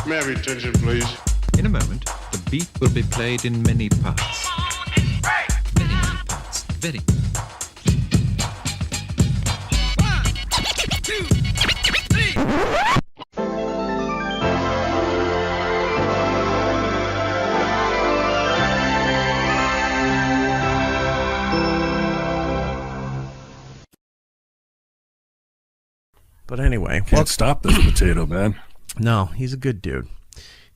May I have your attention, please? In a moment, the beat will be played in many parts. Many parts. Very. 1, 2, 3. But anyway, can't stop this potato, man. No, he's a good dude.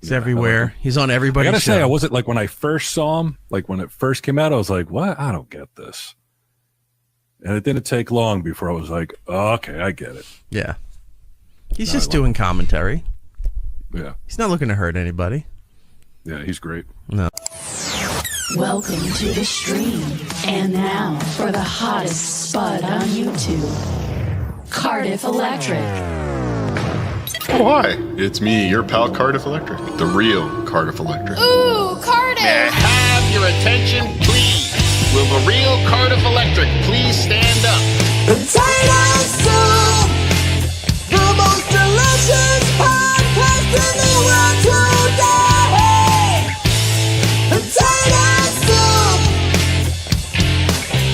He's everywhere. He's on everybody's I gotta show. say, I wasn't like when I first saw him, like when it first came out, I was like, what? I don't get this. And it didn't take long before I was like, oh, okay, I get it. Yeah. He's just doing commentary. Yeah. He's not looking to hurt anybody. Yeah, he's great. No. Welcome to the stream. And now for the hottest spud on YouTube. Cardiff Electric. Oh, hi. It's me, your pal Cardiff Electric. The real Cardiff Electric. Ooh, Cardiff! May I have your attention, please? Will the real Cardiff Electric please stand up? Potato soup, the most delicious podcast in the world today. Potato soup,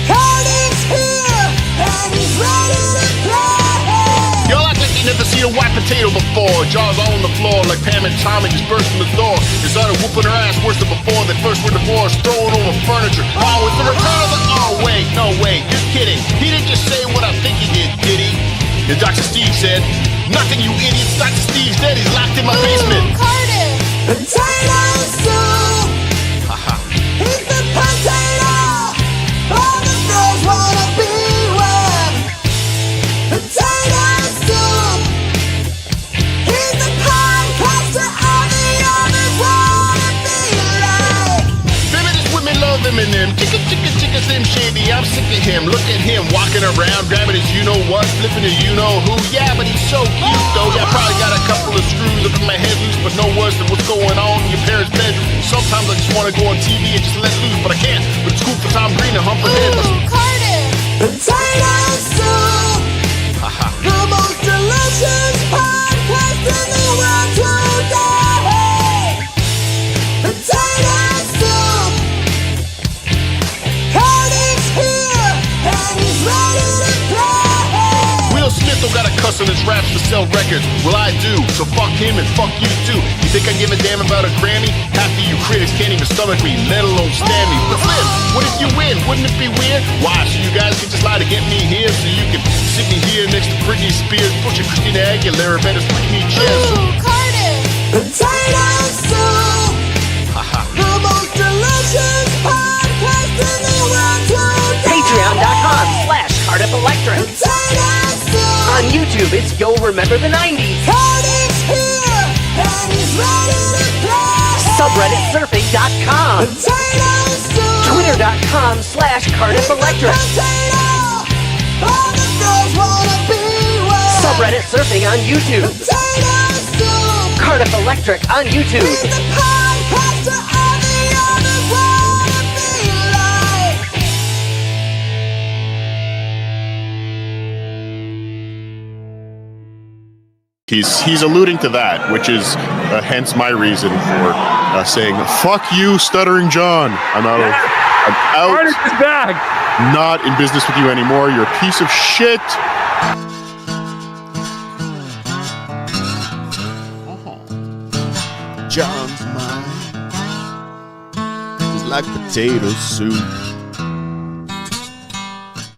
Cardiff's here and he's ready to play. Y'all act like you never seen a white potato before. Jaws all on the floor like Pam and Tommy just burst from the door. They started whooping her ass worse than before. They first were divorced, throwing over furniture. Oh, it's the return of the... Oh, wait, no, wait, you're kidding. He didn't just say what I think he did he? And Dr. Steve said, nothing, you idiots. Dr. Steve's dead. He's locked in my basement. Cardiff! Potato soup, he's the potato all the girls wanna be with. Potato soup, he's the podcaster all the others wanna be like. Feminists women love Eminem. Chicka, chicka, chicka, Slim Shady. I'm sick of him. Look at him walking around, grabbing his you-know-what, flipping his you-know-who. Yeah, but he's so cute, though. Yeah, I probably got a couple of screws up in my head loose, but no worse than what's going on in your parents' bedroom. Sometimes I just want to go on TV and just let loose, but I can't. But it's cool for Tom Green to hump her head. Ooh, Cardiff! Potato soup, the most delicious podcast in the world today. Potato soup, Cardiff's here and he's ready to play. Will Smith don't got a cuss on his raps to sell records. Well, I do, so fuck him and fuck you too. You think I give a damn about a Grammy? Half of you critics can't even stomach me, let alone stand me. But Slim, what if you win? Wouldn't it be weird? Why? So you guys can just lie to get me here, so you can sit me here next to Britney Spears, pushing Christina Aguilera, better switch me chairs. Ooh, Cardiff! Potato soup, the most delicious podcast in the world today. Patreon.com/Cardiff Electric. Potato soup, On YouTube, it's You'll Remember the 90s. Cardiff's here and he's ready to play. SubredditSurfing.com. Potato soup, Twitter.com/Cardiff Electric. potato, all the girls wanna be with. Subreddit Surfing on YouTube. Potato soup, Cardiff Electric on YouTube. he's the podcaster all the others wanna be like. He's alluding to that, which is hence my reason for saying, fuck you, Stuttering John. I'm out. Cardiff is back. Not in business with you anymore. You're a piece of shit. John's mind is like potato soup.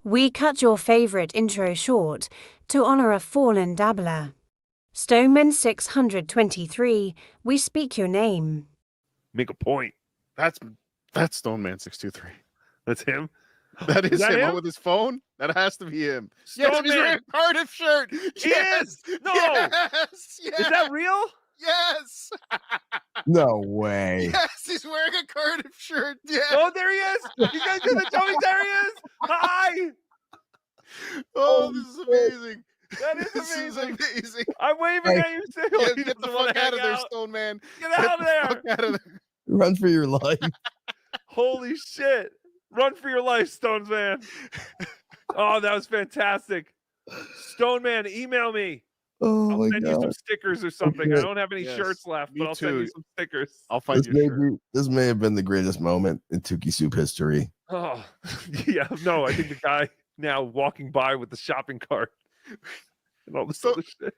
We cut your favorite intro short to honor a fallen dabbler. Stoneman 623, we speak your name. Make a point. That's Stoneman 623. That's him. That is that him him? with his phone. That has to be him. Stoneman. Yes, he's wearing a Cardiff shirt. Yes. No. Yes. Yes. Is that real? Yes. No way. Yes, he's wearing a Cardiff shirt. Yes. Oh, there he is. You guys see the Tony? There he is. Hi. Oh, this is amazing. That is This is amazing. amazing. I'm waving at you still. Get the fuck out of there, Stone Man. Get out of there. Fuck out of there. Run for your life. Holy shit. Run for your life, Stones Man. Oh, that was fantastic. Stone Man, email me. Oh I'll my send you some god. stickers or something. Okay. I don't have any Yes, shirts left, me but I'll send you too. some stickers. I'll find you a shirt. This may have been the greatest moment in Tookie Soup history. Oh, yeah. No, I think the guy now walking by with the shopping cart and all this other shit.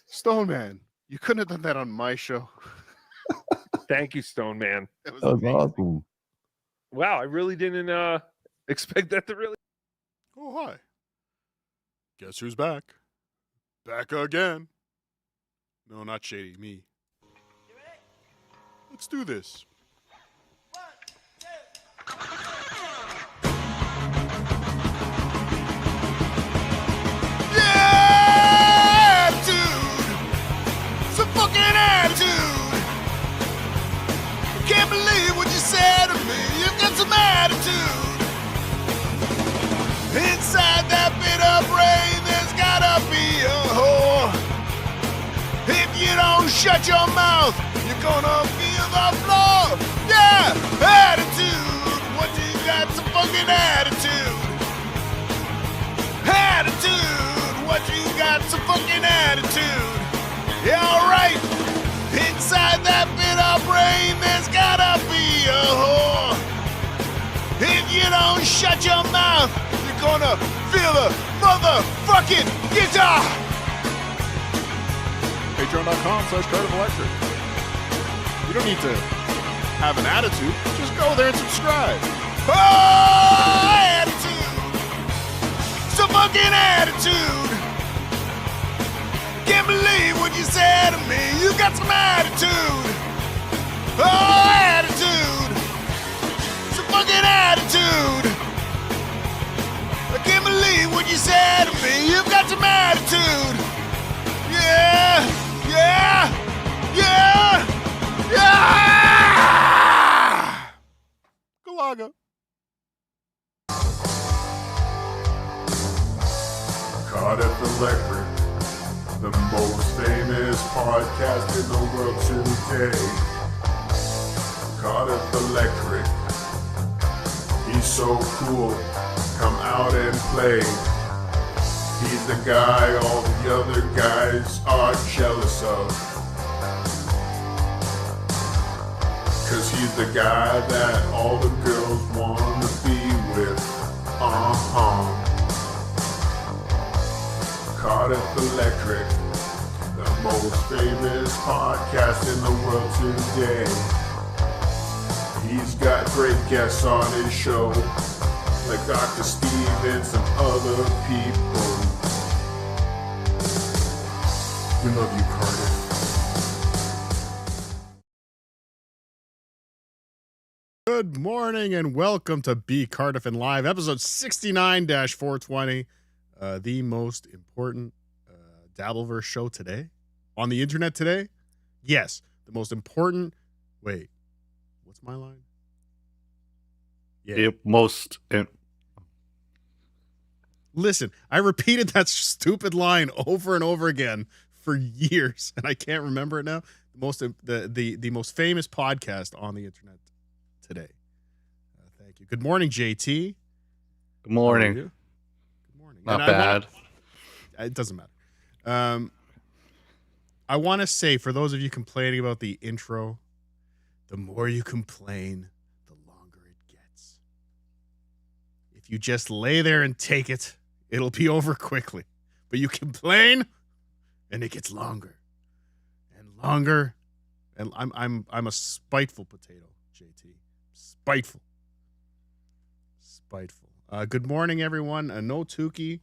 Stone Man, you couldn't have done that on my show. Thank you, Stone Man. That was That was amazing. awesome. Wow, I really didn't expect that to really. Oh, hi. Guess who's back? Back again. No, not Shady, me. Let's do this. Yeah, attitude. Some fucking attitude. Can't believe what you said to me. You've got some attitude. Inside that bit of brain, there's gotta be a hole. If you don't shut your mouth, you're gonna feel the floor. Yeah, attitude. What you got? Some fucking attitude. Attitude. What you got? Some fucking attitude. Yeah, alright. Inside that bit of brain, there's gotta be a hole. If you don't shut your mouth, you're gonna feel the motherfucking guitar. Patreon.com/CardiffElectric. You don't need to have an attitude. Just go there and subscribe. Oh, attitude. Some fucking attitude. Can't believe what you said to me. You got some attitude. Oh, attitude. Some fucking attitude. I can't believe what you said to me. You've got some attitude. Yeah, yeah, yeah, yeah. Galaga. Cardiff Electric, the most famous podcast in the world today. Cardiff Electric, he's so cool, come out and play. He's the guy all the other guys are jealous of. Cause he's the guy that all the girls wanna be with. Cardiff Electric, the most famous podcast in the world today. He's got great guests on his show, like Dr. Steve and some other people. We love you, Cardiff. Good morning and welcome to BeCardiffin Live, episode 69-420, the most important Dabbleverse show today, on the internet today. Yes, the most important. Wait, what's my line? The most. Listen, I repeated that stupid line over and over again for years, and I can't remember it now. The most famous podcast on the internet today. Thank you. Good morning, JT. Good morning. Good morning. Not bad. It doesn't matter. I want to say, for those of you complaining about the intro, the more you complain, the longer it gets. If you just lay there and take it, it'll be over quickly. But you complain, and it gets longer and longer. And I'm a spiteful potato, JT. Spiteful. Good morning, everyone. No Tookie.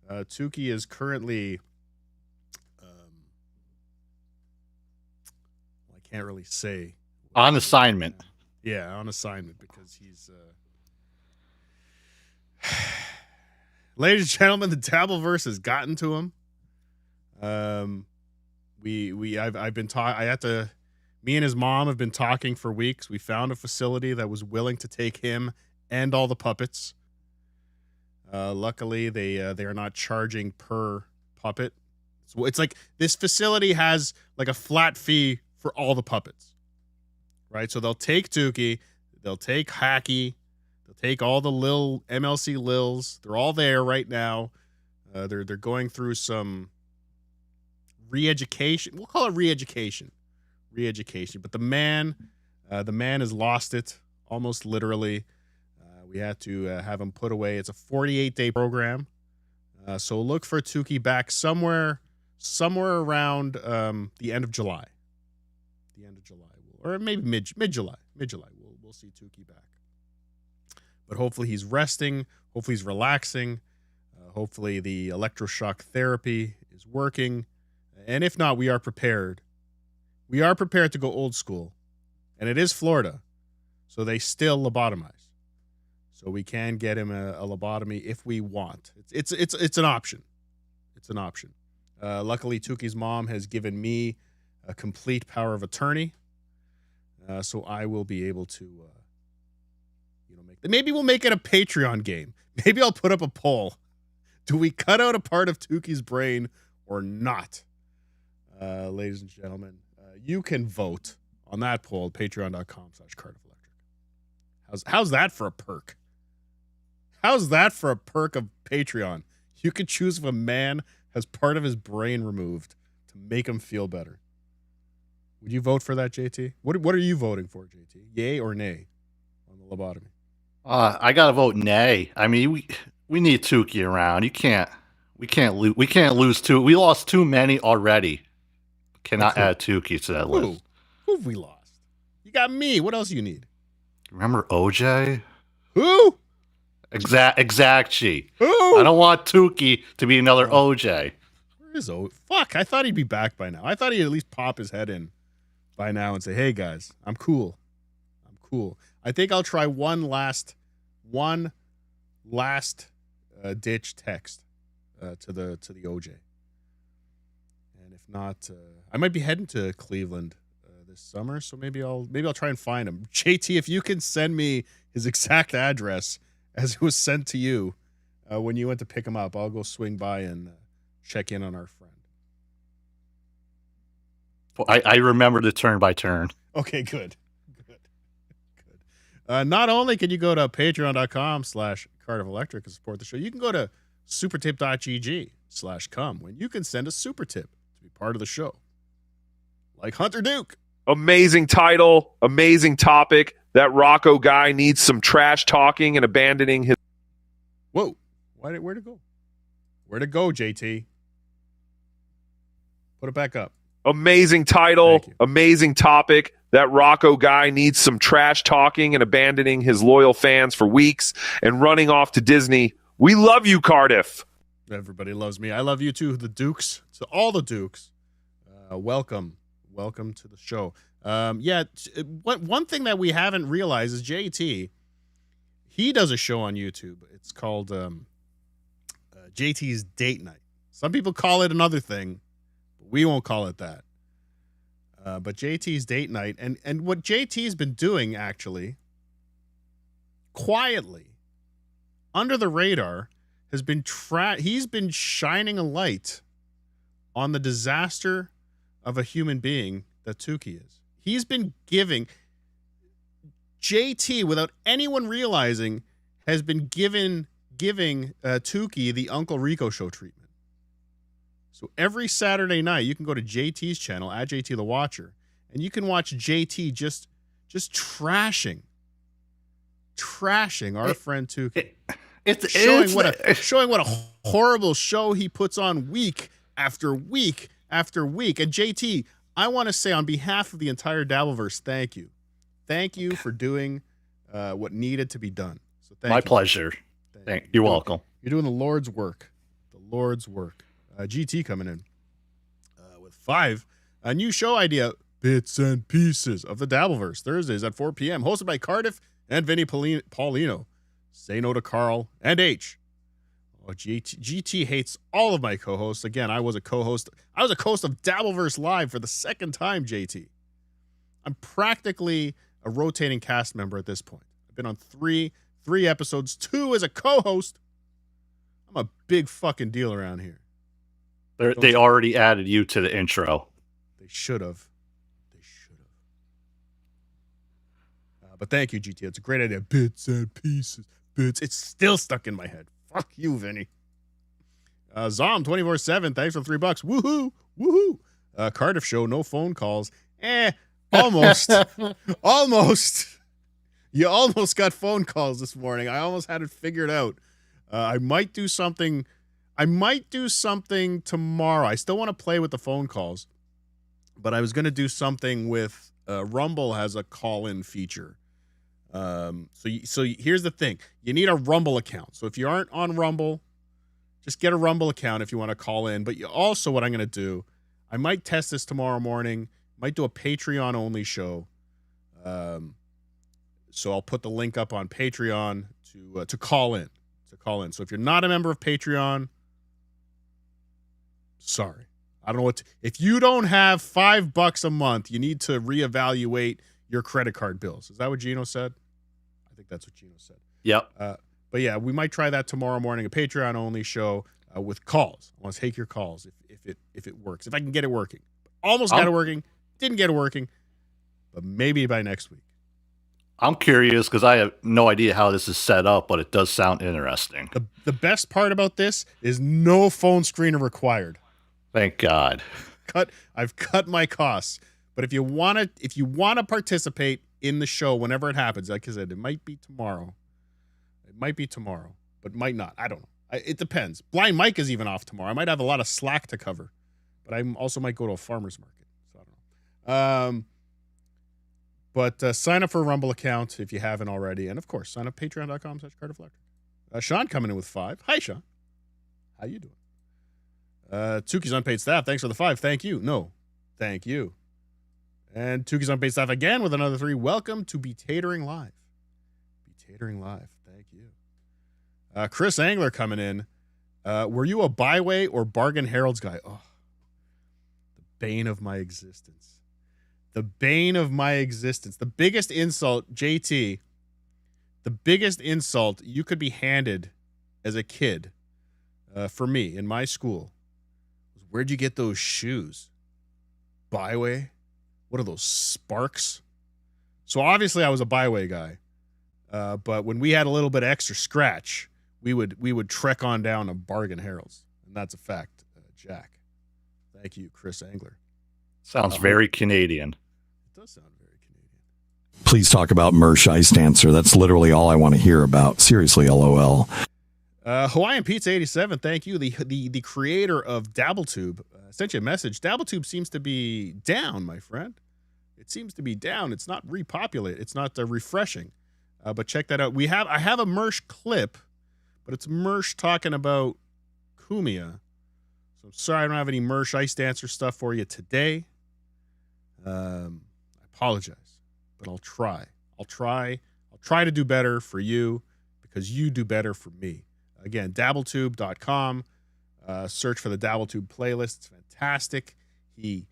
Tookie is currently, I can't really say. On assignment. Yeah, on assignment because he's. Ladies and gentlemen, the Dabbleverse has gotten to him. I've been talking. Me and his mom have been talking for weeks. We found a facility that was willing to take him and all the puppets. Luckily, they are not charging per puppet. So it's like this facility has like a flat fee for all the puppets, right? So they'll take Tookie, they'll take Hacky, they'll take all the Lil MLC Lils. They're all there right now. They're going through some re-education. We'll call it re-education. Re-education. But the man has lost it, almost literally. We had to have him put away. It's a 48-day program. So look for Tookie back somewhere around the end of July. The end of July. Or maybe mid-July. Mid-July. We'll see Tookie back. But hopefully he's resting. Hopefully he's relaxing. Hopefully the electroshock therapy is working. And if not, we are prepared. We are prepared to go old school. And it is Florida. So they still lobotomize. So we can get him a lobotomy if we want. It's an option. It's an option. Luckily, Tookie's mom has given me a complete power of attorney. So I will be able to, maybe we'll make it a Patreon game. Maybe I'll put up a poll. Do we cut out a part of Tookie's brain or not? Ladies and gentlemen, you can vote on that poll, patreon.com/CardiffElectric. How's that for a perk? How's that for a perk of Patreon? You could choose if a man has part of his brain removed to make him feel better. Would you vote for that, JT? What are you voting for, JT? Yay or nay on the lobotomy? I gotta vote nay. I mean, we need Tookie around. We can't lose two. We lost too many already. Cannot add Tookie to that list. Who have we lost? You got me. What else you need? Remember OJ? Who? Exactly. Who? I don't want Tookie to be another OJ. Where is OJ? Fuck, I thought he'd be back by now. I thought he'd at least pop his head in by now and say, hey guys, I'm cool. I think I'll try one last ditch text to the OJ. And if not, I might be heading to Cleveland this summer, so maybe I'll try and find him. JT, if you can send me his exact address as it was sent to you when you went to pick him up, I'll go swing by and check in on our friend. Well, I remember the turn by turn. Okay, good. Not only can you go to patreon.com/CardiffElectric and support the show, you can go to supertip.gg/come when you can send a super tip to be part of the show. Like Hunter Duke. Amazing title, amazing topic. That Rocco guy needs some trash talking and abandoning his. Whoa. Where'd it go? Where'd it go, JT? Put it back up. Amazing title, amazing topic. That Rocco guy needs some trash talking and abandoning his loyal fans for weeks and running off to Disney. We love you, Cardiff. Everybody loves me. I love you too, the Dukes. To all the Dukes. Welcome to the show. One thing that we haven't realized is JT. He does a show on YouTube. It's called JT's Date Night. Some people call it another thing, but we won't call it that. But JT's Date Night, and what JT's been doing actually, quietly, under the radar, has been he's been shining a light on the disaster of a human being that Tookie is. He's been giving JT, without anyone realizing, has been giving Tookie the Uncle Rico show treatment. So every Saturday night, you can go to JT's channel, at JT the Watcher, and you can watch JT just trashing our friend Tookie. Showing what a horrible show he puts on week after week after week. And JT, I want to say on behalf of the entire Dabbleverse, thank you. Thank you for doing what needed to be done. So thank My you. pleasure. You're welcome. You're doing the Lord's work. The Lord's work. GT coming in with 5. A new show idea, Bits and Pieces of the Dabbleverse, Thursdays at 4 p.m., hosted by Cardiff and Vinny Paulino. Say no to Carl and H. Oh, GT hates all of my co-hosts. Again, I was a co-host. I was a co-host of Dabbleverse Live for the second time, JT. I'm practically a rotating cast member at this point. I've been on three episodes, 2 as a co-host. I'm a big fucking deal around here. They already added you to the intro. They should have. But thank you, GT. It's a great idea. Bits and Pieces. Bits. It's still stuck in my head. Fuck you, Vinny. Zom 24/7. Thanks for $3. Woohoo. Woohoo! Cardiff show, no phone calls. Almost. Almost. You almost got phone calls this morning. I almost had it figured out. I might do something tomorrow. I still want to play with the phone calls, but I was going to do something with Rumble has a call-in feature. So here's the thing. You need a Rumble account. So if you aren't on Rumble, just get a Rumble account if you want to call in. But you also, what I'm going to do, I might test this tomorrow morning. Might do a Patreon-only show. So I'll put the link up on Patreon to call in. So if you're not a member of Patreon, sorry. I don't know if you don't have $5 a month, you need to reevaluate your credit card bills. Is that what Gino said? I think that's what Gino said. Yep. But yeah, we might try that tomorrow morning, a Patreon only show with calls. I want to take your calls if it works. If I can get it working. Almost got it working. Didn't get it working. But maybe by next week. I'm curious because I have no idea how this is set up, but it does sound interesting. The best part about this is no phone screener required. Thank God. I've cut my costs. But if you want to participate in the show whenever it happens, like I said, it might be tomorrow. But might not. I don't know. It depends. Blind Mike is even off tomorrow. I might have a lot of slack to cover, but I also might go to a farmer's market. So I don't know. But sign up for a Rumble account if you haven't already. And, of course, sign up patreon.com/CardiffElectric. Sean coming in with 5. Hi, Sean. How you doing? Tookie's unpaid staff. Thanks for the 5. Thank you. No, thank you. And Tookie's unpaid staff again with another 3. Welcome to Be-Tatering Live. Be-Tatering Live. Thank you. Chris Angler coming in. Were you a Byway or Bargain Herald's guy? Oh, the bane of my existence. The bane of my existence. The biggest insult, JT, the biggest insult you could be handed as a kid, for me, in my school, was, where'd you get those shoes? Byway? What are those, Sparks? So obviously I was a Byway guy. But when we had a little bit of extra scratch, we would trek on down to Bargain Herald's. And that's a fact, Jack. Thank you, Chris Angler. Sounds very Canadian. It does sound very Canadian. Please talk about Mersh Ice Dancer. That's literally all I want to hear about. Seriously, LOL. Hawaiian Pizza 87, thank you. The creator of DabbleTube sent you a message. DabbleTube seems to be down, my friend. It seems to be down. It's not repopulated. It's not refreshing. But check that out. I have a Mersh clip, but it's Mersh talking about Kumia. So I'm sorry I don't have any Mersh Ice Dancer stuff for you today. I apologize, but I'll try. I'll try to do better for you because you do better for me. Again, dabbletube.com. Search for the DabbleTube playlist. It's fantastic. He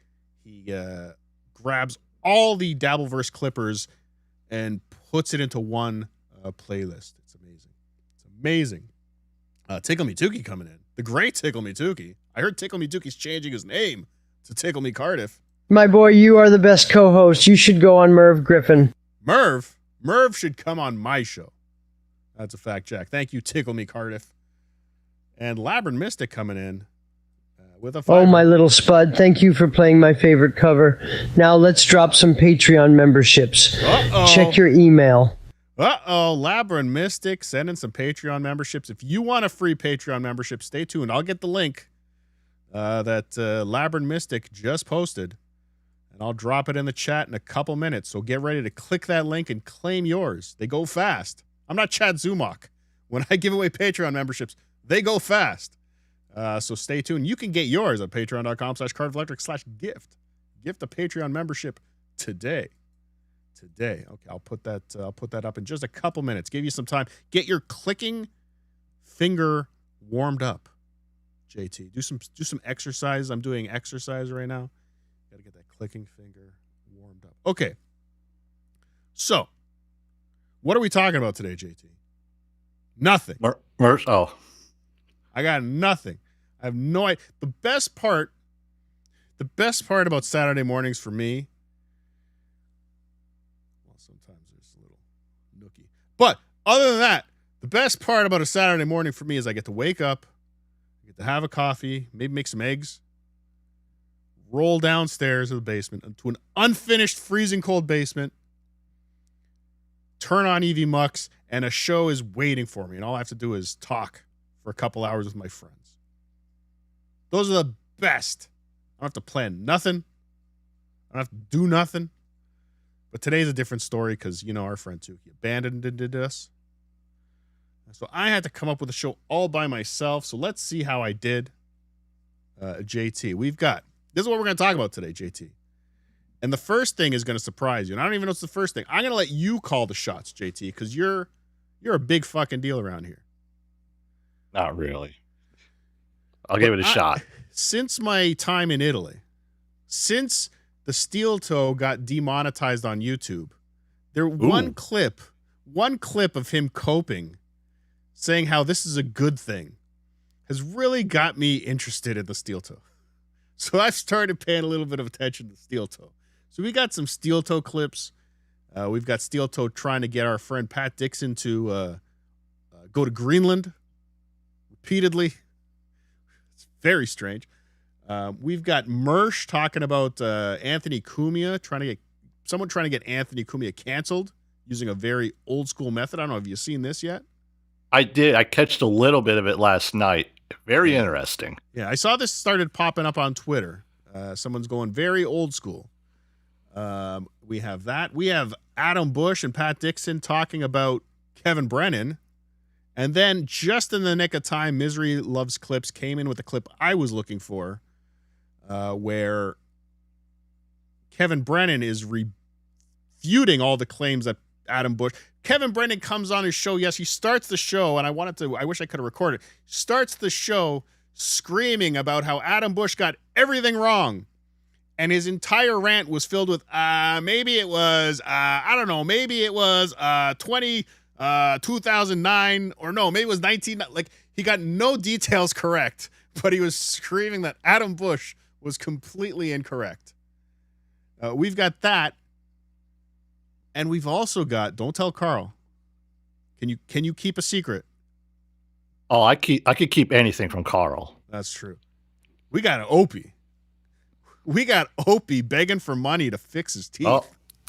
grabs all the Dabbleverse clippers and puts it into one playlist. It's amazing. It's amazing. Tickle Me Tookie coming in. The great Tickle Me Tookie. I heard Tickle Me Tookie's changing his name to Tickle Me Cardiff. My boy, you are the best co-host. You should go on Merv Griffin. Merv should come on my show. That's a fact, Jack. Thank you, Tickle Me Cardiff. And Labyrinth Mystic coming in with a 5. Oh, my little spud. Thank you for playing my favorite cover. Now let's drop some Patreon memberships. Uh-oh. Check your email. Labyrinth Mystic sending some Patreon memberships. If you want a free Patreon membership, stay tuned. I'll get the link that Labyrinth Mystic just posted, and I'll drop it in the chat in a couple minutes. So get ready to click that link and claim yours. They go fast. I'm not Chad Zumach. When I give away Patreon memberships, they go fast. So stay tuned. You can get yours at patreon.com/CardiffElectric/gift. Gift a Patreon membership today. Okay, I'll put that up in just a couple minutes. Give you some time. Get your clicking finger warmed up. JT, do some exercise. I'm doing exercise right now. Got to get that clicking finger warmed up. Okay. So, what are we talking about today, JT? Nothing. I got nothing. I have no idea. The best part about Saturday mornings for me, well, sometimes there's a little nookie. But other than that, the best part about a Saturday morning for me is I get to wake up, I get to have a coffee, maybe make some eggs, roll downstairs to the basement into an unfinished, freezing cold basement, turn on EV Mux, and a show is waiting for me. And all I have to do is talk for a couple hours with my friends. Those are the best. I don't have to plan nothing. I don't have to do nothing. But today's a different story because, our friend Tookie abandoned us. So I had to come up with a show all by myself. So let's see how I did. JT, this is what we're going to talk about today, JT. And the first thing is going to surprise you. And I don't even know what's the first thing. I'm going to let you call the shots, JT, because you're a big fucking deal around here. Not really. I'll give it a shot. Since my time in Italy, since the steel toe got demonetized on YouTube, one clip of him coping, saying how this is a good thing, has really got me interested in the steel toe. So I've started paying a little bit of attention to steel toe. So we got some steel toe clips. We've got steel toe trying to get our friend Pat Dixon to go to Greenland repeatedly. It's very strange. We've got Mersh talking about Anthony Cumia, trying to get Anthony Cumia canceled using a very old school method. I don't know. Have you seen this yet? I did. I catched a little bit of it last night. Very interesting. Yeah, I saw this started popping up on Twitter. Someone's going very old school. We have that. We have Adam Bush and Pat Dixon talking about Kevin Brennan. And then just in the nick of time, Misery Loves Clips came in with the clip I was looking for, where Kevin Brennan is refuting all the claims that Adam Bush. Kevin Brennan comes on his show. Yes, he starts the show, and I wish I could have recorded it. Starts the show screaming about how Adam Bush got everything wrong. And his entire rant was filled with, maybe it was 2009, or no, maybe it was 19. Like, he got no details correct, but he was screaming that Adam Bush was completely incorrect. We've got that. And we've also got, don't tell Carl. Can you keep a secret? Oh, I could keep anything from Carl. That's true. We got Opie. We got Opie begging for money to fix his teeth. Oh,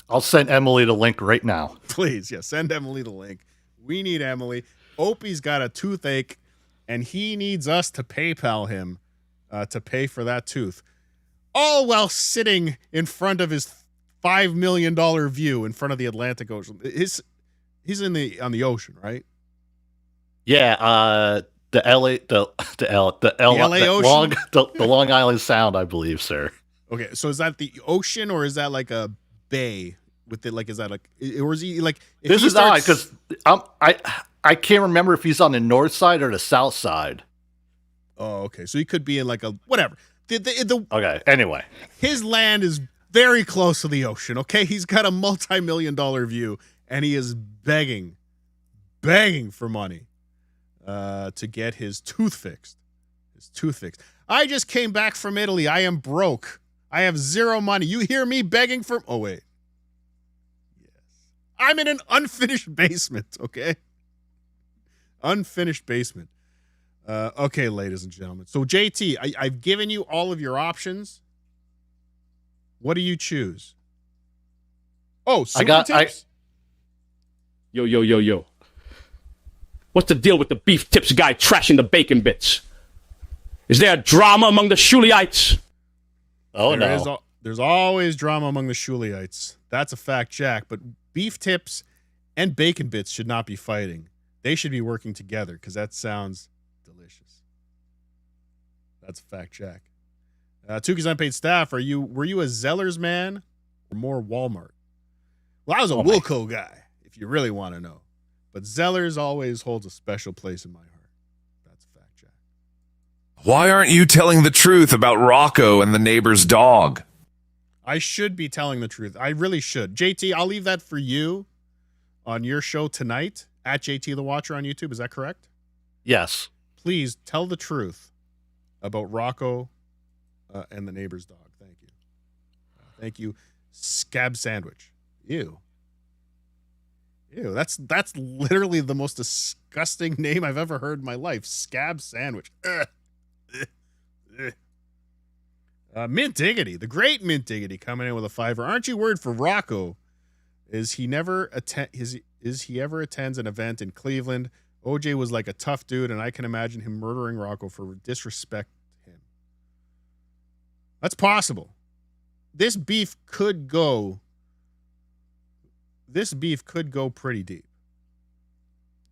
I'll send Emily the link right now. Please, send Emily the link. We need Emily. Opie's got a toothache, and he needs us to PayPal him to pay for that tooth. All while sitting in front of his $5 million view in front of the Atlantic Ocean. He's on the ocean, right? Yeah, the Long Island Sound, I believe, sir. Okay, so is that the ocean or is that like a bay with it? Like, is that like, or is he like? This is odd because I can't remember if he's on the north side or the south side. Oh, okay, so he could be in like a whatever. Okay. Anyway, his land is very close to the ocean. Okay, he's got a multi-million-dollar view, and he is begging for money to get his tooth fixed. I just came back from Italy. I am broke. I have zero money. You hear me begging for? Oh wait, yes, I'm in an unfinished basement. Okay, unfinished basement. Okay, ladies and gentlemen. So JT, I've given you all of your options. What do you choose? Oh, super tips. Yo. What's the deal with the beef tips guy trashing the bacon bits? Is there drama among the Shuleites? Oh, no. There's always drama among the Shuleites. That's a fact, Jack. But beef tips and bacon bits should not be fighting. They should be working together because that sounds delicious. That's a fact, Jack. Tookie's unpaid staff. Were you a Zellers man or more Walmart? Well, I was a Wilco guy, if you really want to know. But Zellers always holds a special place in my heart. That's a fact, Jack. Why aren't you telling the truth about Rocco and the neighbor's dog? I should be telling the truth. I really should. JT, I'll leave that for you on your show tonight at JT the Watcher on YouTube. Is that correct? Yes. Please tell the truth about Rocco and the neighbor's dog. Thank you. Thank you. Scab Sandwich. Ew. That's literally the most disgusting name I've ever heard in my life. Scab Sandwich. Mint Diggity, the great Mint Diggity, coming in with a $5. Aren't you worried for Rocco? Is he ever attends an event in Cleveland? OJ was like a tough dude, and I can imagine him murdering Rocco for disrespect to him. That's possible. This beef could go pretty deep.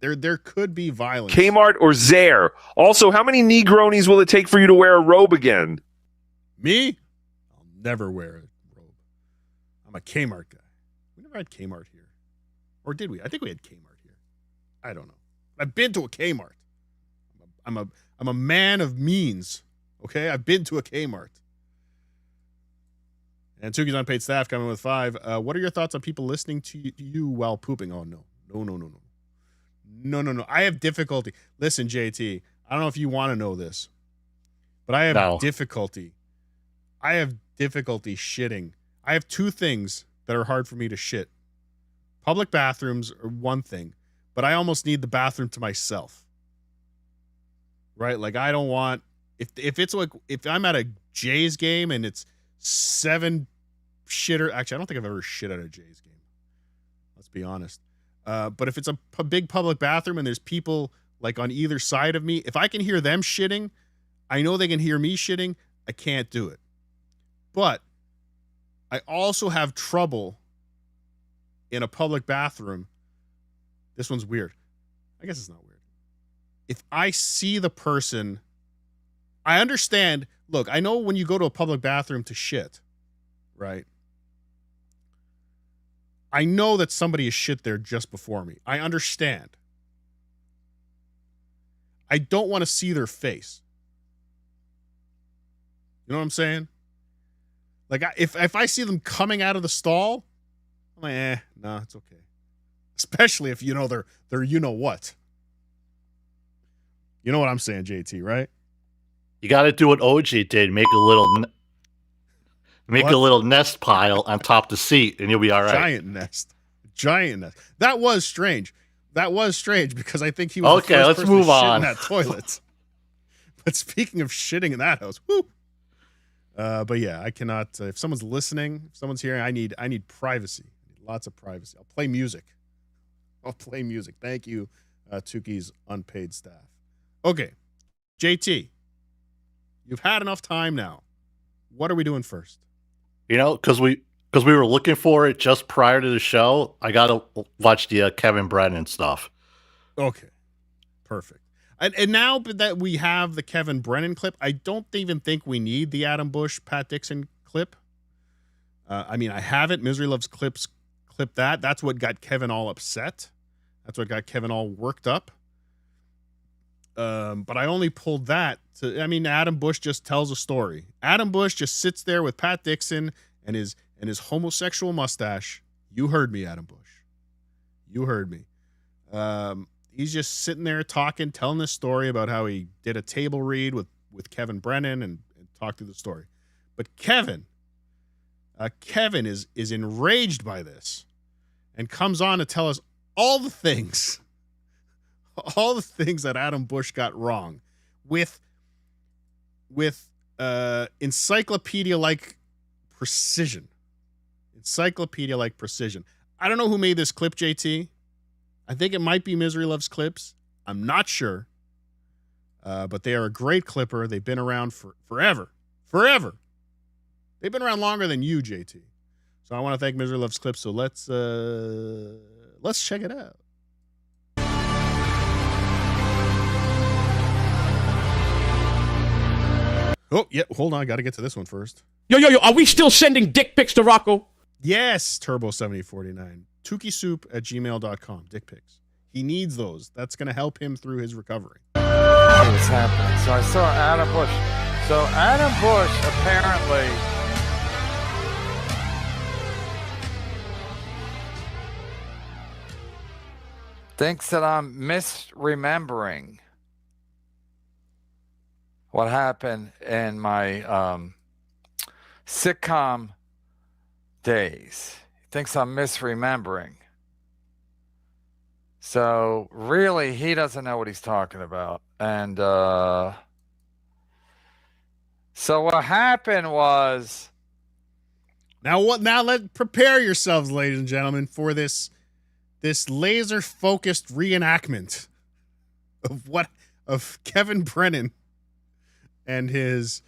There could be violence. Kmart or Zare. Also, how many Negronis will it take for you to wear a robe again? Me? I'll never wear a robe. I'm a Kmart guy. We never had Kmart here. Or did we? I think we had Kmart here. I don't know. I've been to a Kmart. I'm a man of means. Okay? I've been to a Kmart. And Tookie's unpaid staff coming with $5. What are your thoughts on people listening to you while pooping? Oh, no. No. I have difficulty. Listen, JT, I don't know if you want to know this, but I have difficulty. I have difficulty shitting. I have two things that are hard for me to shit. Public bathrooms are one thing, but I almost need the bathroom to myself. Right? Like, I don't want, if it's like, if I'm at a Jays game and it's 7 shitter, actually, I don't think I've ever shit at a Jays game. Let's be honest. But if it's a big public bathroom and there's people like on either side of me, if I can hear them shitting, I know they can hear me shitting. I can't do it. But I also have trouble in a public bathroom. This one's weird. I guess it's not weird. If I see the person, I understand. Look, I know when you go to a public bathroom to shit, right? I know that somebody has shit there just before me. I understand. I don't want to see their face. You know what I'm saying? Like, if I see them coming out of the stall, I'm like, no, it's okay. Especially if you know they're you know what. You know what I'm saying, JT, right? You got to do what OG did. Make a little nest pile on top of the seat, and you'll be all right. Giant nest. That was strange. Because I think he was okay. Let's move on. In that toilet. But speaking of shitting in that house, whoo. But yeah, I cannot. If someone's listening, if someone's hearing, I need privacy. Lots of privacy. I'll play music. Thank you, Tookie's unpaid staff. Okay, JT, you've had enough time now. What are we doing first? You know, because we were looking for it just prior to the show. I got to watch the Kevin Brennan stuff. Okay, perfect. And now that we have the Kevin Brennan clip, I don't even think we need the Adam Bush, Pat Dixon clip. I mean, I have it. Misery Loves Clips clip that. That's what got Kevin all upset. That's what got Kevin all worked up. But I only pulled that Adam Bush just tells a story. Adam Bush just sits there with Pat Dixon and his homosexual mustache. You heard me, Adam Bush. You heard me. He's just sitting there talking, telling this story about how he did a table read with Kevin Brennan and talked through the story. But Kevin is enraged by this and comes on to tell us all the things that Adam Bush got wrong with encyclopedia-like precision. Encyclopedia-like precision. I don't know who made this clip, JT. I think it might be Misery Loves Clips. I'm not sure. But they are a great clipper. They've been around forever. Forever. They've been around longer than you, JT. So I want to thank Misery Loves Clips. So let's check it out. Oh, yeah, hold on. I got to get to this one first. Yo, are we still sending dick pics to Rocco? Yes, Turbo7049. TookieSoup@gmail.com. Dick pics. He needs those. That's going to help him through his recovery. What's happening? So I saw Adam Bush. So Adam Bush apparently thinks that I'm misremembering what happened in my sitcom days. He thinks I'm misremembering. So really, he doesn't know what he's talking about. And So what happened was, Now what? Now prepare yourselves, ladies and gentlemen, for this laser focused reenactment of Kevin Brennan and his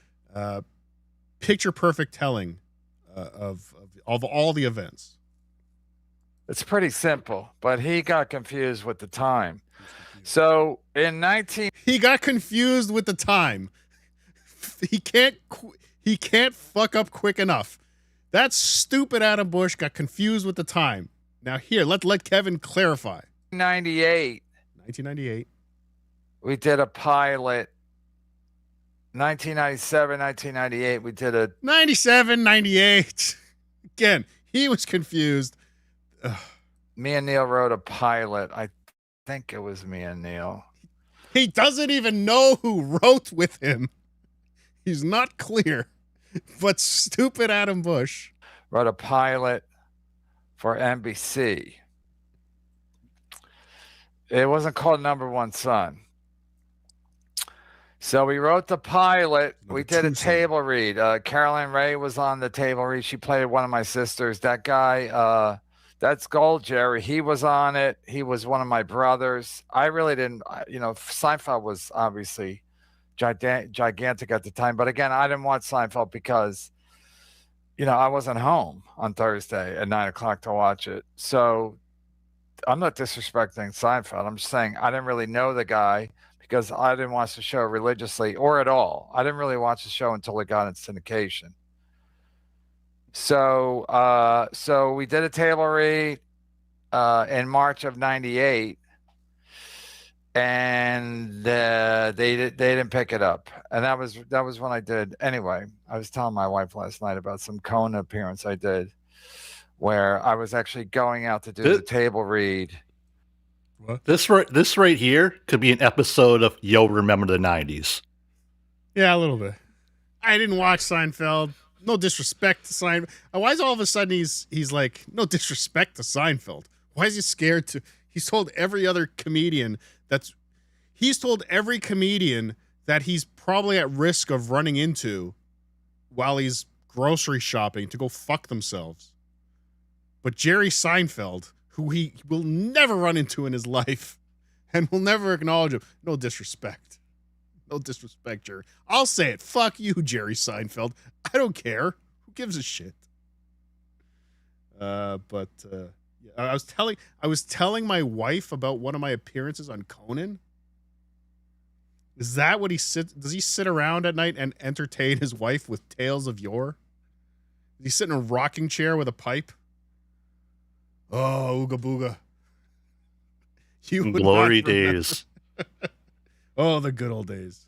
picture perfect telling of all the events. it's pretty simple, but he got confused with the time. So in he got confused with the time. He can't fuck up quick enough. That stupid Adam Bush got confused with the time. Now here, let Kevin clarify. 1998. We did a pilot. 1997, 1998, we did a 97, 98. Again, he was confused. Ugh. Me and Neil wrote a pilot. I think it was me and Neil. He doesn't even know who wrote with him. He's not clear. But stupid Adam Bush wrote a pilot for NBC. It wasn't called Number One Son. So we wrote the pilot. We did a table read. Caroline Ray was on the table read. She played one of my sisters. That guy, that's Gold Jerry. He was on it. He was one of my brothers. I really didn't, Seinfeld was obviously gigantic at the time. But again, I didn't watch Seinfeld because, I wasn't home on Thursday at 9:00 to watch it. So I'm not disrespecting Seinfeld. I'm just saying I didn't really know the guy because I didn't watch the show religiously or at all. I didn't really watch the show until it got in syndication. So we did a table read in March of '98. And they didn't pick it up, and that was when I did. Anyway, I was telling my wife last night about some Conan appearance I did, where I was actually going out to do the table read. What? This right here could be an episode of Yo Remember the 90s. Yeah, a little bit. I didn't watch Seinfeld. No disrespect to Seinfeld. Why is all of a sudden he's like, no disrespect to Seinfeld? Why is he scared to? He's told every other comedian that he's probably at risk of running into while he's grocery shopping to go fuck themselves. But Jerry Seinfeld, who he will never run into in his life and will never acknowledge him. No disrespect. No disrespect, Jerry. I'll say it. Fuck you, Jerry Seinfeld. I don't care. Who gives a shit? I was telling my wife about one of my appearances on Conan. Is that what does he sit around at night and entertain his wife with tales of yore? Does he sit in a rocking chair with a pipe? Oh, ooga booga. Glory days. Oh, the good old days.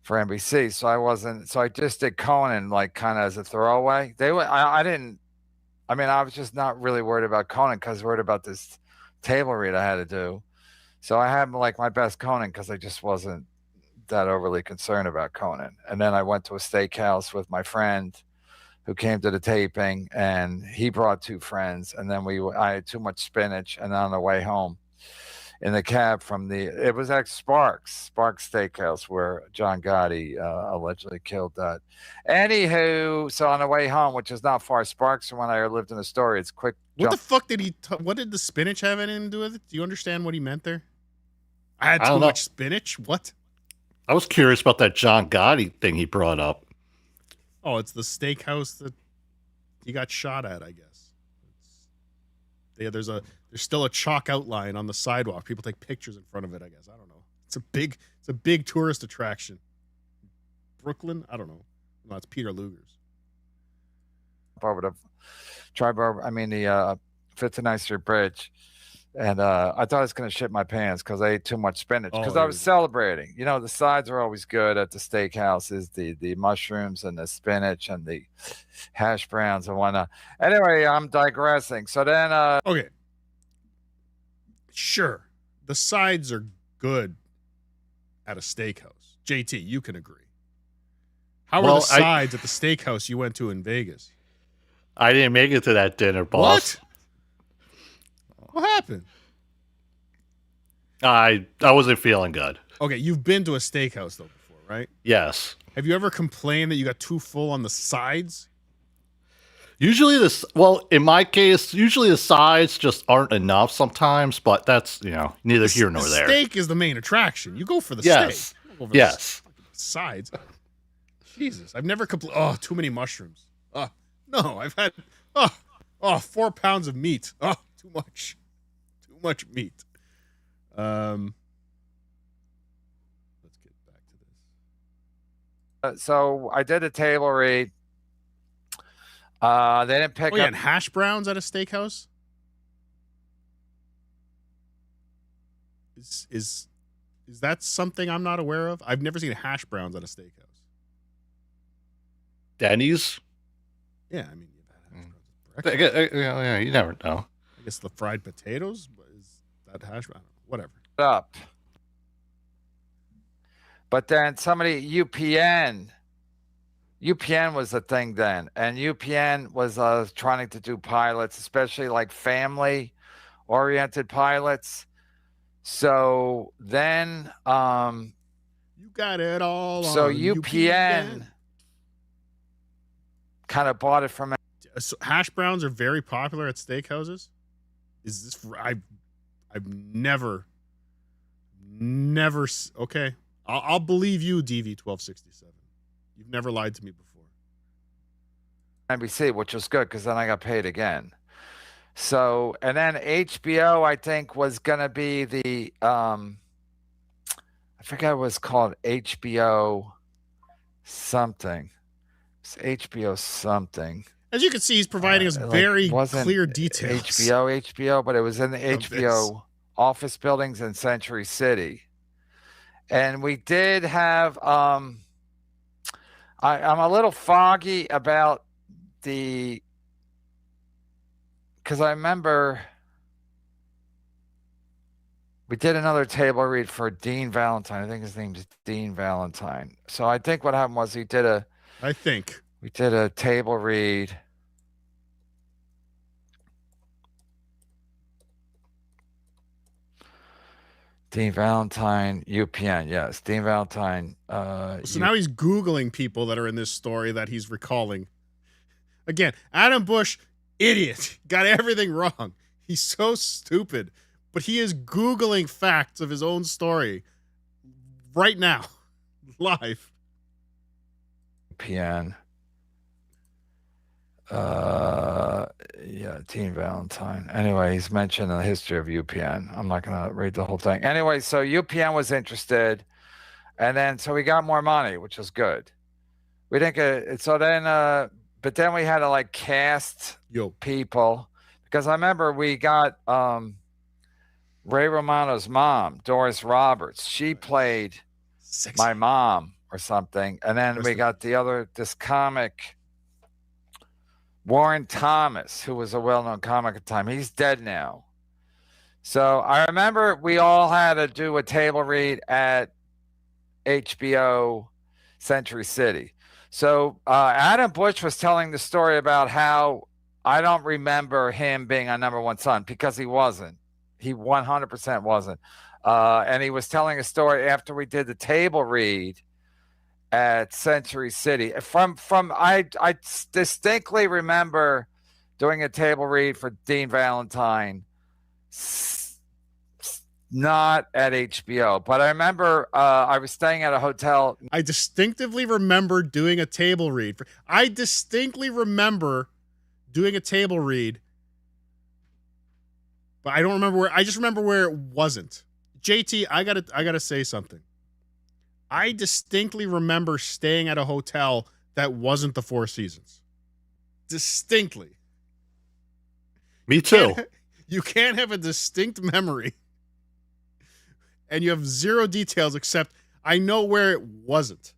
For NBC. So I just did Conan like kind of as a throwaway. I was just not really worried about Conan because I was worried about this table read I had to do. So I had like my best Conan because I just wasn't that overly concerned about Conan. And then I went to a steakhouse with my friend who came to the taping, and he brought two friends. And then I had too much spinach. And on the way home in the cab it was at Sparks Steakhouse where John Gotti allegedly killed that. Anywho, so on the way home, which is not far, Sparks from when I lived in Astoria, it's quick. What the fuck did what did the spinach have anything to do with it? Do you understand what he meant there? I had too much spinach? What? I was curious about that John Gotti thing he brought up. Oh, it's the steakhouse that he got shot at, I guess. There's still a chalk outline on the sidewalk. People take pictures in front of it, I guess. I don't know. It's a big tourist attraction. Brooklyn? I don't know. No, it's Peter Luger's. Over the the 59th Street Bridge. And I thought I was going to shit my pants because I ate too much spinach because I was celebrating. The sides are always good at the steakhouses, the mushrooms and the spinach and the hash browns and whatnot. Anyway, I'm digressing. So then... Okay. Sure. The sides are good at a steakhouse. JT, you can agree. How were the sides at the steakhouse you went to in Vegas? I didn't make it to that dinner, boss. What happened? I wasn't feeling good. Okay, you've been to a steakhouse though before, right? Yes. Have you ever complained that you got too full on the sides? Usually in my case, usually the sides just aren't enough sometimes, but that's, neither here nor there. Steak is the main attraction. You go for the Yes. steak. You don't go for the Yes. sides. Jesus, I've never complained. Oh, too many mushrooms. No, I've had 4 pounds of meat. Oh, too much. Too much meat. Let's get back to this. So I did a table read. They didn't pick up. And hash browns at a steakhouse? Is that something I'm not aware of? I've never seen hash browns at a steakhouse. Denny's? Yeah, I mean, you've had hash browns at breakfast. Yeah, you never know. I guess the fried potatoes, is that hash brown? Whatever. Up. But then UPN was a thing then, and UPN was trying to do pilots, especially like family-oriented pilots. So then, you got it all. So on UPN kind of bought it from. So hash browns are very popular at steakhouses. Is this? I've never. Okay, I'll believe you, DV1267. You've never lied to me before. NBC, which was good because then I got paid again. So, and then HBO, I think, was going to be the, I forget what it was called, HBO something. It's HBO something. As you can see, he's providing us very clear details. HBO, but it was in the HBO office buildings in Century City. And we did have, I'm a little foggy about because I remember we did another table read for Dean Valentine. I think his name's Dean Valentine. So I think what happened was we did a table read. Dean Valentine, UPN, yes. Dean Valentine. So now he's Googling people that are in this story that he's recalling. Again, Adam Bush, idiot. Got everything wrong. He's so stupid. But he is Googling facts of his own story right now, live. UPN. Dean Valentine. Anyway, he's mentioned the history of UPN. I'm not going to read the whole thing. Anyway, so UPN was interested. And then, so we got more money, which was good. We didn't get, so then, but then we had to cast people because I remember we got Ray Romano's mom, Doris Roberts. She played my mom or something. And then we got this comic, Warren Thomas, who was a well-known comic at the time. He's dead now. So I remember we all had to do a table read at HBO Century City. So Adam Bush was telling the story about how I don't remember him being a number one son because he wasn't. He 100% wasn't. And he was telling a story after we did the table read at Century City. I distinctly remember doing a table read for Dean Valentine, not at HBO, but I remember I was staying at a hotel. I distinctly remember doing a table read. I distinctly remember doing a table read, but I don't remember where. I just remember where it wasn't. JT, I gotta say something. I distinctly remember staying at a hotel that wasn't the Four Seasons. Distinctly. Me too. You can't have a distinct memory and you have zero details except I know where it wasn't.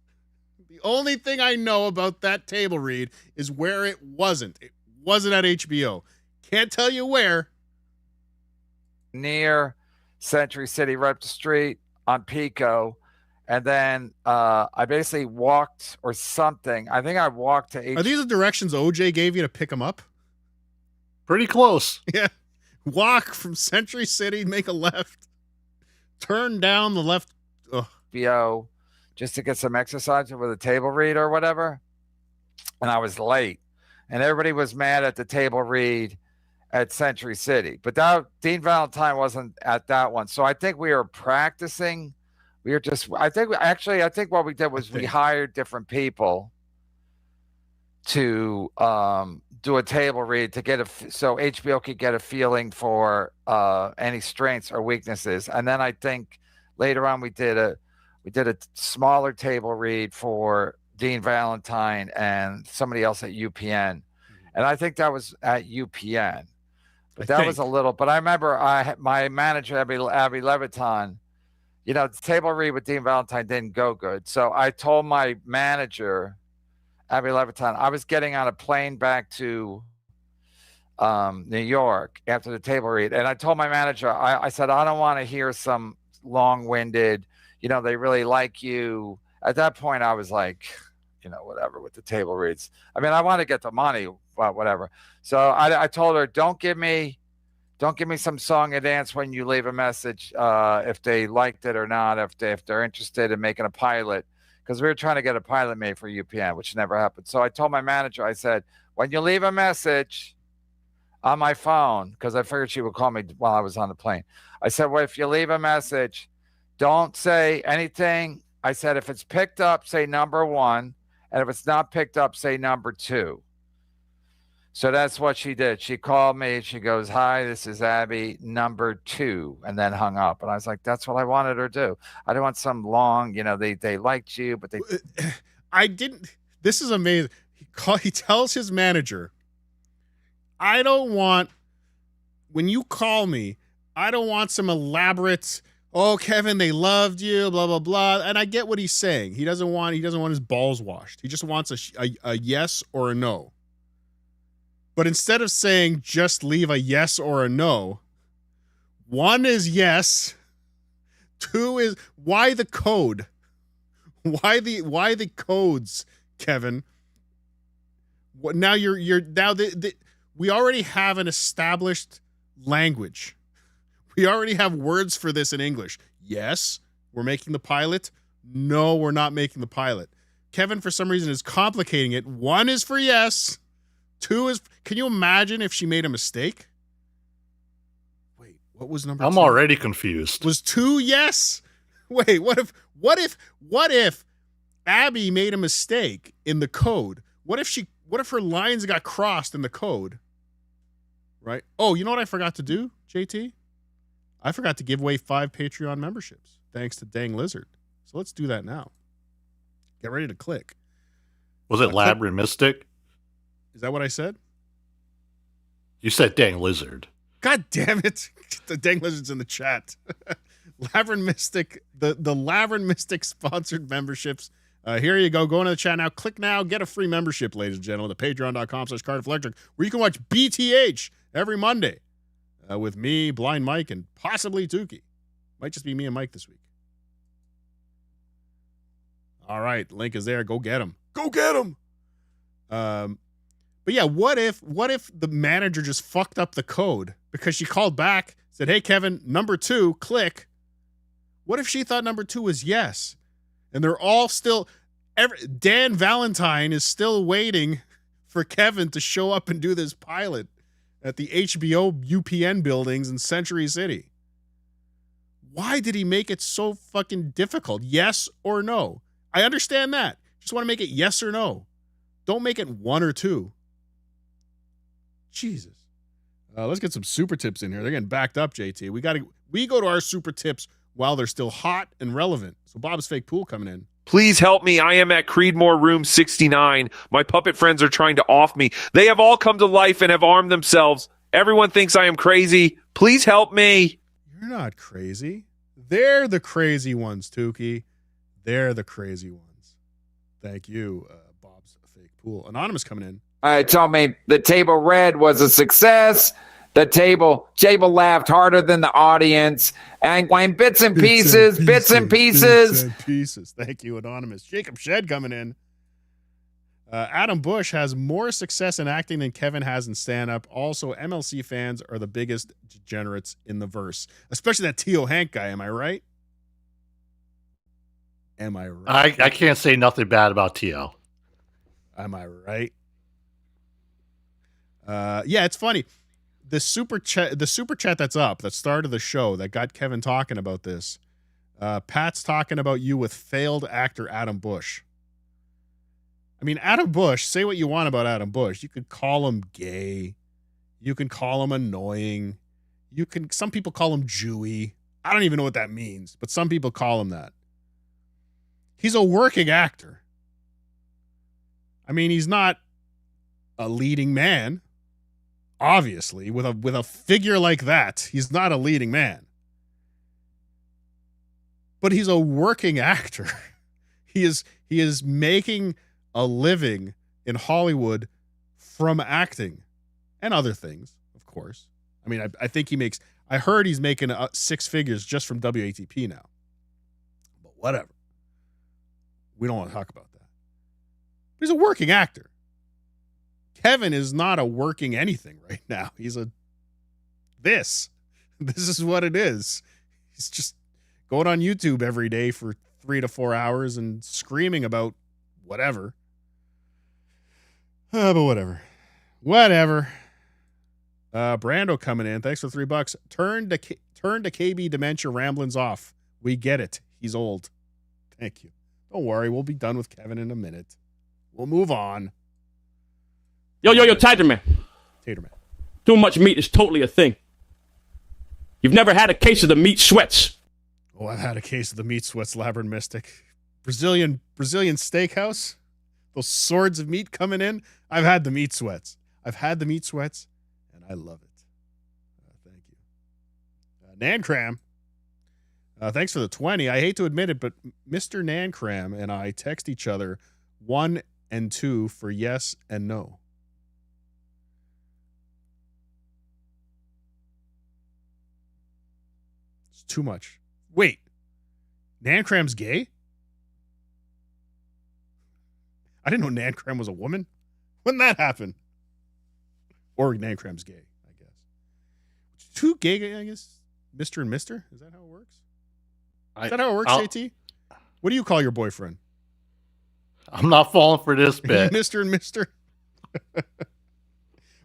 The only thing I know about that table read is where it wasn't. It wasn't at HBO. Can't tell you where. Near Century City, right up the street on Pico. And then I basically walked or something. I think I walked to Are these the directions OJ gave you to pick him up? Pretty close. Yeah. Walk from Century City, make a left, turn down the left. HBO just to get some exercise with a table read or whatever. And I was late. And everybody was mad at the table read at Century City. But Dean Valentine wasn't at that one. So I think we were practicing. We were just, I think what we did was we hired different people to do a table read to get so HBO could get a feeling for any strengths or weaknesses. And then I think later on we did a smaller table read for Dean Valentine and somebody else at UPN. And I think that was at UPN. But that was a little, but I remember my manager, Abby Leviton, the table read with Dean Valentine didn't go good. So I told my manager, Abby Leviton, I was getting on a plane back to New York after the table read. And I told my manager, I said, I don't want to hear some long-winded, they really like you. At that point, I was like, whatever with the table reads. I mean, I want to get the money, but whatever. So I told her, don't give me some song and dance when you leave a message if they liked it or not, if they're interested in making a pilot, because we were trying to get a pilot made for UPN, which never happened. So I told my manager, I said, when you leave a message on my phone, because I figured she would call me while I was on the plane. I said, well, if you leave a message, don't say anything. I said, if it's picked up, say number 1. And if it's not picked up, say number 2. So that's what she did. She called me. She goes, hi, this is Abby, number 2, and then hung up. And I was like, that's what I wanted her to do. I didn't want some long, they liked you, but they. I didn't. This is amazing. He tells his manager, I don't want, when you call me, I don't want some elaborate, oh, Kevin, they loved you, blah, blah, blah. And I get what he's saying. He doesn't want his balls washed. He just wants a yes or a no. But instead of saying just leave a yes or a no, 1 is yes, 2 is why the code? Why the codes, Kevin? What now? You're now we already have an established language. We already have words for this in English. Yes, we're making the pilot. No, we're not making the pilot. Kevin, for some reason, is complicating it. 1 is for yes. 2 is. Can you imagine if she made a mistake? Wait, what was number 2? I'm already confused. Was 2 yes? Wait, what if Abby made a mistake in the code? What if her lines got crossed in the code? Right? Oh, you know what I forgot to do, JT? I forgot to give away 5 Patreon memberships, thanks to Dang Lizard. So let's do that now. Get ready to click. Was it Labyrinth Mystic? Is that what I said? You said Dang Lizard. God damn it. The Dang Lizard's in the chat. Labyrinth Mystic, the Labyrinth Mystic sponsored memberships. Here you go. Go into the chat now. Click now. Get a free membership, ladies and gentlemen, to patreon.com/CardiffElectric, where you can watch BTH every Monday with me, Blind Mike, and possibly Tookie. Might just be me and Mike this week. All right. Link is there. Go get him. Go get him. But yeah, what if the manager just fucked up the code because she called back, said, hey, Kevin, number 2, click. What if she thought number 2 was yes? And they're all still, Dan Valentine is still waiting for Kevin to show up and do this pilot at the HBO UPN buildings in Century City. Why did he make it so fucking difficult? Yes or no? I understand that. Just want to make it yes or no. Don't make it 1 or 2. Jesus. Let's get some super tips in here. They're getting backed up, JT. We go to our super tips while they're still hot and relevant. So Bob's Fake Pool coming in. Please help me. I am at Creedmoor Room 69. My puppet friends are trying to off me. They have all come to life and have armed themselves. Everyone thinks I am crazy. Please help me. You're not crazy. They're the crazy ones, Tookie. They're the crazy ones. Thank you, Bob's Fake Pool. Anonymous coming in. Told me the table read was a success. The table laughed harder than the audience. And when bits and pieces. Thank you, Anonymous. Jacob Shed coming in. Adam Bush has more success in acting than Kevin has in stand-up. Also, MLC fans are the biggest degenerates in the verse. Especially that T.O. Hank guy, am I right? Am I right? I can't say nothing bad about TL. Am I right? Yeah, it's funny. The super chat that's up that started the show that got Kevin talking about this. Pat's talking about you with failed actor Adam Bush. I mean, Adam Bush, say what you want about Adam Bush. You could call him gay. You can call him annoying. Some people call him Jewy. I don't even know what that means, but some people call him that. He's a working actor. I mean, he's not a leading man. Obviously, with a figure like that, he's not a leading man. But he's a working actor. He is making a living in Hollywood from acting and other things, of course. I mean, I think I heard he's making 6 figures just from WATP now. But whatever. We don't want to talk about that. He's a working actor. Kevin is not a working anything right now. He's this is what it is. He's just going on YouTube every day for 3 to 4 hours and screaming about whatever. But whatever. Brando coming in. Thanks for $3. Turn to KB dementia ramblings off. We get it. He's old. Thank you. Don't worry. We'll be done with Kevin in a minute. We'll move on. Yo, Taterman. Too much meat is totally a thing. You've never had a case of the meat sweats. Oh, I've had a case of the meat sweats, Labyrinth Mystic. Brazilian steakhouse. Those swords of meat coming in. I've had the meat sweats. And I love it. Thank you. Nancram. Thanks for the 20. I hate to admit it, but Mr. Nancram and I text each other 1 and 2 for yes and no. It's too much. Wait. Nancram's gay? I didn't know Nancram was a woman. When that happened? Or Nancram's gay, I guess. 2 gay, I guess. Mr. and Mr.? Is that how it works? Is that how it works, JT? What do you call your boyfriend? I'm not falling for this bit. Mr. and Mr.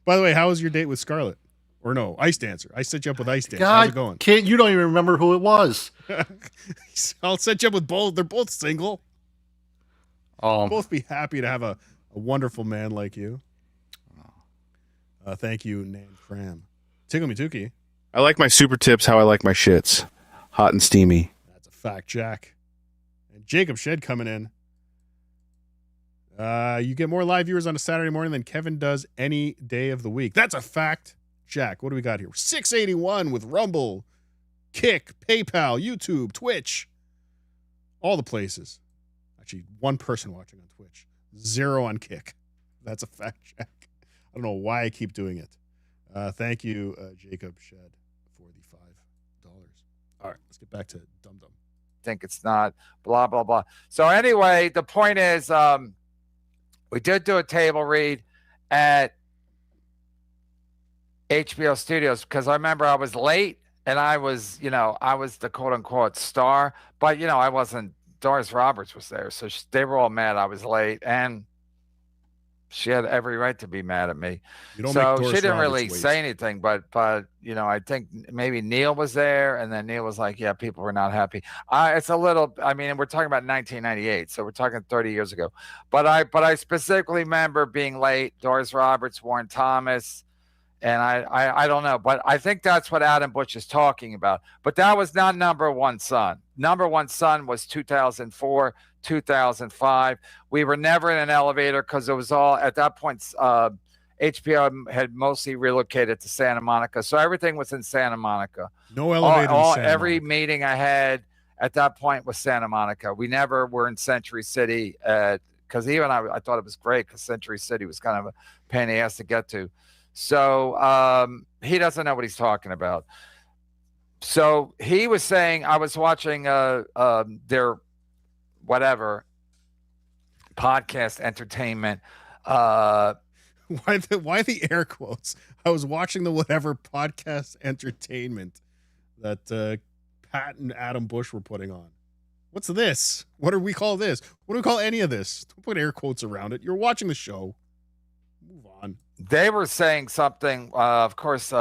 By the way, how was your date with Scarlett? Or no, Ice Dancer. I set you up with Ice Dancer. How's it going? Kid, you don't even remember who it was. I'll set you up with both. They're both single. Both be happy to have a wonderful man like you. Thank you, Nan Cram. Tickle me, Tookie. I like my super tips how I like my shits. Hot and steamy. That's a fact, Jack. And Jacob Shed coming in. You get more live viewers on a Saturday morning than Kevin does any day of the week. That's a fact. Jack, what do we got here? 681 with Rumble, Kick, PayPal, YouTube, Twitch. All the places. Actually, 1 person watching on Twitch. 0 on Kick. That's a fact, Jack. I don't know why I keep doing it. Thank you, Jacob Shed, for the $5. All right, let's get back to Dum Dum. Think it's not, blah, blah, blah. So anyway, the point is we did do a table read at HBO Studios because I remember I was late and I was the quote unquote star, but I wasn't. Doris Roberts was there, so they were all mad I was late, and she had every right to be mad at me. So she didn't really say anything, but I think maybe Neil was there, and then Neil was like, "Yeah, people were not happy." It's a little. I mean, we're talking about 1998, so we're talking 30 years ago. But I specifically remember being late. Doris Roberts, Warren Thomas. And I don't know, but I think that's what Adam Bush is talking about. But that was not number one son. Number one son was 2004, 2005. We were never in an elevator because it was all, at that point, HBO had mostly relocated to Santa Monica. So everything was in Santa Monica. No elevator in Santa Every Monica. meeting I had at that point was Santa Monica. We never were in Century City because even I thought it was great because Century City was kind of a pain in the ass to get to. So he doesn't know what he's talking about. So he was saying, I was watching their whatever podcast entertainment. Why the air quotes? I was watching the whatever podcast entertainment that Pat and Adam Bush were putting on. What's this? What do we call this? What do we call any of this? Don't put air quotes around it. You're watching the show. Move on. They were saying something. Of course,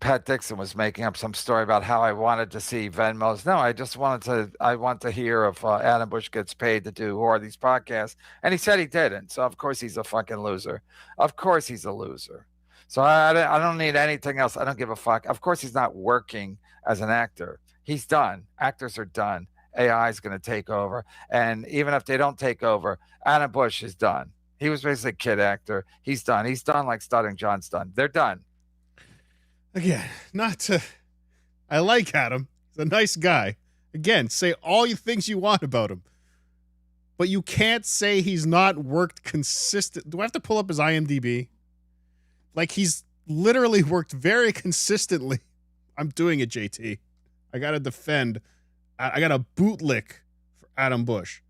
Pat Dixon was making up some story about how I wanted to see Venmos. No, I want to hear if Adam Bush gets paid to do Who Are These Podcasts. And he said he didn't. So, of course, he's a fucking loser. Of course, he's a loser. So I don't need anything else. I don't give a fuck. Of course, he's not working as an actor. He's done. Actors are done. AI is going to take over. And even if they don't take over, Adam Bush is done. He was basically a kid actor. He's done. He's done like Stuttering John's done. They're done. Again, I like Adam. He's a nice guy. Again, say all you things you want about him. But you can't say he's not worked consistent. Do I have to pull up his IMDb? Like, he's literally worked very consistently. I'm doing it, JT. I got to defend. I got a bootlick for Adam Bush.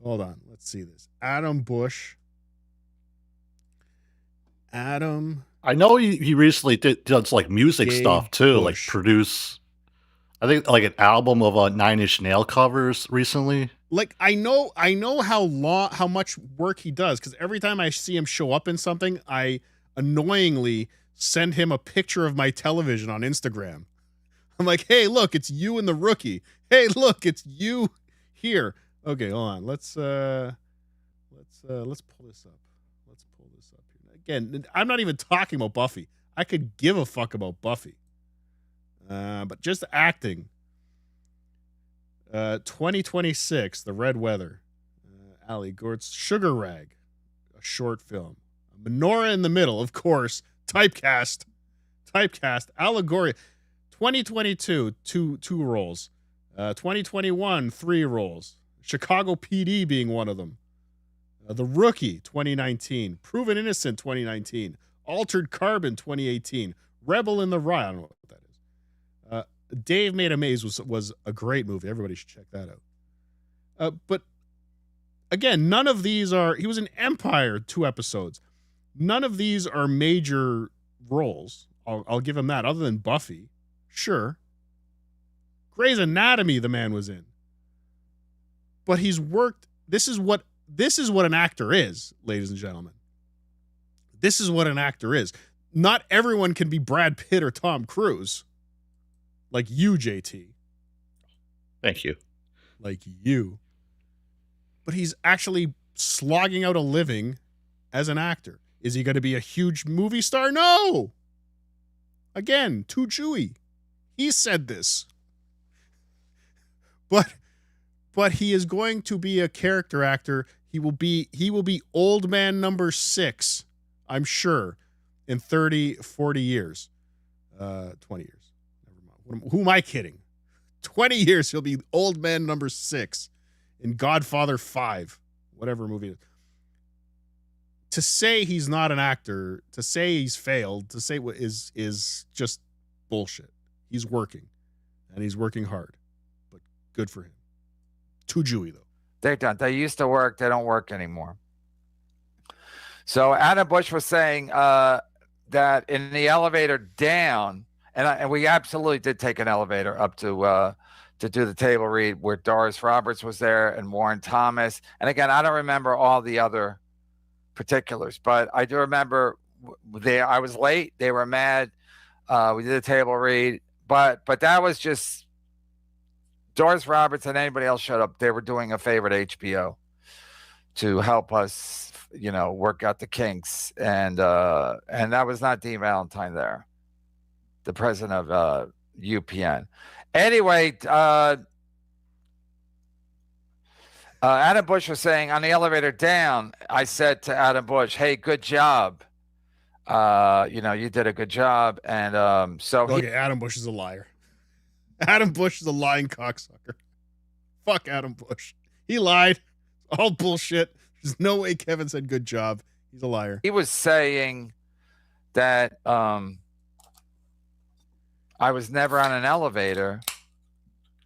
Hold on. Let's see this. Adam Bush. I know he recently does like music stuff too, Bush. like produce. I think like an album of Nine Inch Nail covers recently. Like, I know how much work he does, because every time I see him show up in something, I annoyingly send him a picture of my television on Instagram. I'm like, hey, look, it's you and the Rookie. Hey, look, it's you here. Okay, hold on. Let's pull this up. Let's pull this up here. Again, I'm not even talking about Buffy. I could give a fuck about Buffy. But just acting. 2026, The Red Weather. Ali Gort's Sugar Rag, a short film. Menorah in the Middle, of course. Typecast. Allegoria. 2022, two roles. 2021, 3 roles. Chicago PD being one of them. The Rookie, 2019. Proven Innocent, 2019. Altered Carbon, 2018. Rebel in the Rye. I don't know what that is. Dave Made a Maze was a great movie. Everybody should check that out. But again, none of these are. He was in Empire, 2 episodes. None of these are major roles. I'll give him that. Other than Buffy, sure. Grey's Anatomy, the man was in. But he's worked. This is what an actor is, ladies and gentlemen. This is what an actor is. Not everyone can be Brad Pitt or Tom Cruise. Like you, JT. Thank you. Like you. But he's actually slogging out a living as an actor. Is he going to be a huge movie star? No. Again, too Jewy. He said this. But he is going to be a character actor. He will be old man number 6, I'm sure, in 30, 40 years. 20 years. Never mind. Who am I kidding? 20 years he'll be old man number 6 in Godfather 5, whatever movie it is. To say he's not an actor, to say he's failed, to say what is just bullshit. He's working, and he's working hard, but good for him. Too Jewy, though. They're done. They used to work. They don't work anymore. So Adam Bush was saying that in the elevator down, and we absolutely did take an elevator up to do the table read where Doris Roberts was there and Warren Thomas. And again, I don't remember all the other particulars, but I do remember I was late. They were mad. We did a table read, but that was just Doris Roberts and anybody else showed up. They were doing a favor to HBO to help us, work out the kinks. And that was not Dean Valentine there, the president of UPN. Anyway, Adam Bush was saying on the elevator down, I said to Adam Bush, hey, good job. You did a good job. And so Adam Bush is a liar. Adam Bush is a lying cocksucker. Fuck Adam Bush. He lied. All bullshit. There's no way Kevin said good job. He's a liar. He was saying that I was never on an elevator,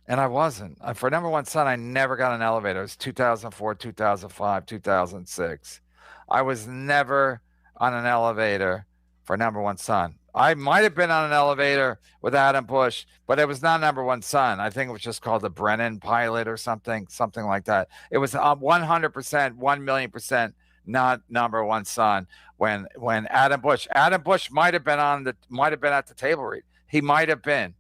and I wasn't. For Number One Son, I never got an elevator. It was 2004, 2005, 2006. I was never on an elevator for Number One Son. I might have been on an elevator with Adam Bush, but it was not Number One Son. I think it was just called the Brennan Pilot or something like that. It was 100%, 1,000,000% not Number One Son. When Adam Bush might have been at the table read. He might have been.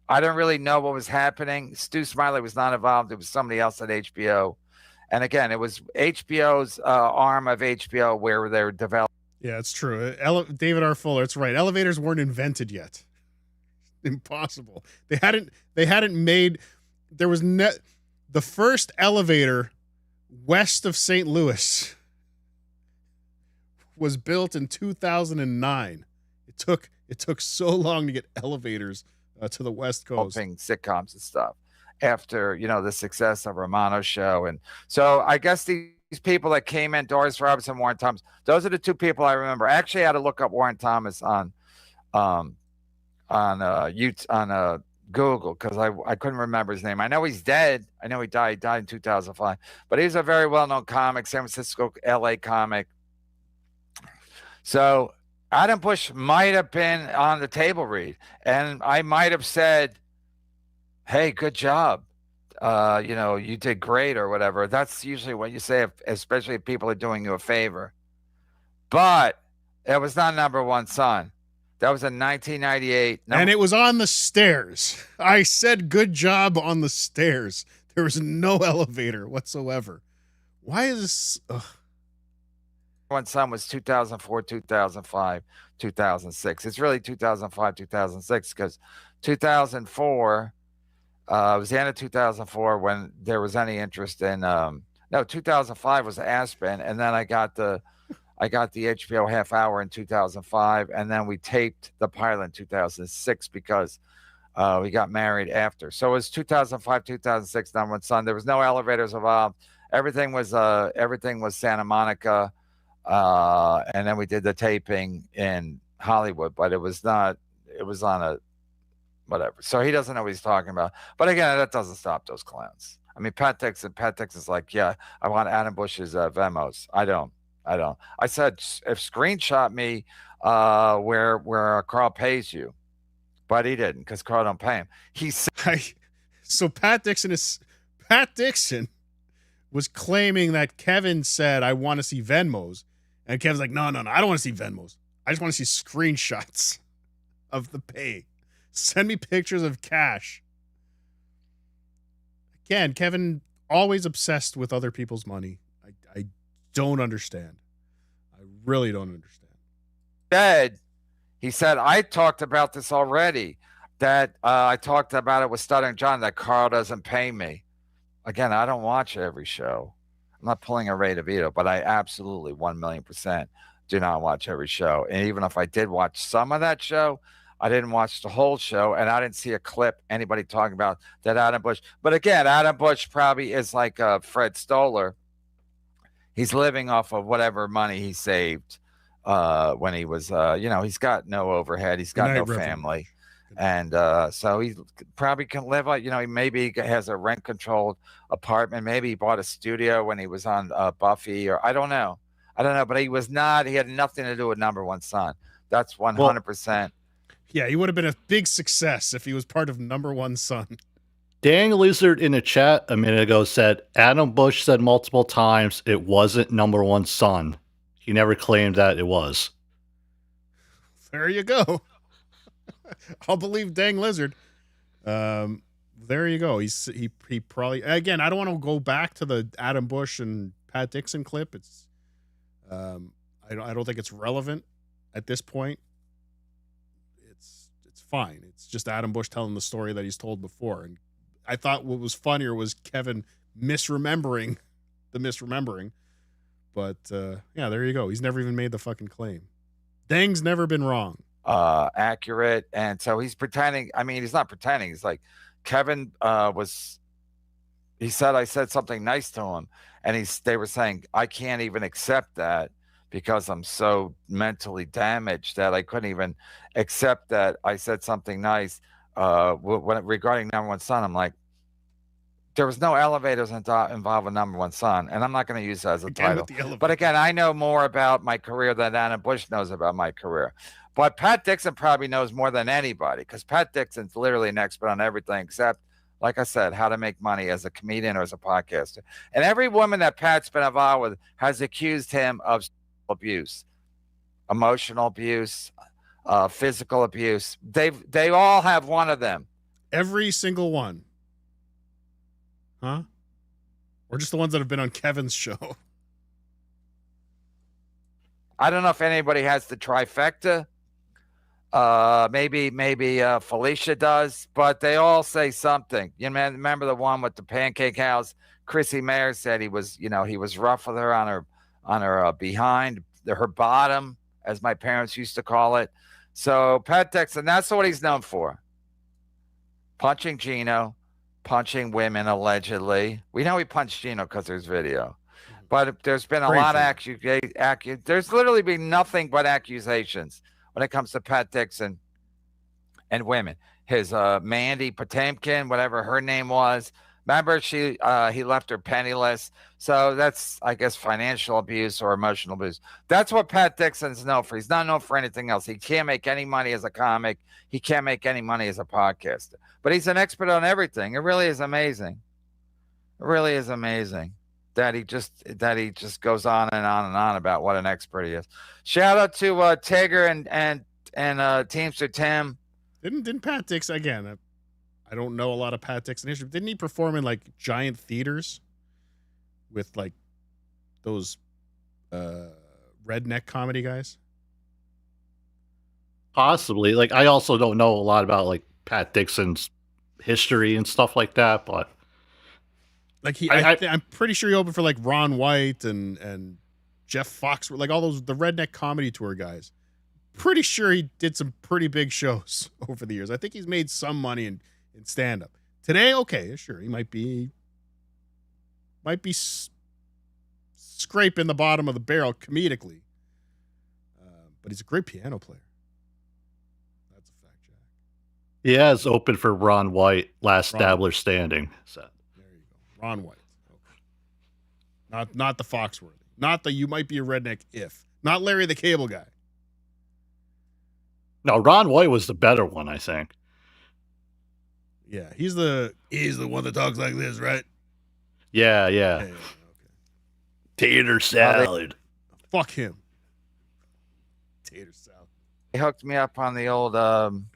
I don't really know what was happening. Stu Smiley was not involved. It was somebody else at HBO. And again, it was HBO's arm of HBO where they were developing. Yeah, it's true. David R. Fuller, it's right. Elevators weren't invented yet. Impossible. They hadn't made. There was the first elevator west of St. Louis was built in 2009. It took so long to get elevators to the West Coast. Sitcoms and stuff after the success of Romano's show, and so I guess these people that came in, Doris Robinson, Warren Thomas, those are the two people I remember. I actually had to look up Warren Thomas on Google because I couldn't remember his name. I know he's dead. I know he died in 2005, but he's a very well-known comic, San Francisco, LA comic. So Adam Bush might have been on the table read, and I might have said, "Hey, good job. You did great," or whatever. That's usually what you say, especially if people are doing you a favor. But it was not Number One Son. That was in 1998. And it was on the stairs. I said good job on the stairs. There was no elevator whatsoever. Why is this? Ugh. One Son was 2004, 2005, 2006. It's really 2005, 2006 because 2004 was the end of 2004 when there was any interest in. 2005 was Aspen, and then I got the HBO half hour in 2005, and then we taped the pilot in 2006 because we got married after. So it was 2005, 2006. Number One Son. There was no elevators involved. Everything was Santa Monica. And then we did the taping in Hollywood, but it was on a whatever. So he doesn't know what he's talking about. But again, that doesn't stop those clowns. I mean, Pat Dixon's like, yeah, I want Adam Bush's Venmos. I don't. I said, if screenshot me where Carl pays you, but he didn't because Carl don't pay him. He said, so Pat Dixon was claiming that Kevin said, I want to see Venmos. And Kevin's like, no, I don't want to see Venmos. I just want to see screenshots of the pay. Send me pictures of cash. Again, Kevin always obsessed with other people's money. I don't understand. I really don't understand. He said, I talked about this already, that I talked about it with Stuttering John, that Carl doesn't pay me. Again, I don't watch every show. I'm not pulling a Ray DeVito, but I absolutely 1,000,000% do not watch every show. And even if I did watch some of that show, I didn't watch the whole show, and I didn't see a clip anybody talking about that Adam Bush. But again, Adam Bush probably is like Fred Stoller. He's living off of whatever money he saved when he was, he's got no overhead. He's got no family. And so he probably can live like, maybe he has a rent-controlled apartment. Maybe he bought a studio when he was on Buffy, or I don't know. But he had nothing to do with Number One Son. That's 100%. Yeah, he would have been a big success if he was part of Number One Son. Dan Lizard in the chat a minute ago said Adam Bush said multiple times it wasn't Number One Son. He never claimed that it was. There you go. I'll believe Dang Lizard. There you go. He probably, again, I don't want to go back to the Adam Bush and Pat Dixon clip. It's I don't think it's relevant at this point. It's fine. It's just Adam Bush telling the story that he's told before. And I thought what was funnier was Kevin misremembering. But yeah, there you go. He's never even made the fucking claim. Dang's never been wrong. Accurate. And so he's pretending. I mean, he's not pretending. He's like, Kevin he said I said something nice to him, and they were saying I can't even accept that because I'm so mentally damaged that I couldn't even accept that I said something nice regarding Number One Son. I'm like, there was no elevators involved with Number One Son, and I'm not going to use that as a title. But again, I know more about my career than Adam Bush knows about my career. But Pat Dixon probably knows more than anybody because Pat Dixon's literally an expert on everything except, like I said, how to make money as a comedian or as a podcaster. And every woman that Pat's been involved with has accused him of abuse, emotional abuse, physical abuse. They all have one of them. Every single one. Huh? Or just the ones that have been on Kevin's show. I don't know if anybody has the trifecta. Maybe Felicia does, but they all say something. You know, remember the one with the pancake house? Chrissy Mayer said he was rough with her on her behind, her bottom, as my parents used to call it. So Pat Dixon, that's what he's known for. Punching Gino, punching women allegedly. We know he punched Gino because there's video. But there's been a lot of there's literally been nothing but accusations when it comes to Pat Dixon and women. His Mandy Potemkin, whatever her name was. Remember, he left her penniless. So that's, I guess, financial abuse or emotional abuse. That's what Pat Dixon's known for. He's not known for anything else. He can't make any money as a comic. He can't make any money as a podcaster. But he's an expert on everything. It really is amazing. It really is amazing that he just goes on and on and on about what an expert he is. Shout out to Tigger and Teamster Tim. Didn't Pat Dixon, again, I don't know a lot of Pat Dixon history. Didn't he perform in like giant theaters with like those redneck comedy guys? Possibly. Like, I also don't know a lot about like Pat Dixon's history and stuff like that, but like I'm pretty sure he opened for like Ron White and Jeff Fox, like all those the redneck comedy tour guys. Pretty sure he did some pretty big shows over the years. I think he's made some money in stand-up. Today, okay, sure, he might be scraping the bottom of the barrel comedically, but he's a great piano player. That's a fact, Jack. he has opened for Ron White, last Dabbler standing. So there you go, Ron White. Okay. Not the Foxworthy, not the you might be a redneck if, not Larry the Cable Guy. No, Ron White was the better one, I think. Yeah, he's the one that talks like this, right? Yeah. Okay. Tater salad. Fuck him. Tater salad. He hooked me up on the old Zelle.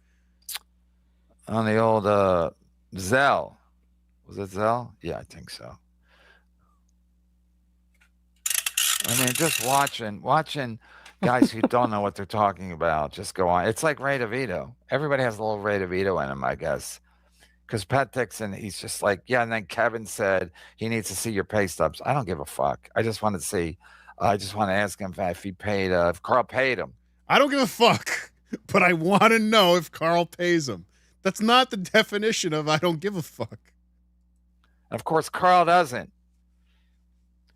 Was it Zelle? Yeah, I think so. I mean, just watching guys who don't know what they're talking about just go on. It's like Ray DeVito. Everybody has a little Ray DeVito in him, I guess. Because Pat Dixon, he's just like, yeah. And then Kevin said he needs to see your pay stubs. I don't give a fuck. I just want to see. I just want to ask him if he paid. If Carl paid him. I don't give a fuck, but I want to know if Carl pays him. That's not the definition of I don't give a fuck. And of course, Carl doesn't.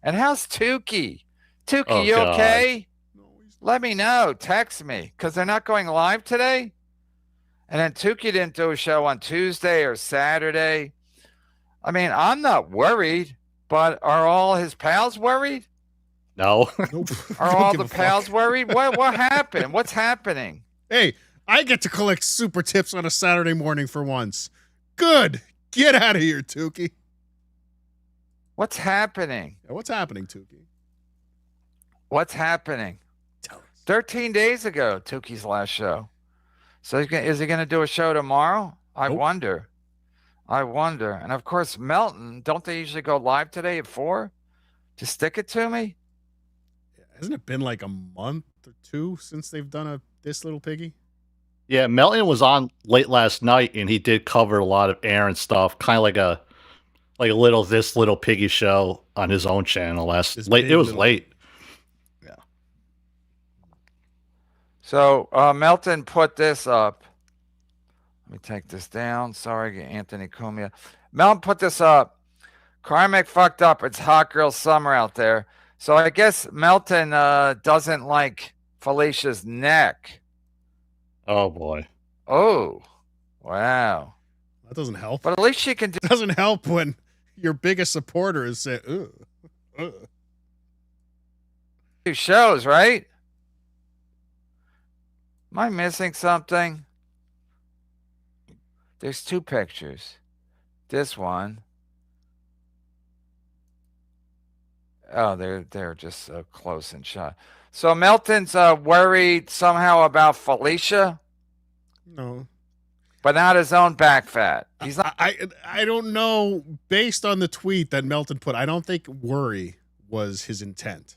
And how's Tookie? Tookie, you okay? Let me know. Text me because they're not going live today. And then Tookie didn't do a show on Tuesday or Saturday. I mean, I'm not worried, but are all his pals worried? No. Are all the pals worried? What happened? What's happening? Hey, I get to collect super tips on a Saturday morning for once. Good. Get out of here, Tookie. What's happening? What's happening, Tookie? What's happening? 13 days ago, Tookie's last show. So is he going to do a show tomorrow? I wonder. And of course, Melton, don't they usually go live today at 4? To stick it to me? Hasn't it been like a month or two since they've done This Little Piggy? Yeah, Melton was on late last night, and he did cover a lot of Aaron stuff, kind of like a little This Little Piggy show on his own channel late. It was late. So Melton put this up. Let me take this down. Sorry, Anthony Cumia. Melton put this up. Carmack fucked up. It's hot girl summer out there. So I guess Melton doesn't like Felicia's neck. Oh, boy. Oh, wow. That doesn't help. But at least she can do. It doesn't help when your biggest supporter is saying, ugh. Two shows, right? Am I missing something? There's two pictures. This one. Oh, they're just so close in shot. So Melton's worried somehow about Felicia, No. but not his own back fat. He's not. I don't know. Based on the tweet that Melton put, I don't think worry was his intent.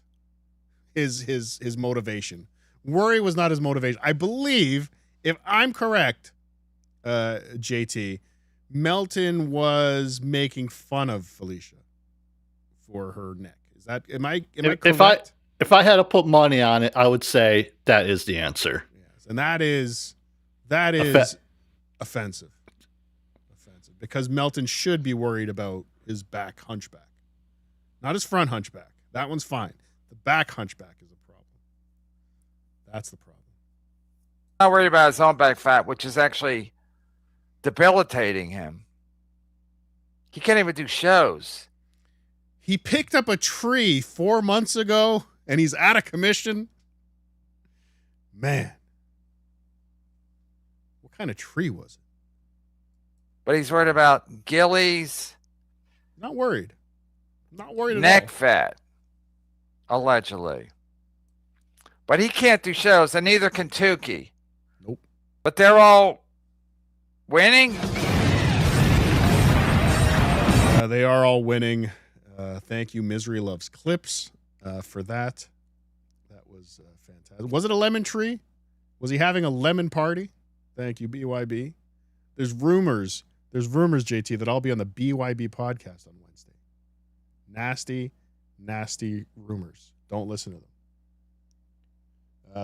His motivation. Worry was not his motivation. I believe, if I'm correct, JT, Melton was making fun of Felicia for her neck. Is that am I correct? If I had to put money on it, I would say that is the answer. Yes, and that is offensive. Because Melton should be worried about his back hunchback, not his front hunchback. That one's fine. The back hunchback is a problem. That's the problem. Not worried about his own back fat, which is actually debilitating him. He can't even do shows. He picked up a tree 4 months ago, and he's out of commission. Man, what kind of tree was it? But he's worried about Gillies. Not worried. Not worried at all. Neck fat, allegedly. But he can't do shows, and neither can Tookie. Nope. But they're all winning. They are all winning. Thank you, Misery Loves Clips, for that. That was fantastic. Was it a lemon tree? Was he having a lemon party? Thank you, BYB. There's rumors, JT, that I'll be on the BYB podcast on Wednesday. Nasty, nasty rumors. Don't listen to them.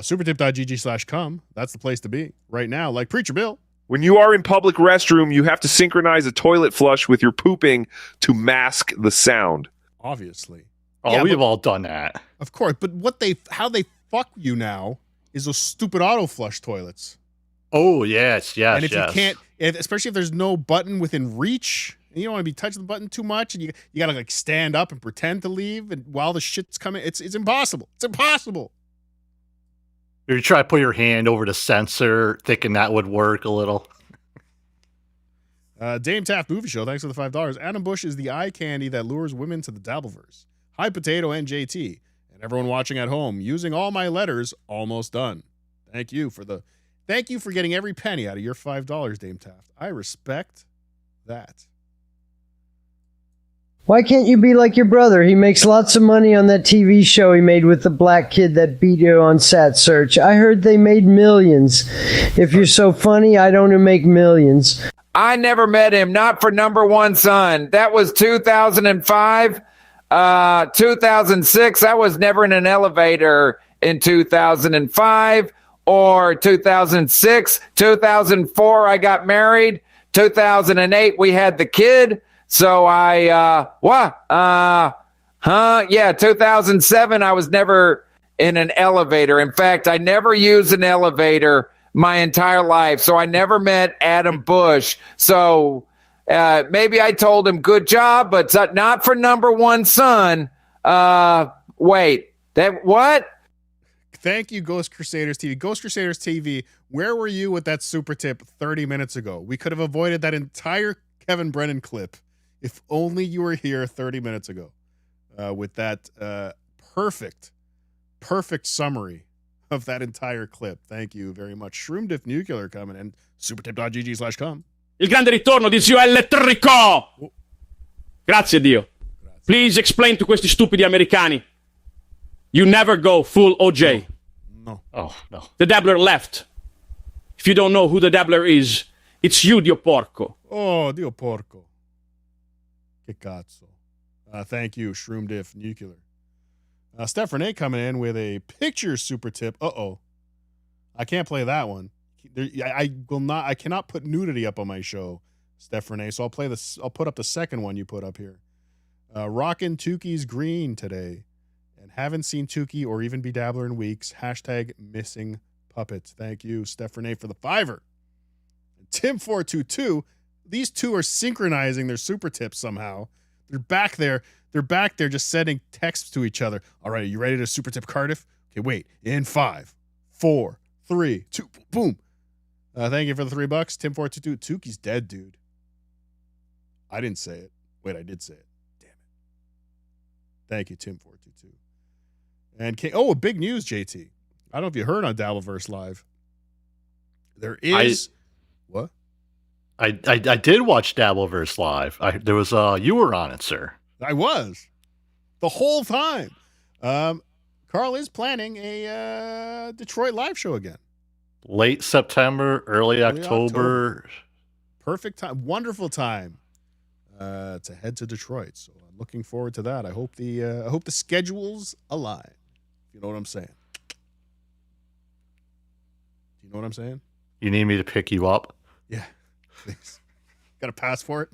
Supertip.gg/come. That's the place to be right now. Like Preacher Bill. When you are in public restroom, you have to synchronize a toilet flush with your pooping to mask the sound. Obviously. Oh, yeah, we've all done that. Of course, but how they fuck you now is those stupid auto flush toilets. Oh, yes. And if you can't, especially if there's no button within reach, and you don't want to be touching the button too much, and you got to like stand up and pretend to leave, and while the shit's coming, it's impossible. It's impossible. Or you try to put your hand over the sensor, thinking that would work a little. Dame Taft Movie Show, thanks for the $5. Adam Bush is the eye candy that lures women to the Dabbleverse. Hi, Potato and JT, and everyone watching at home, using all my letters, almost done. Thank you for getting every penny out of your $5, Dame Taft. I respect that. Why can't you be like your brother? He makes lots of money on that TV show he made with the black kid that beat you on Sat Search. I heard they made millions. If you're so funny, I don't make millions. I never met him, not for Number One Son. That was 2005. 2006, I was never in an elevator in 2005 or 2006. 2004, I got married. 2008, we had the kid. So 2007, I was never in an elevator. In fact, I never used an elevator my entire life. So I never met Adam Bush. So maybe I told him good job, but not for Number One Son. Wait, that what? Thank you, Ghost Crusaders TV. Ghost Crusaders TV, where were you with that super tip 30 minutes ago? We could have avoided that entire Kevin Brennan clip if only you were here 30 minutes ago with that perfect summary of that entire clip. Thank you very much. Shroom Diff Nuclear coming in. Supertip.gg/come. Il grande ritorno di zio Elettrico! Grazie Dio. Please explain to questi stupidi americani. You never go full OJ. No. Oh, no. The Dabbler left. If you don't know who the Dabbler is, it's you, Dio Porco. Oh, Dio Porco. Che cazzo. Thank you, Shroom Diff Nuclear. Steph Renee coming in with a picture super tip. Uh-oh. I can't play that one. I cannot put nudity up on my show, Steph Renee, so I'll put up the second one you put up here. Rockin' Tookie's green today. And haven't seen Tookie or even BeDabbler in weeks. Hashtag missing puppets. Thank you, Steph Renee, for the $5. Tim422. These two are synchronizing their super tips somehow. They're back there just sending texts to each other. All right, are you ready to super tip Cardiff? Okay, wait. In 5, 4, 3, 2, boom. Thank you for the $3. Tim422. Tookie's dead, dude. I didn't say it. Wait, I did say it. Damn it. Thank you, Tim422. And big news, JT. I don't know if you heard on Dabbleverse Live. There is what? I did watch Dabbleverse Live. There was you were on it, sir. I was the whole time. Carl is planning a Detroit live show again. Late September, early October. Perfect time, wonderful time to head to Detroit. So I'm looking forward to that. I hope the schedules align. You know what I'm saying? Do you know what I'm saying? You need me to pick you up? Yeah, please. Got a passport?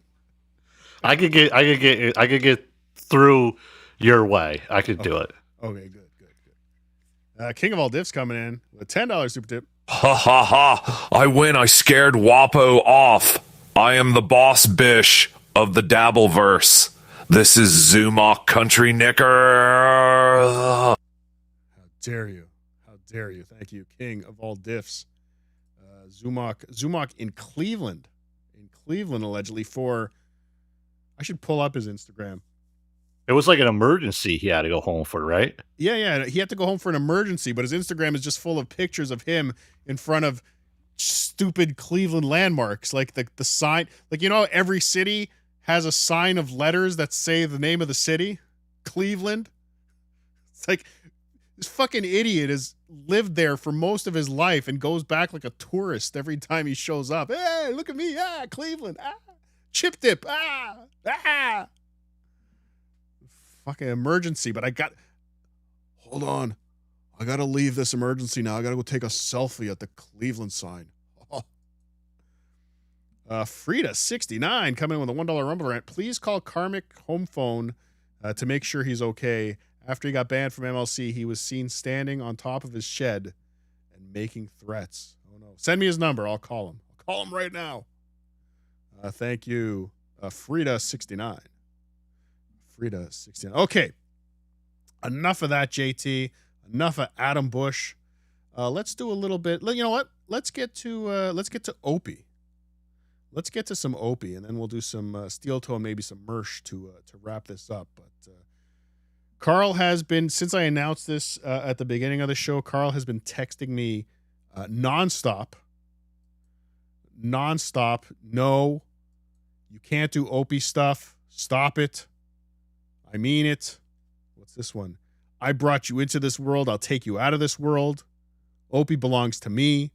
I could get through your way. I could do it. Okay, good. King of all diffs coming in with $10 super tip. Ha ha ha. I win. I scared Wapo off. I am the boss bish of the Dabbleverse. This is Zumok Country Nicker. How dare you? Thank you, King of all diffs. Zumok in Cleveland. Allegedly for, I should pull up his Instagram. It was like an emergency he had to go home for, right? Yeah. He had to go home for an emergency, but his Instagram is just full of pictures of him in front of stupid Cleveland landmarks. Like the sign, like, you know, every city has a sign of letters that say the name of the city. Cleveland. It's like this fucking idiot has lived there for most of his life and goes back like a tourist every time he shows up. Hey, look at me. Cleveland. Chip dip. Fucking emergency, but hold on. I got to leave this emergency now. I got to go take a selfie at the Cleveland sign. Frida69 coming in with a $1 Rumble rant. Please call Karmic home phone to make sure he's okay. After he got banned from MLC, he was seen standing on top of his shed and making threats. Oh, no. Send me his number. I'll call him. I'll call him right now. Thank you, Frida69. Frida69. Okay. Enough of that, JT. Enough of Adam Bush. Let's do a little bit. You know what? Let's get to Opie. Let's get to some Opie, and then we'll do some steel toe and maybe some Mersh to wrap this up. But Carl has been, since I announced this at the beginning of the show, Carl has been texting me nonstop. No, you can't do Opie stuff. Stop it. I mean it. What's this one? I brought you into this world. I'll take you out of this world. Opie belongs to me.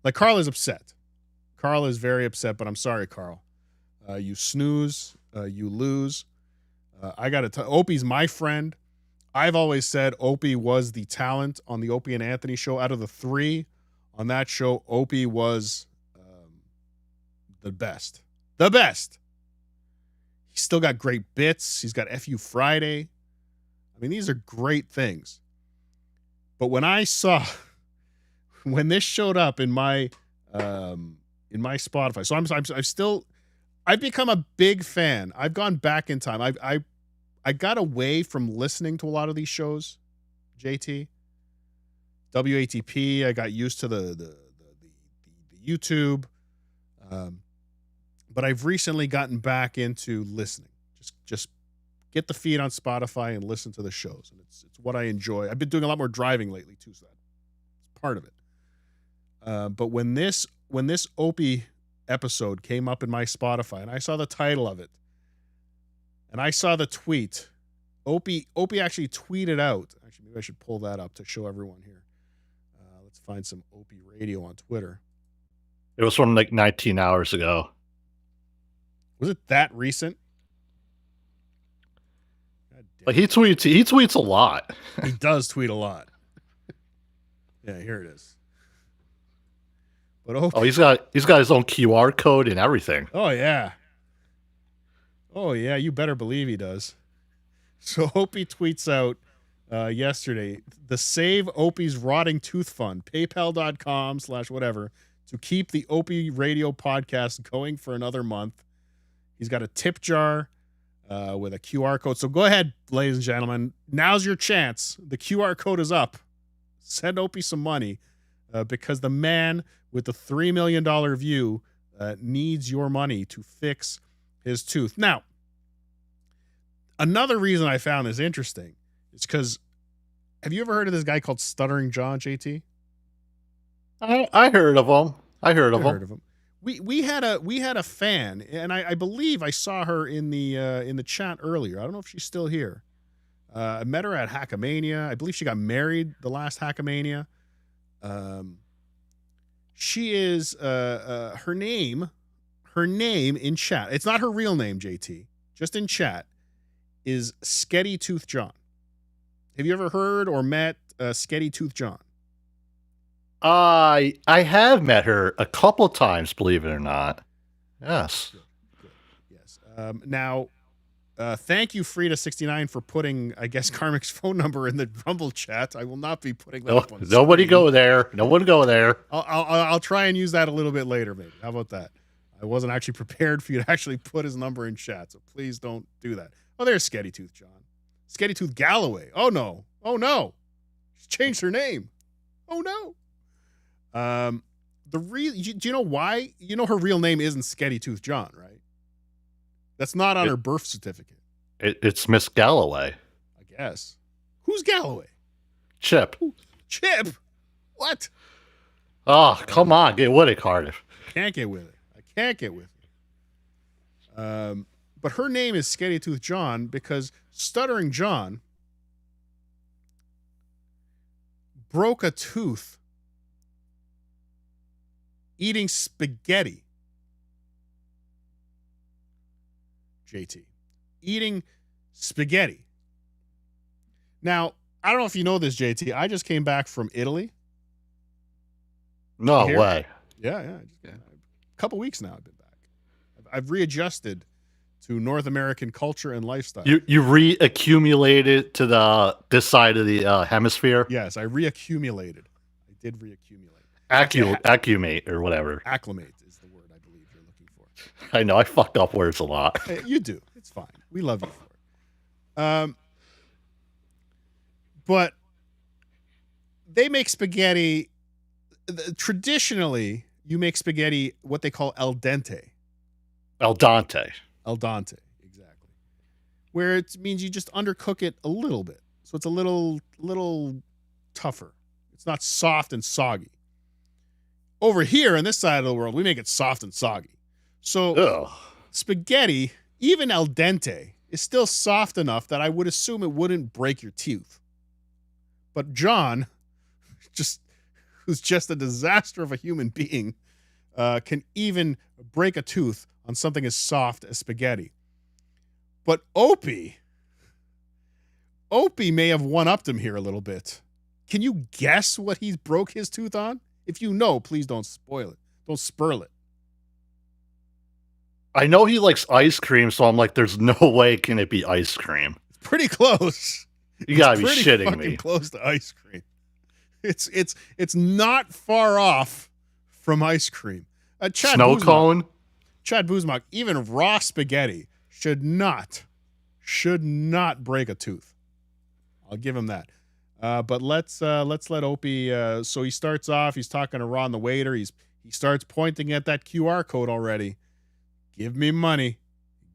Like, Carl is upset. Carl is very upset, but I'm sorry, Carl. You snooze, you lose. I got to tell Opie's my friend. I've always said Opie was the talent on the Opie and Anthony show. Out of the three on that show, Opie was the best. The best. He's still got great bits. He's got FU Friday. I mean, these are great things. But when I saw, when this showed up in my Spotify, so I've become a big fan. I've gone back in time. I got away from listening to a lot of these shows, JT. WATP, I got used to the YouTube. But I've recently gotten back into listening. Just get the feed on Spotify and listen to the shows. And it's what I enjoy. I've been doing a lot more driving lately too, so that's part of it. But when this Opie episode came up in my Spotify and I saw the title of it and I saw the tweet, Opie actually tweeted out. Actually, maybe I should pull that up to show everyone here. Let's find some Opie Radio on Twitter. It was from like 19 hours ago. Was it that recent? Like he tweets a lot. He does tweet a lot. Yeah, here it is. But Opie, he's got his own QR code and everything. Oh yeah, you better believe he does. So Opie tweets out yesterday, the Save Opie's Rotting Tooth Fund, paypal.com/whatever, to keep the Opie Radio podcast going for another month. He's got a tip jar with a QR code. So go ahead, ladies and gentlemen. Now's your chance. The QR code is up. Send Opie some money. because the man with the $3 million view needs your money to fix his tooth. Now, another reason I found this interesting is because, have you ever heard of this guy called Stuttering John, JT? I heard of him. I heard of him. We had a fan, and I believe I saw her in the chat earlier. I don't know if she's still here. I met her at Hackamania. I believe she got married the last Hackamania. She is her name in chat. It's not her real name, JT. Just in chat is Sketty Tooth John. Have you ever heard or met Sketty Tooth John? I have met her a couple times, believe it or not. Yes. Good. Yes. Now, thank you, Frida69, for putting, I guess, Karmic's phone number in the Rumble chat. I will not be putting that up on the Nobody screen. go there. No one go there. I'll try and use that a little bit later, maybe. How about that? I wasn't actually prepared for you to actually put his number in chat, so please don't do that. Oh, there's Sketty Tooth John. Sketty Tooth Galloway. Oh, no. Oh, no. She's changed her name. Oh, no. Do you know why? You know her real name isn't Sketty Tooth John, right? That's not on her birth certificate. It's Miss Galloway. I guess. Who's Galloway? Chip. Chip? What? Oh, come on. Get with it, Cardiff. Can't get with it. I can't get with it. But her name is Sketty Tooth John because Stuttering John broke a tooth eating spaghetti. JT. Eating spaghetti. Now, I don't know if you know this, JT. I just came back from Italy. No way. Yeah. A couple weeks now I've been back. I've readjusted to North American culture and lifestyle. You reaccumulated to this side of the hemisphere? Yes, I reaccumulated. I did reaccumulate. Accumate or whatever. Acclimate is the word I believe you're looking for. I know. I fuck up words a lot. You do. It's fine. We love you for it. But they make spaghetti. Traditionally, you make spaghetti what they call al dente. Al dente. Al dente, exactly. Where it means you just undercook it a little bit. So it's a little tougher. It's not soft and soggy. Over here on this side of the world, we make it soft and soggy. So spaghetti, even al dente, is still soft enough that I would assume it wouldn't break your tooth. But John, who's just a disaster of a human being, can even break a tooth on something as soft as spaghetti. But Opie may have one-upped him here a little bit. Can you guess what he broke his tooth on? If you know, please don't spoil it. Don't spurl it. I know he likes ice cream, so I'm like, there's no way can it be ice cream. It's pretty close. You gotta be shitting me. Close to ice cream. It's not far off from ice cream. Snow cone? Chad Buzmak, even raw spaghetti should not break a tooth. I'll give him that. But let's let Opie. So he starts off. He's talking to Ron the waiter. He starts pointing at that QR code already. Give me money.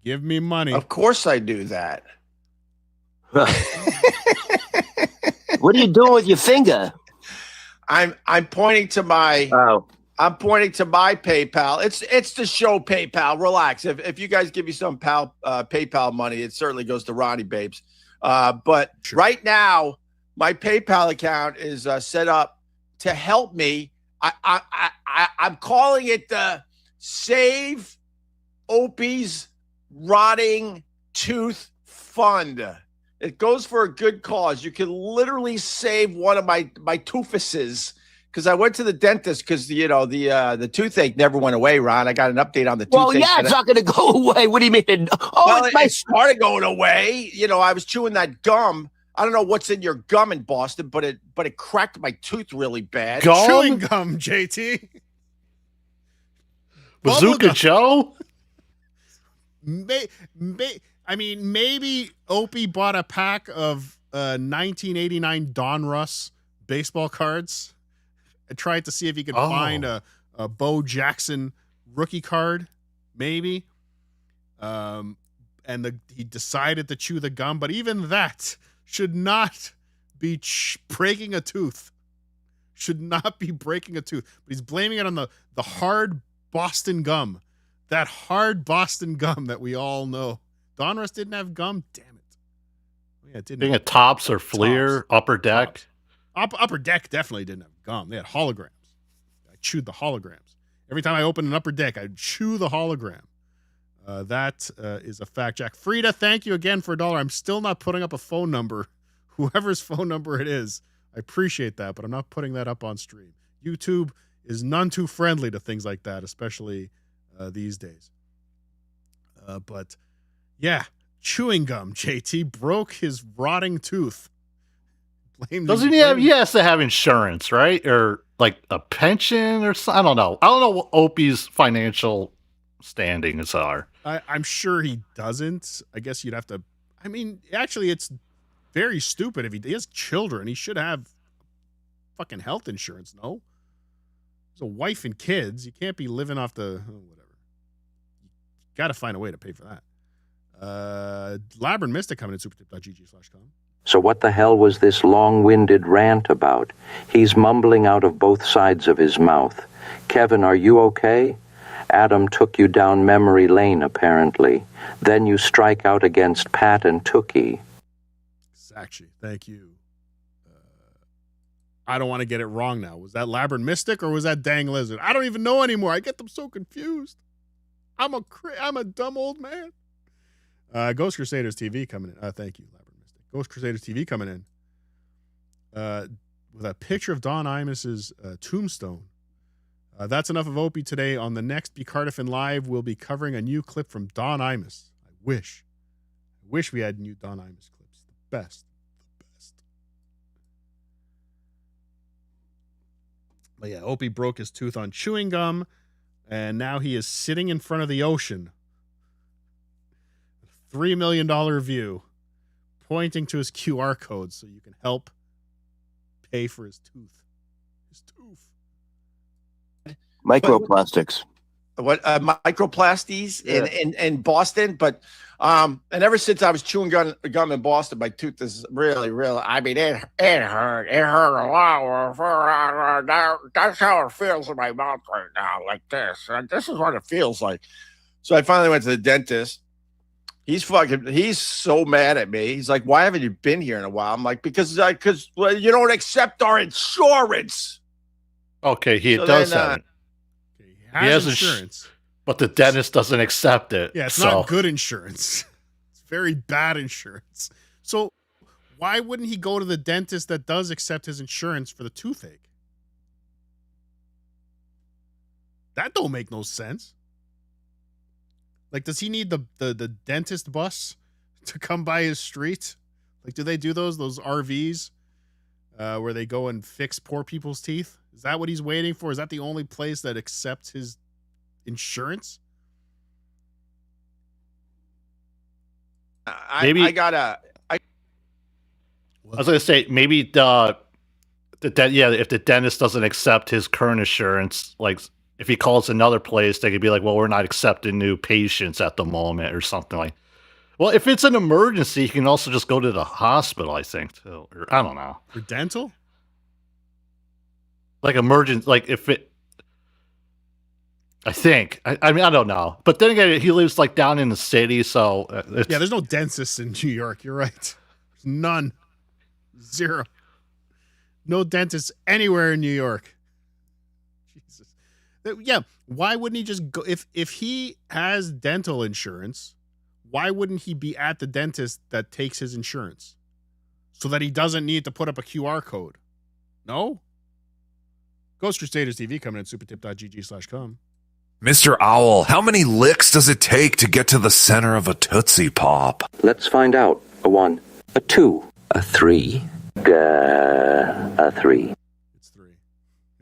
Give me money. Of course I do that. What are you doing with your finger? I'm pointing to my. I'm pointing to my PayPal. It's the show PayPal. Relax. If you guys give me some PayPal money, it certainly goes to Ronnie Babes. But right now, my PayPal account is set up to help me. I'm calling it the Save Opie's Rotting Tooth Fund. It goes for a good cause. You can literally save one of my toofuses. Because I went to the dentist because, the toothache never went away, Ron. I got an update on the toothache. Well, yeah, it's not going to go away. What do you mean? It started going away. I was chewing that gum. I don't know what's in your gum in Boston, but it cracked my tooth really bad. Chewing gum, JT. Bazooka Joe? Maybe Opie bought a pack of 1989 Donruss baseball cards tried to see if he could find a Bo Jackson rookie card, maybe. He decided to chew the gum, but even that should not be breaking a tooth. Should not be breaking a tooth. But he's blaming it on the hard Boston gum. That hard Boston gum that we all know. Donruss didn't have gum? Damn it. Oh, yeah, it didn't. Being a Tops or Fleer, Upper Deck. Upper Deck definitely didn't have gum. They had holograms. I chewed the holograms. Every time I opened an Upper Deck, I'd chew the hologram. That is a fact, Jack. Frida, thank you again for $1. I'm still not putting up a phone number. Whoever's phone number it is, I appreciate that, but I'm not putting that up on stream. YouTube is none too friendly to things like that, especially these days. But yeah, chewing gum, JT, broke his rotting tooth. Doesn't he have? He has to have insurance, right? Or like a pension or something. I don't know. I don't know what Opie's financial standings are. I'm sure he doesn't. I guess you'd have to. I mean, actually, it's very stupid. If he has children, he should have fucking health insurance. No, there's a wife and kids. You can't be living off the whatever. You got to find a way to pay for that. Labyrinth Mystic coming in supertip.gg/com. So what the hell was this long-winded rant about? He's mumbling out of both sides of his mouth. Kevin, are you okay? Adam took you down memory lane, apparently. Then you strike out against Pat and Tookie. Sakshi, thank you. I don't want to get it wrong now. Was that Labyrinth Mystic or was that Dang Lizard? I don't even know anymore. I get them so confused. I'm a dumb old man. Ghost Crusaders TV coming in. Thank you, Labyrinth. Ghost Crusaders TV coming in with a picture of Don Imus's tombstone. That's enough of Opie today. On the next BeCardiffin Live, we'll be covering a new clip from Don Imus. I wish we had new Don Imus clips. The best. But yeah, Opie broke his tooth on chewing gum, and now he is sitting in front of the ocean. $3 million view. Pointing to his QR code so you can help pay for his tooth. Microplastics. What microplasties in Boston, but and ever since I was chewing gum in Boston, my tooth is really. I mean, it hurt. It hurt a lot. That's how it feels in my mouth right now, like this. And this is what it feels like. So I finally went to the dentist. He's so mad at me. He's like, "Why haven't you been here in a while?" I'm like, "Because you don't accept our insurance." Okay, he does have it. He has insurance. But the dentist doesn't accept it. Yeah, it's not good insurance. It's very bad insurance. So why wouldn't he go to the dentist that does accept his insurance for the toothache? That don't make no sense. Like, does he need the dentist bus to come by his street? Like, do they do those RVs where they go and fix poor people's teeth? Is that what he's waiting for? Is that the only place that accepts his insurance? I was going to say, maybe if the dentist doesn't accept his current insurance, like, if he calls another place, they could be like, well, we're not accepting new patients at the moment or something like. Well, if it's an emergency, you can also just go to the hospital, I think, too. Or, I don't know. For dental? Like emergency, like if it, I think. I mean, I don't know. But then again, he lives like down in the city, so. Yeah, there's no dentists in New York. You're right. There's none. Zero. No dentists anywhere in New York. Yeah, why wouldn't he just go if he has dental insurance? Why wouldn't he be at the dentist that takes his insurance so that he doesn't need to put up a QR code? No. Ghost Crusaders TV coming in supertip.gg/com. Mr. Owl, how many licks does it take to get to the center of a Tootsie Pop? Let's find out. A 1, a 2, a 3, a 3.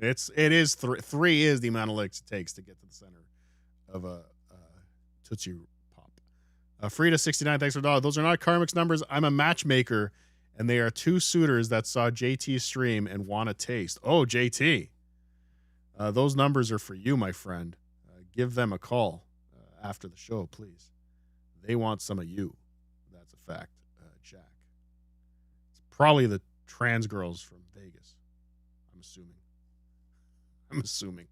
It is 3. 3 is the amount of licks it takes to get to the center of a Tootsie Pop. Frida69, thanks for $1. Those are not Karmic's numbers. I'm a matchmaker, and they are 2 suitors that saw JT's stream and want a taste. Oh, JT. Those numbers are for you, my friend. Give them a call after the show, please. They want some of you. That's a fact, Jack. It's probably the trans girls from Vegas. I'm assuming.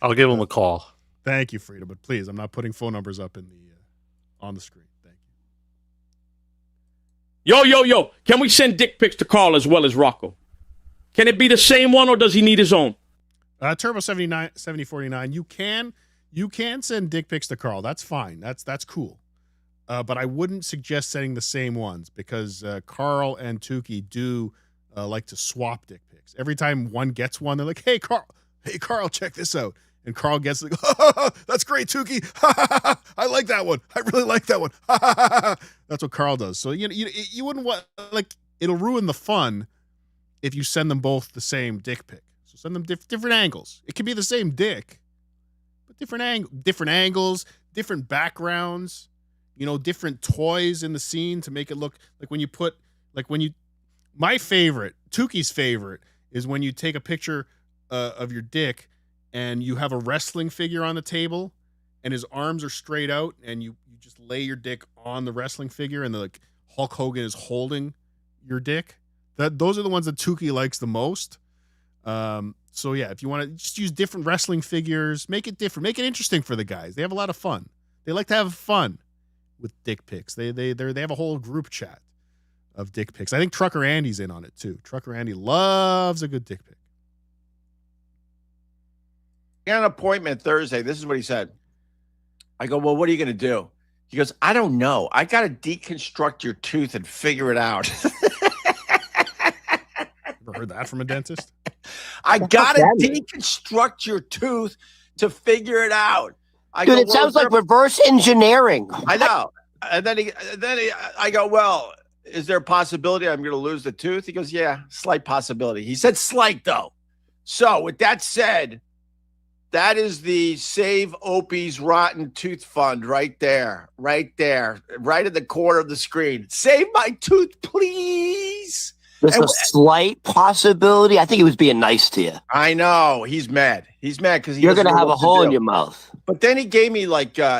I'll give them a call. Thank you, Frida, but please, I'm not putting phone numbers up in the on the screen. Thank you. Yo. Can we send dick pics to Carl as well as Rocco? Can it be the same one, or does he need his own? Turbo 7049. You can send dick pics to Carl. That's fine. That's cool. But I wouldn't suggest sending the same ones because Carl and Tookie do like to swap dick pics. Every time one gets one, they're like, "Hey Carl, check this out." And Carl gets like, "Oh, that's great, Tookie. I like that one. I really like that one." That's what Carl does. So you wouldn't want, like, it'll ruin the fun if you send them both the same dick pic. So send them different angles. It can be the same dick, but different angles, different backgrounds. Different toys in the scene to make it look like my favorite, Tookie's favorite, is when you take a picture of your dick and you have a wrestling figure on the table and his arms are straight out and you just lay your dick on the wrestling figure and like Hulk Hogan is holding your dick. Those are the ones that Tookie likes the most. So yeah, if you want to just use different wrestling figures, make it different, make it interesting for the guys. They have a lot of fun. They like to have fun with dick pics. They have a whole group chat of dick pics. I think Trucker Andy's in on it too. Trucker Andy loves a good dick pic. I got an appointment Thursday. This is what he said. I go, "Well, what are you going to do?" He goes, "I don't know. I got to deconstruct your tooth and figure it out." Ever heard that from a dentist? I got to deconstruct your tooth to figure it out. Dude, it sounds like reverse engineering. I know. And then I go, "Well, is there a possibility I'm going to lose the tooth?" He goes, "Yeah, slight possibility." He said slight, though. So with that said, that is the Save Opie's Rotten Tooth Fund right there, right in the corner of the screen. Save my tooth, please. There's a slight possibility. I think he was being nice to you. I know. He's mad. He's mad because you're going to have a hole in your mouth. But then he gave me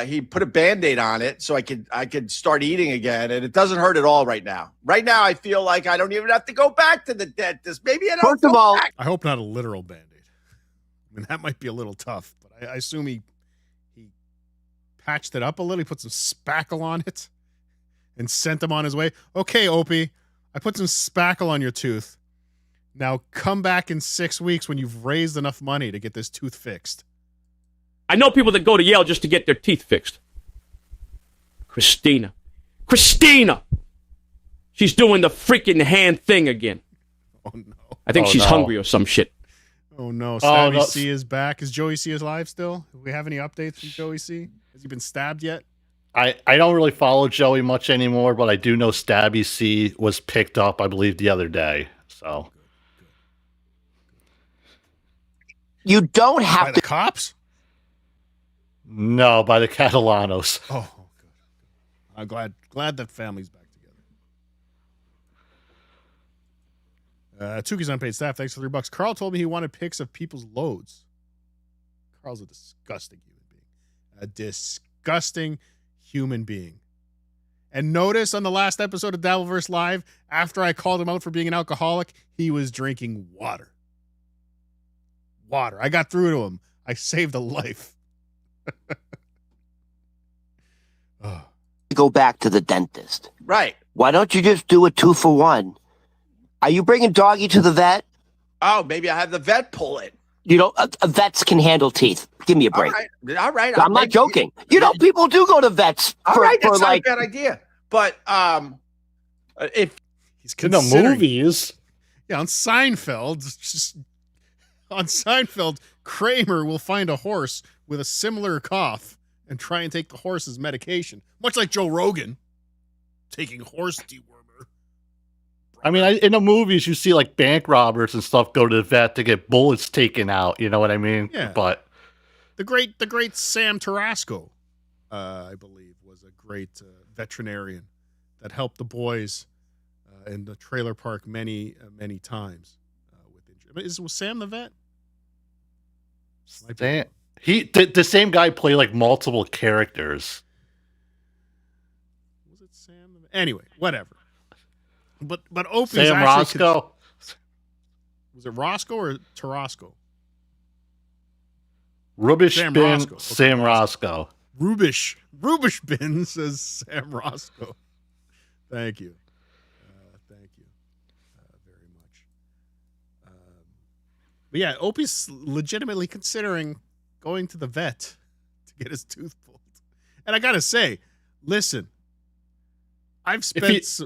he put a Band-Aid on it so I could start eating again, and it doesn't hurt at all right now. Right now, I feel like I don't even have to go back to the dentist. Maybe I don't. First of all, I hope not a literal Band-Aid. I mean, that might be a little tough, but I assume he patched it up a little. He put some spackle on it and sent him on his way. "Okay, Opie, I put some spackle on your tooth. Now come back in 6 weeks when you've raised enough money to get this tooth fixed." I know people that go to Yale just to get their teeth fixed. Christina. She's doing the freaking hand thing again. Oh, no. I think she's hungry or some shit. Oh, no. Stabby C is back. Is Joey C alive still? Do we have any updates from Joey C? Has he been stabbed yet? I don't really follow Joey much anymore, but I do know Stabby C was picked up, I believe, the other day. So you don't have by the cops? No, by the Catalanos. Oh, good. I'm glad that family's back together. Tookie's unpaid staff. Thanks for $3. Carl told me he wanted pics of people's loads. Carl's a disgusting human being. A disgusting human being. And notice on the last episode of Dabbleverse Live, after I called him out for being an alcoholic, he was drinking water. I got through to him. I saved a life. Go back to the dentist. Right. Why don't you just do a 2-for-1? Are you bringing Doggy to the vet? Oh, maybe I have the vet pull it. Vets can handle teeth. Give me a break. All right. I'm not joking. People do go to vets. All right, that's not a bad idea. But if he's in the movies, yeah, on Seinfeld, Kramer will find a horse with a similar cough and try and take the horse's medication, much like Joe Rogan taking horse dewormer. I mean, in the movies, you see like bank robbers and stuff go to the vet to get bullets taken out. You know what I mean? Yeah. But the great Sam Tarasco, I believe, was a great veterinarian that helped the boys in the trailer park many times with injury. Was Sam the vet? The same guy play like multiple characters. Was it Sam? Anyway, whatever. But Opie's Sam actually Roscoe. Was it Roscoe or Tarasco? Rubbish Sam bin Roscoe. Sam Roscoe. Rubish bin says Sam Roscoe. Thank you. Thank you very much. But yeah, Opie's legitimately considering going to the vet to get his tooth pulled. And I got to say, listen, I've spent...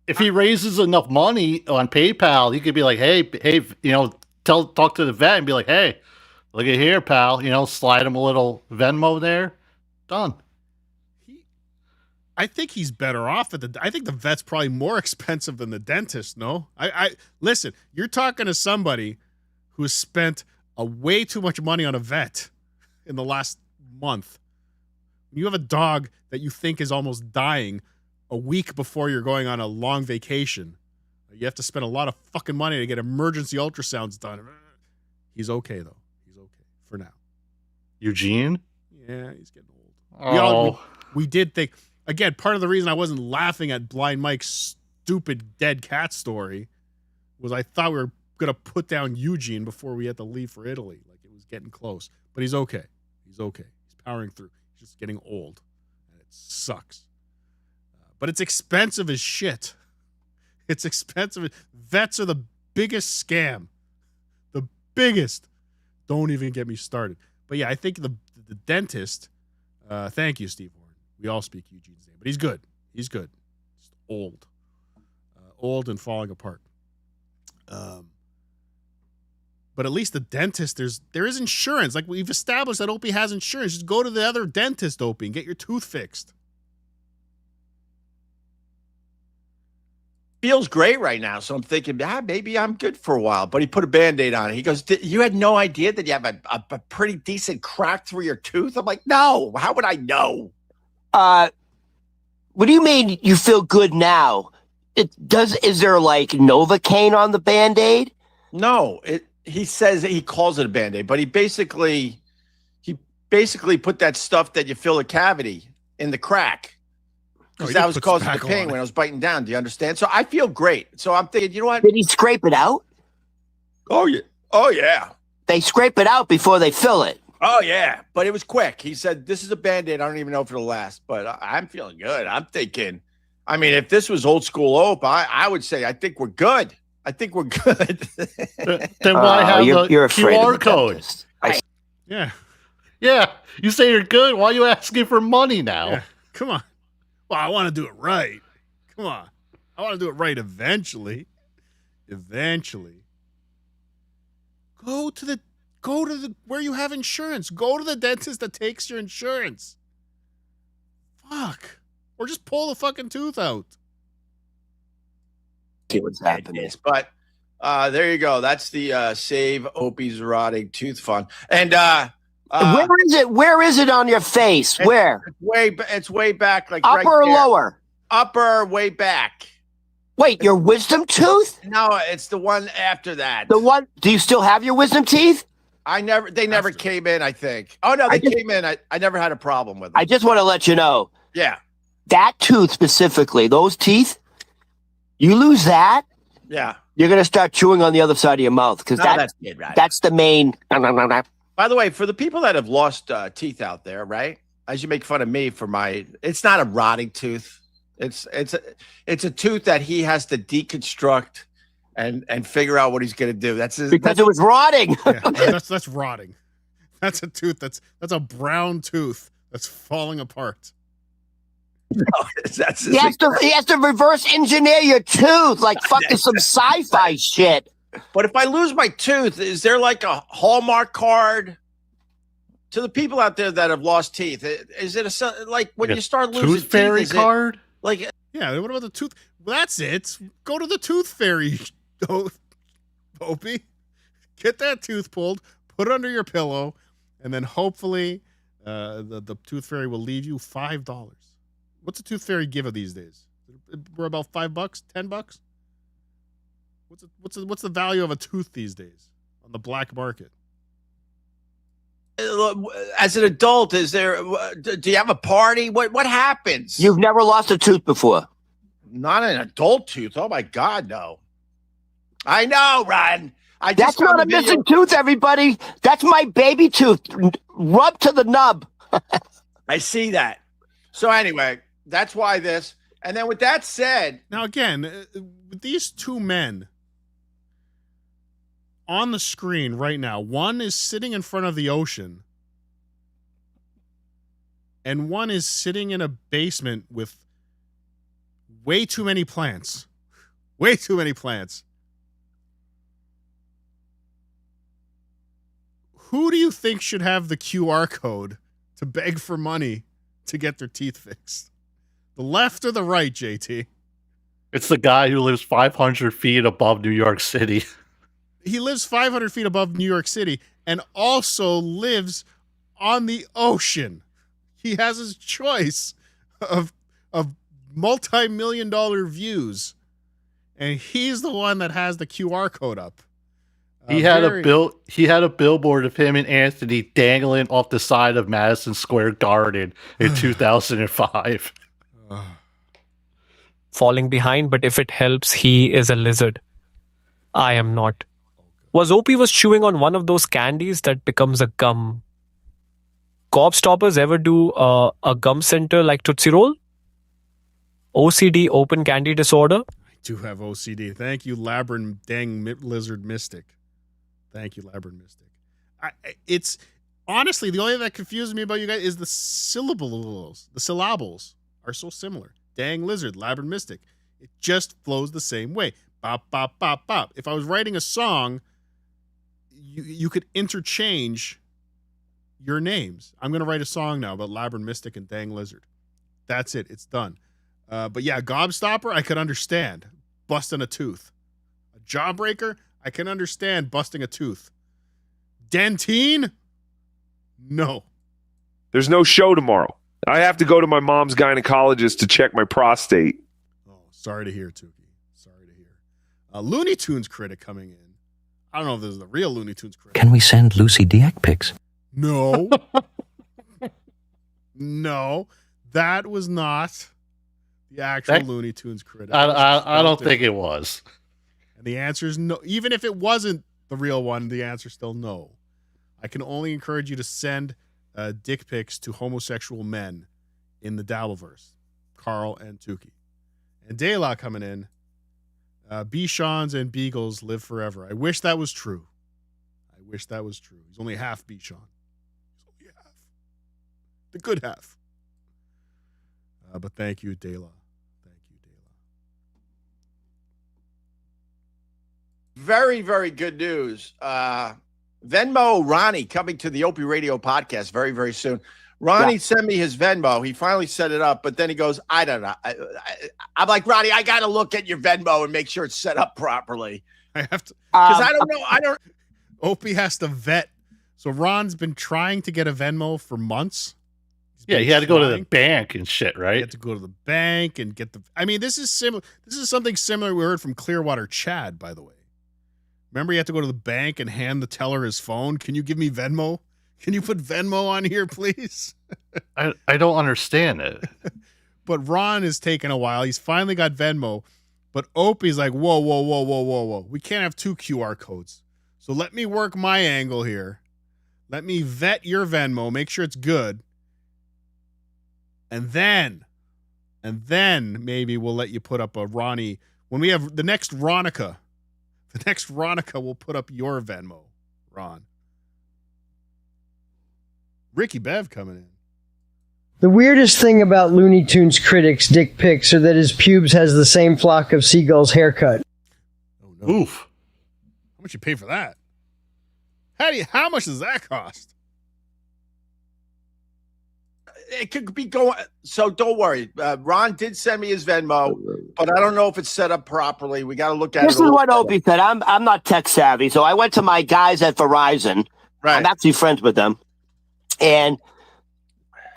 If he raises enough money on PayPal, he could be like, hey, talk to the vet and be like, hey, look at here, pal. Slide him a little Venmo there. Done. I think he's better off I think the vet's probably more expensive than the dentist. No, I listen. You're talking to somebody who has spent a way too much money on a vet in the last month. You have a dog that you think is almost dying a week before you're going on a long vacation. You have to spend a lot of fucking money to get emergency ultrasounds done. He's okay though. He's okay for now. Eugene? Yeah, he's getting old. Oh. We did think, again, part of the reason I wasn't laughing at Blind Mike's stupid dead cat story was I thought we were going to put down Eugene before we had to leave for Italy. Like it was getting close. But he's okay. He's okay. He's powering through. He's just getting old. And it sucks. But it's expensive as shit. It's expensive. Vets are the biggest scam. The biggest. Don't even get me started. But yeah, I think the dentist, thank you, Steve Warren. We all speak Eugene's name, but he's good. He's good. Just old. Old and falling apart. But at least the dentist, there is insurance. Like we've established that Opie has insurance. Just go to the other dentist, Opie, and get your tooth fixed. Feels great right now. So I'm thinking, maybe I'm good for a while. But he put a Band-Aid on it. He goes, you had no idea that you have a pretty decent crack through your tooth? I'm like, no. How would I know? What do you mean you feel good now? Is there like Novocaine on the Band-Aid? No. He says he calls it a Band-Aid, but he basically put that stuff that you fill a cavity in the crack. Because that was causing the pain when I was biting down. Do you understand? So I feel great. So I'm thinking, you know what? Did he scrape it out? Oh, yeah. Oh, yeah. They scrape it out before they fill it. Oh, yeah. But it was quick. He said, this is a Band-Aid. I don't even know if it'll last. But I'm feeling good. I'm thinking, I mean, if this was old school Ope, I would say, I think we're good. I think we're good. Then why have the QR code? Yeah. Yeah. You say you're good. Why are you asking for money now? Yeah. Come on. Well, I want to do it right. Come on. I want to do it right eventually. Eventually. Go to the where you have insurance. Go to the dentist that takes your insurance. Fuck. Or just pull the fucking tooth out. See what's happening. But there you go. That's the Save Opie's Rotting Tooth Fund. And where is it? Where is it on your face? Where? It's way back, like upper right or there. lower? Upper, way back. Wait, your wisdom tooth? No, it's the one after that. The one? Do you still have your wisdom teeth? They never came in, I think. Oh no, they came in. I never had a problem with them. I just want to let you know. Yeah. That tooth specifically, those teeth, you lose that. Yeah. You're gonna start chewing on the other side of your mouth because that's it, right? That's the main. By the way, for the people that have lost teeth out there, right? As you make fun of me for it's not a rotting tooth. It's a tooth that he has to deconstruct and figure out what he's going to do. Because it was rotting. Yeah, that's rotting. That's a tooth. That's a brown tooth that's falling apart. No, he has to reverse engineer your tooth like fucking some sci-fi shit. But if I lose my tooth, is there like a Hallmark card to the people out there that have lost teeth? Is it like when you start losing tooth fairy teeth, card? Like, yeah, what about the tooth? Well, that's it. Go to the tooth fairy, Opie. Get that tooth pulled, put it under your pillow, and then hopefully the tooth fairy will leave you $5. What's a tooth fairy give these days? We're about $5, $10. What's the value of a tooth these days on the black market? as an adult, is there? Do you have a party? What happens? You've never lost a tooth before. Not an adult tooth. Oh my God, no. I know, Ron. That's not a missing tooth, everybody. That's my baby tooth. Rub to the nub. I see that. So anyway, that's why this. And then with that said, now again, with these two men on the screen right now, one is sitting in front of the ocean, and one is sitting in a basement with way too many plants. Way too many plants. Who do you think should have the QR code to beg for money to get their teeth fixed? The left or the right, JT? It's the guy who lives 500 feet above New York City. He lives 500 feet above New York City and also lives on the ocean. He has his choice of multi-million-dollar views, and he's the one that has the QR code up. He had a billboard of him and Anthony dangling off the side of Madison Square Garden in 2005. Falling behind, but if it helps, he is a lizard. I am not. Opie was chewing on one of those candies that becomes a gum. Gobstoppers ever do a gum center like Tootsie Roll? OCD, open candy disorder? I do have OCD. Thank you, Labyrinth dang lizard mystic. Thank you, Labyrinth Mystic. It's honestly the only thing that confuses me about you guys is the syllables. The syllables are so similar. Dang lizard, Labyrinth Mystic. It just flows the same way. Bop, bop, bop, bop. If I was writing a song, you could interchange your names. I'm going to write a song now about Labyrinth Mystic and Dang Lizard. That's it. It's done. But yeah, Gobstopper, I could understand. Busting a tooth. A Jawbreaker, I can understand busting a tooth. Dentine? No. There's no show tomorrow. I have to go to my mom's gynecologist to check my prostate. Oh, sorry to hear, Tookie. Sorry to hear. Looney Tunes critic coming in. I don't know if this is the real Looney Tunes critic. Can we send Lucy dick pics? No. No. That was not the actual Looney Tunes critic. I don't think it was. And the answer is no. Even if it wasn't the real one, the answer is still no. I can only encourage you to send dick pics to homosexual men in the Dabbleverse. Carl and Tookie. And De La coming in. Bichons and Beagles live forever. I wish that was true. I wish that was true. He's only half Bichon. He's only half. The good half. But thank you, De La. very, very good news. Venmo Ronnie coming to the Opie Radio podcast very, very soon. Ronnie sent me his Venmo. He finally set it up, but then he goes, I don't know. I'm like, Ronnie, I got to look at your Venmo and make sure it's set up properly. I have to. Because I don't know. Opie has to vet. So Ron's been trying to get a Venmo for months. Yeah, he had to go to the bank and shit, right? He had to go to the bank and get the. I mean, this is similar. This is something similar we heard from Clearwater Chad, by the way. Remember, he had to go to the bank and hand the teller his phone. Can you give me Venmo? Can you put Venmo on here, please? I don't understand it. But Ron is taking a while. He's finally got Venmo. But Opie's like, whoa. We can't have two QR codes. So let me work my angle here. Let me vet your Venmo, make sure it's good. And then maybe we'll let you put up a Ronnie. When we have the next Ronica will put up your Venmo, Ron. Ricky Bev coming in. The weirdest thing about Looney Tunes critics' dick pics are that his pubes has the same flock of seagulls haircut. Oh no! Oof! How much you pay for that? How much does that cost? It could be going. So don't worry. Ron did send me his Venmo, but I don't know if it's set up properly. We got to look at it. This is what Opie said. I'm not tech savvy, so I went to my guys at Verizon. Right. I'm actually friends with them. And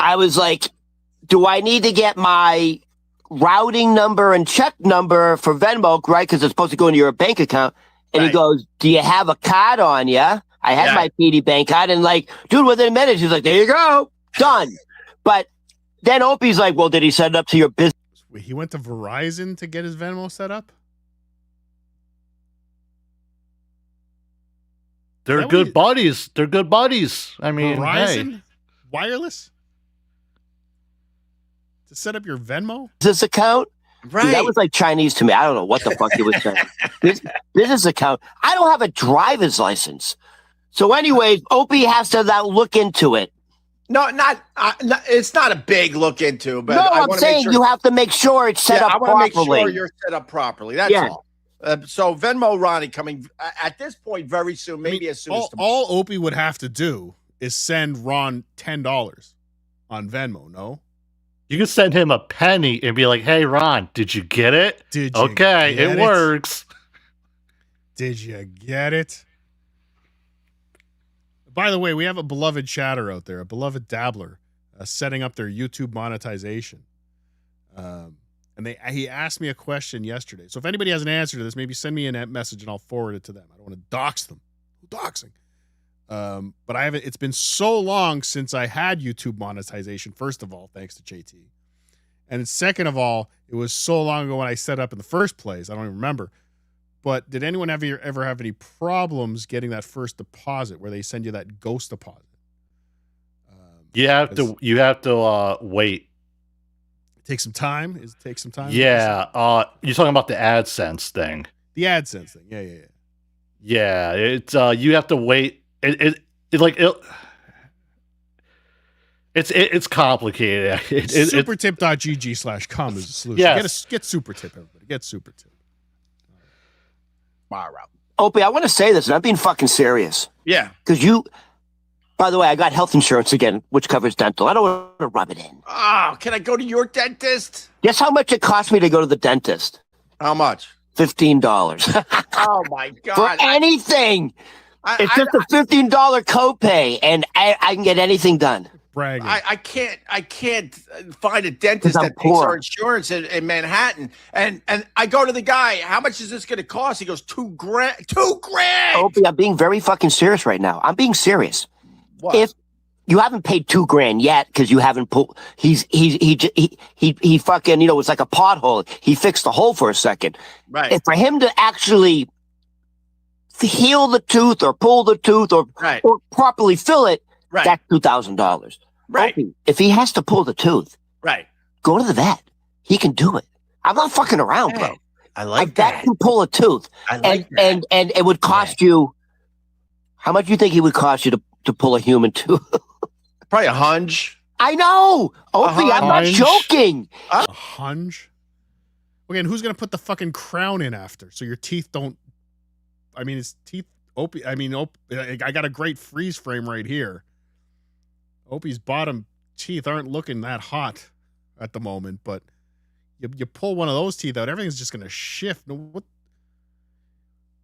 I was like, do I need to get my routing number and check number for Venmo, right? Because it's supposed to go into your bank account. And he goes, do you have a card on you? I had my PD bank card and like, dude, within a minute, he's like, there you go, done. But then Opie's like, well, did he set it up to your business? Wait, he went to Verizon to get his Venmo set up? They're good buddies. They're good buddies. I mean, Verizon hey. Wireless to set up your Venmo business account? Right. Dude, that was like Chinese to me. I don't know what the fuck he was saying. Business account. I don't have a driver's license. So anyways, Opie has to now look into it. No, it's not a big look into, but no, I I'm wanna saying make sure, you have to make sure it's set up I properly. want to make sure you're set up properly. That's all. So Venmo Ronnie coming at this point very soon, maybe as soon as tomorrow. All Opie would have to do is send Ron $10 on Venmo. No, You can send him a penny and be like, "Hey, Ron, did you get it? Did you okay, get it it? works." Did you get it? By the way, we have a beloved chatter out there, a beloved dabbler, setting up their YouTube monetization. And he asked me a question yesterday. So if anybody has an answer to this, maybe send me a message and I'll forward it to them. I don't want to dox them. Doxing. But I haven't. It's been so long since I had YouTube monetization. First of all, thanks to JT, and second of all, it was so long ago when I set up in the first place. I don't even remember. But did anyone ever have any problems getting that first deposit where they send you that ghost deposit? You have to wait. Take some time. Take some time. Yeah, you're talking about the AdSense thing. The AdSense thing. Yeah. Yeah, it's you have to wait. It's complicated. Supertip.gg/com is the solution. Yes. Get Supertip, everybody. Get Supertip. Opie, I want to say this, and I'm being fucking serious. Yeah. Because by the way, I got health insurance again, which covers dental. I don't want to rub it in. Oh, can I go to your dentist? Guess how much it cost me to go to the dentist? How much? $15. Oh my God. For anything. It's just a $15 copay, and I can get anything done. Bragging. I can't find a dentist that takes our insurance in Manhattan. And I go to the guy, how much is this going to cost? He goes, $2,000. $2,000. Opie, I'm being very fucking serious right now. I'm being serious. What? If you haven't paid $2,000 yet because you haven't pulled, he fucking, it's like a pothole. He fixed the hole for a second. Right. If for him to actually heal the tooth or pull the tooth or properly fill it, that's $2,000. Right. Opie, if he has to pull the tooth, go to the vet. He can do it. I'm not fucking around, bro. I like a vet can pull a tooth. I like that. And it would cost you, how much do you think it would cost you to pull a human tooth? Probably a hunch. I know. Opie, I'm not joking. A hunch? Okay, and who's going to put the fucking crown in after? So your teeth don't, his teeth, Opie, I got a great freeze frame right here. Opie's bottom teeth aren't looking that hot at the moment, but you pull one of those teeth out, everything's just going to shift. No, what?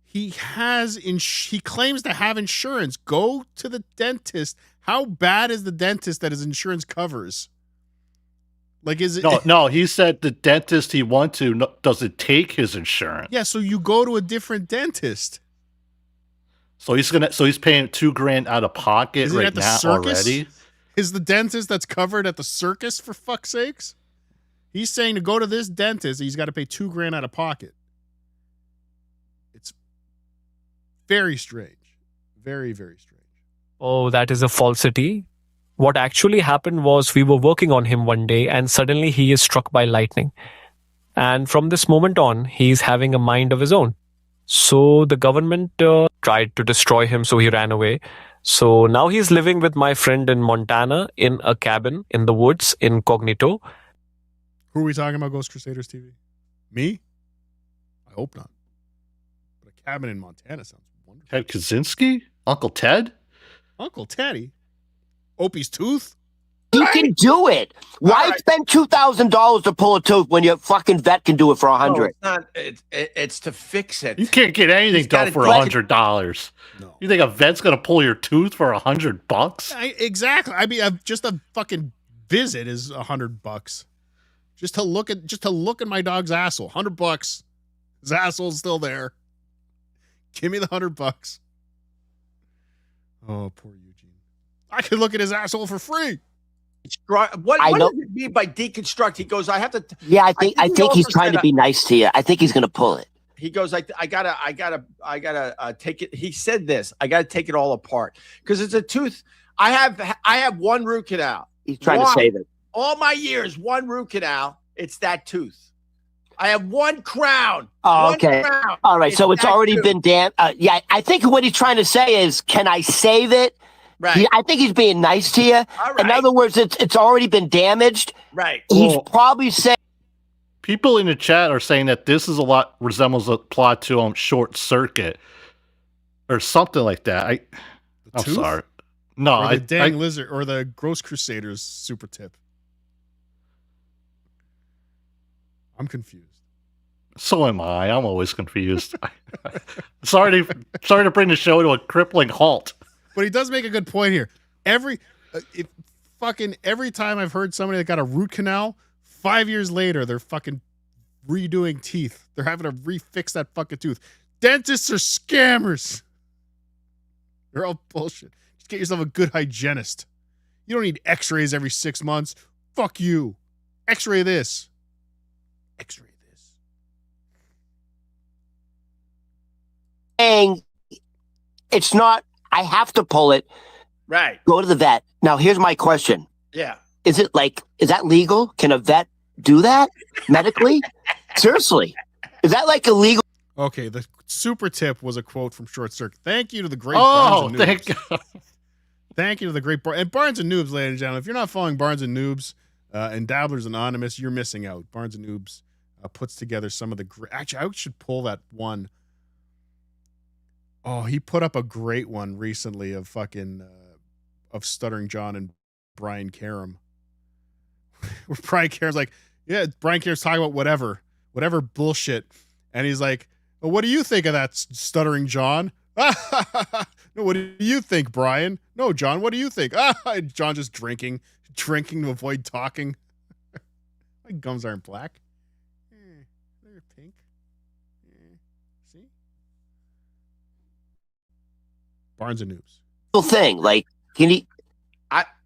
He claims to have insurance. Go to the dentist. How bad is the dentist that his insurance covers? Like, is it? No. He said the dentist he went to doesn't take his insurance. Yeah, so you go to a different dentist. So he's paying $2,000 out of pocket right now already. Is the dentist that's covered at the circus, for fuck's sakes? He's saying to go to this dentist, he's got to pay $2,000 out of pocket. It's very strange. Very, very strange. Oh, that is a falsity. What actually happened was we were working on him one day and suddenly he is struck by lightning. And from this moment on, he's having a mind of his own. So the government tried to destroy him, so he ran away. So now he's living with my friend in Montana in a cabin in the woods incognito. Who are we talking about, Ghost Crusaders TV? Me? I hope not. But a cabin in Montana sounds wonderful. Ted Kaczynski? Uncle Ted? Uncle Teddy? Opie's tooth? He can do it. Why spend $2,000 to pull a tooth when your fucking vet can do it for $100? No, it's to fix it. You can't get anything done for $100. No. You think a vet's gonna pull your tooth for $100? Exactly. Just a fucking visit is $100. Just to look at my dog's asshole, $100. His asshole's still there. Give me the $100. Oh, poor Eugene. I could look at his asshole for free. What does it mean by deconstruct? He goes, I have to. Yeah, I think he's trying to said, be nice to you. I think he's going to pull it. He goes, I gotta take it. He said this. I gotta take it all apart because it's a tooth. I have one root canal. He's trying to save it. All my years, one root canal. It's that tooth. I have one crown. Oh, okay. All right. So it's already been damn. Yeah, I think what he's trying to say is, can I save it? Right. I think he's being nice to you. All right. In other words, it's already been damaged. Right. He's probably saying. People in the chat are saying that this is resembles a plot to Short Circuit or something like that. I'm tooth? sorry. No, or the dang lizard or the Gross Crusaders super tip. I'm confused. So am I. I'm always confused. sorry to bring the show to a crippling halt. But he does make a good point here. Every time I've heard somebody that got a root canal, 5 years later they're fucking redoing teeth. They're having to refix that fucking tooth. Dentists are scammers. They're all bullshit. Just get yourself a good hygienist. You don't need x-rays every 6 months. Fuck you. X-ray this. X-ray this. Saying it's not, I have to pull it. Right. Go to the vet. Now, here's my question. Yeah. Is that legal? Can a vet do that medically? Seriously. Is that like illegal? Okay, the super tip was a quote from Short Circuit. Thank you to the great Barnes and Noobs. Thank God. Thank you to the great and Barnes and Noobs, ladies and gentlemen. If you're not following Barnes and Noobs and Dabblers Anonymous, you're missing out. Barnes and Noobs puts together some of the great. Actually, I should pull that one. Oh, he put up a great one recently of fucking of Stuttering John and Brian Karam. Where Brian Karam's like, yeah, Brian Karam's talking about whatever bullshit, and he's like, well, what do you think of that, Stuttering John? No, what do you think, Brian? No, John, what do you think? John just drinking to avoid talking. My gums aren't black. They're pink. See? Barnes and Noobs. Thing, like, can he?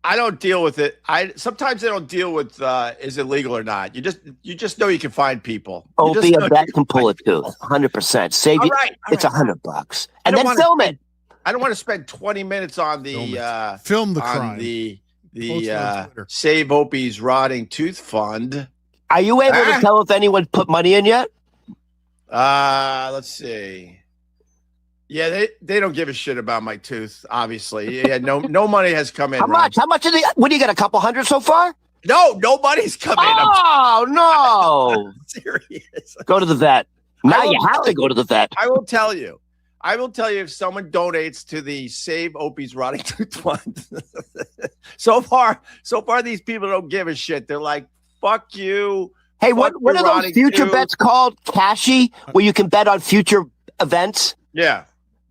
I don't deal with it. Sometimes I don't deal with is it legal or not. You just know you can find people. Be a vet can pull it too. 100%. Save you. It's $100, and then film it. I don't want to spend 20 minutes on the film the on crime. The Save Opie's Rotting Tooth Fund. Are you able to tell if anyone put money in yet? Let's see. Yeah, they don't give a shit about my tooth, obviously. Yeah, no money has come in. How much? How much? What do you got? A couple hundred so far? No, nobody's come in. Oh, no. I'm serious. Go to the vet. Now you have to go to the vet. I will tell you if someone donates to the Save Opie's Rotting Tooth Fund. so far, these people don't give a shit. They're like, fuck you. Hey, what are those future bets called? Cashy, where you can bet on future events? Yeah.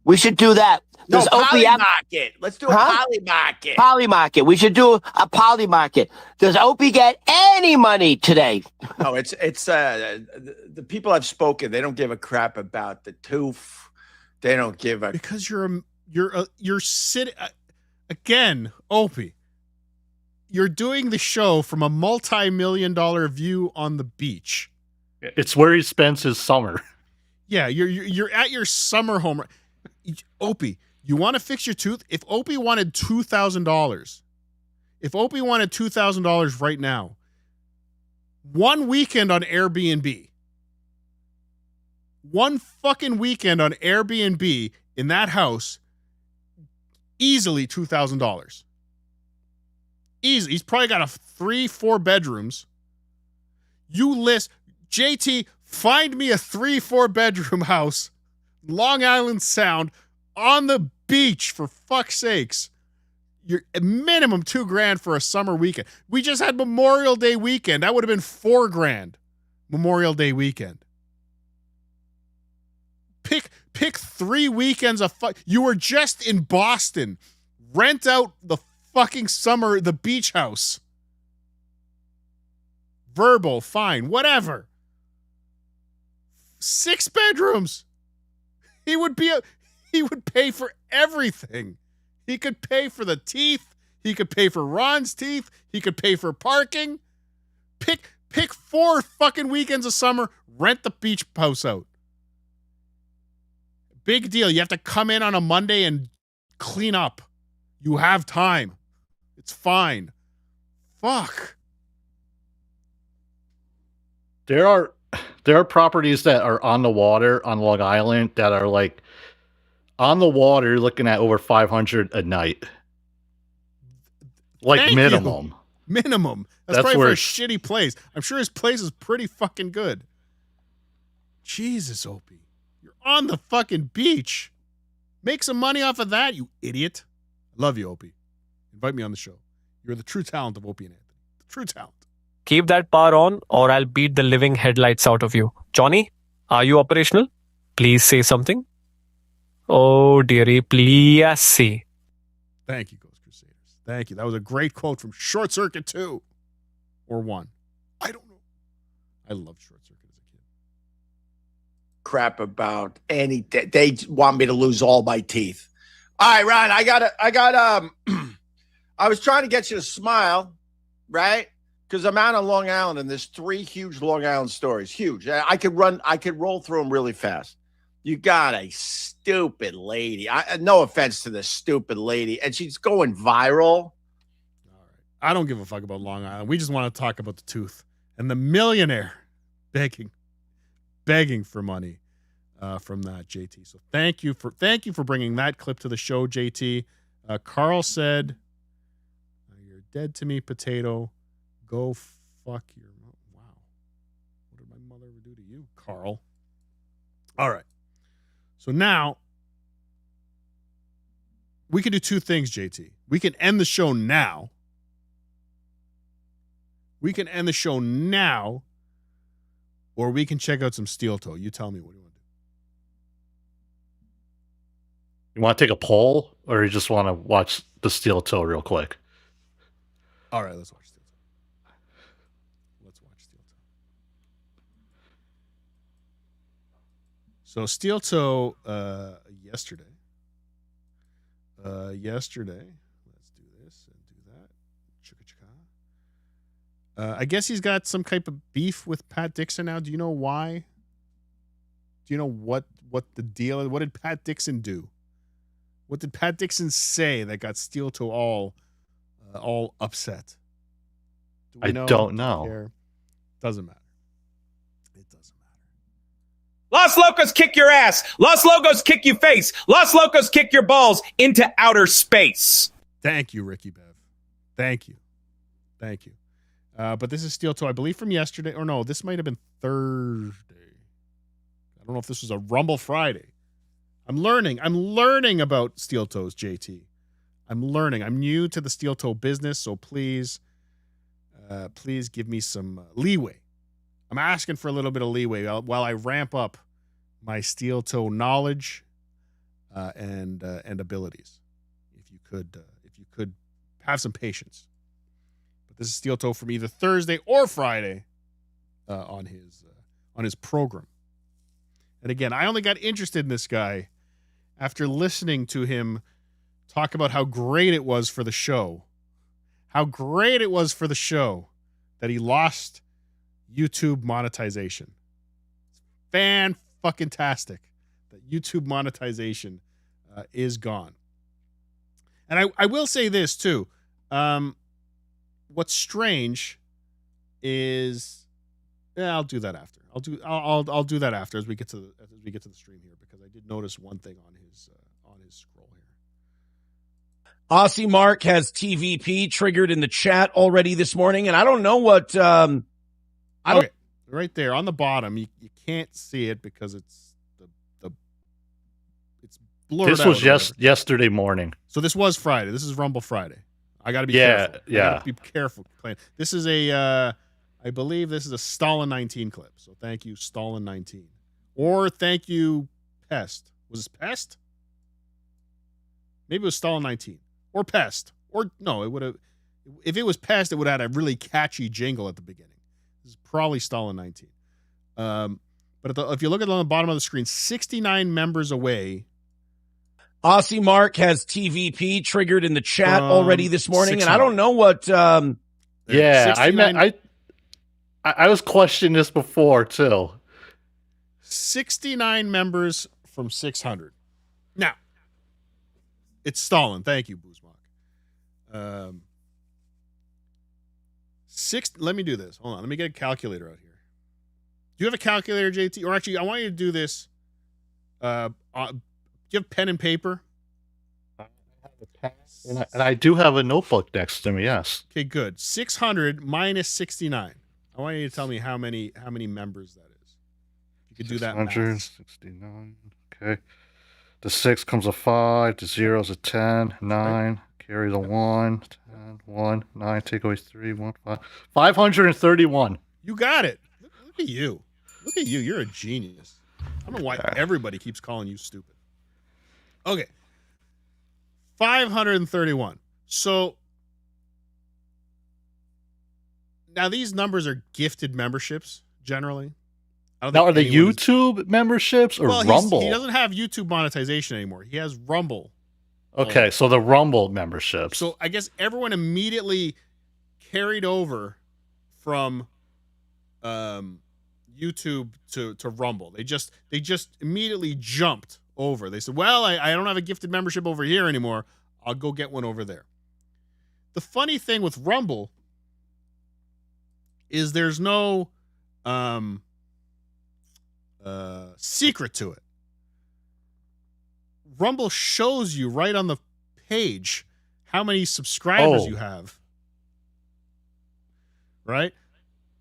We should do that. No, Poly Market. Let's do a Poly Market. Poly Market. We should do a Poly Market. Does Opie get any money today? No, it's the people I've spoken. They don't give a crap about the tooth. They don't give a because you're sitting again, Opie. You're doing the show from a multi-million-dollar view on the beach. It's where he spends his summer. Yeah, you're at your summer home. Opie, you want to fix your tooth? If Opie wanted $2,000 right now, one weekend on Airbnb, one fucking weekend on Airbnb in that house, easily $2,000. Easy. He's probably got 3-4 bedrooms. You list, JT, find me a 3-4 bedroom house, Long Island Sound, on the beach, for fuck's sakes. You're minimum $2,000 for a summer weekend. We just had Memorial Day weekend. That would have been $4,000. Memorial Day weekend. Pick 3 weekends of fun. You were just in Boston. Rent out the fucking the beach house. Verbal, fine, whatever. 6 bedrooms. He would pay for everything. He could pay for the teeth. He could pay for Ron's teeth. He could pay for parking. Pick 4 fucking weekends of summer. Rent the beach house out. Big deal. You have to come in on a Monday and clean up. You have time. It's fine. Fuck. There are properties that are on the water on Long Island that are like on the water looking at over 500 a night. Like Thank minimum. you. Minimum. That's probably for a shitty place. I'm sure his place is pretty fucking good. Jesus, Opie. You're on the fucking beach. Make some money off of that, you idiot. Love you, Opie. Invite me on the show. You're the true talent of Opie and Anthony. The true talent. Keep that power on or I'll beat the living headlights out of you. Johnny, are you operational? Please say something. Oh, dearie, please say. Thank you, Ghost Crusaders. Thank you. That was a great quote from Short Circuit 2. Or 1. I don't know. I loved Short Circuit as a kid. Crap about any. They want me to lose all my teeth. All right, Ron. I was trying to get you to smile, right? Because I'm out on Long Island and there's 3 huge Long Island stories. Huge. I could roll through them really fast. You got a stupid lady. No offense to this stupid lady. And she's going viral. I don't give a fuck about Long Island. We just want to talk about the tooth and the millionaire begging for money from that, JT. So thank you for bringing that clip to the show, JT. Carl said, "You're dead to me, potato. Go fuck your wow. What did my mother ever do to you, Carl?" All right. So now we can do 2 things, JT. We can end the show now. Or we can check out some Steel Toe. You tell me what you want to do. You want to take a poll or you just want to watch the Steel Toe real quick? All right, let's watch Steel Toe. So Steel Toe yesterday. Let's do this and do that. Chicka-chicka. I guess he's got some type of beef with Pat Dixon now. Do you know why? Do you know what the deal is? What did Pat Dixon do? What did Pat Dixon say that got Steel Toe all upset? Do we I don't know. Care? Doesn't matter. Los Locos kick your ass. Los Locos kick you face. Los Locos kick your balls into outer space. Thank you, Ricky Bev. Thank you. But this is Steel Toe, I believe, from yesterday. Or no, this might have been Thursday. I don't know if this was a Rumble Friday. I'm learning about Steel Toes, JT. I'm learning. I'm new to the Steel Toe business, so please give me some leeway. I'm asking for a little bit of leeway while I ramp up my Steel Toe knowledge and abilities. If you could have some patience. But this is Steel Toe from either Thursday or Friday on his program. And again, I only got interested in this guy after listening to him talk about how great it was for the show. How great it was for the show that he lost YouTube monetization. Fan-fucking-tastic that YouTube monetization is gone. And I will say this too. What's strange is I'll do that after. I'll do that after as we get to the stream here, because I did notice one thing on his scroll here. Aussie Mark has TVP triggered in the chat already this morning, and I don't know what Okay, right there on the bottom, you can't see it because it's it's blurred. This was yesterday morning. So this was Friday. This is Rumble Friday. I got to be careful. I gotta be careful playing. This is I believe this is a Stalin 19 clip. So thank you, Stalin 19, or thank you, Pest. Was it Pest? Maybe it was Stalin 19 or Pest, or no, it would have. If it was Pest, it would have had a really catchy jingle at the beginning. This is probably Stalin 19. But if you look at it on the bottom of the screen, 69 members away Aussie Mark has TVP triggered in the chat already this morning, and I don't know what. Yeah, I was questioning this before too. 69 members from 600. Now, it's Stalin. Thank you, Boozmock. Let me do this. Hold on. Let me get a calculator out here. Do you have a calculator, JT? Or actually, I want you to do this. Do you have pen and paper? And I do have a notebook next to me. Yes. Okay, good. 600 minus 69. I want you to tell me how many members that is. You could do that. 169. Okay. The 6 comes a 5. The 0 is a 10. 9. Carry the 1. 10. 1. 9. Take away 3. 1. 5. 531. You got it. Look at you. Look at you. You're a genius. I don't know why everybody keeps calling you stupid. Okay. 531. So now these numbers are gifted memberships generally. Now, are they YouTube memberships or Rumble? He doesn't have YouTube monetization anymore. He has Rumble. Okay, so the Rumble memberships. So I guess everyone immediately carried over from YouTube to Rumble. They just immediately jumped over. They said, well, I don't have a gifted membership over here anymore. I'll go get one over there. The funny thing with Rumble is there's no secret to it. Rumble shows you right on the page how many subscribers you have. Right?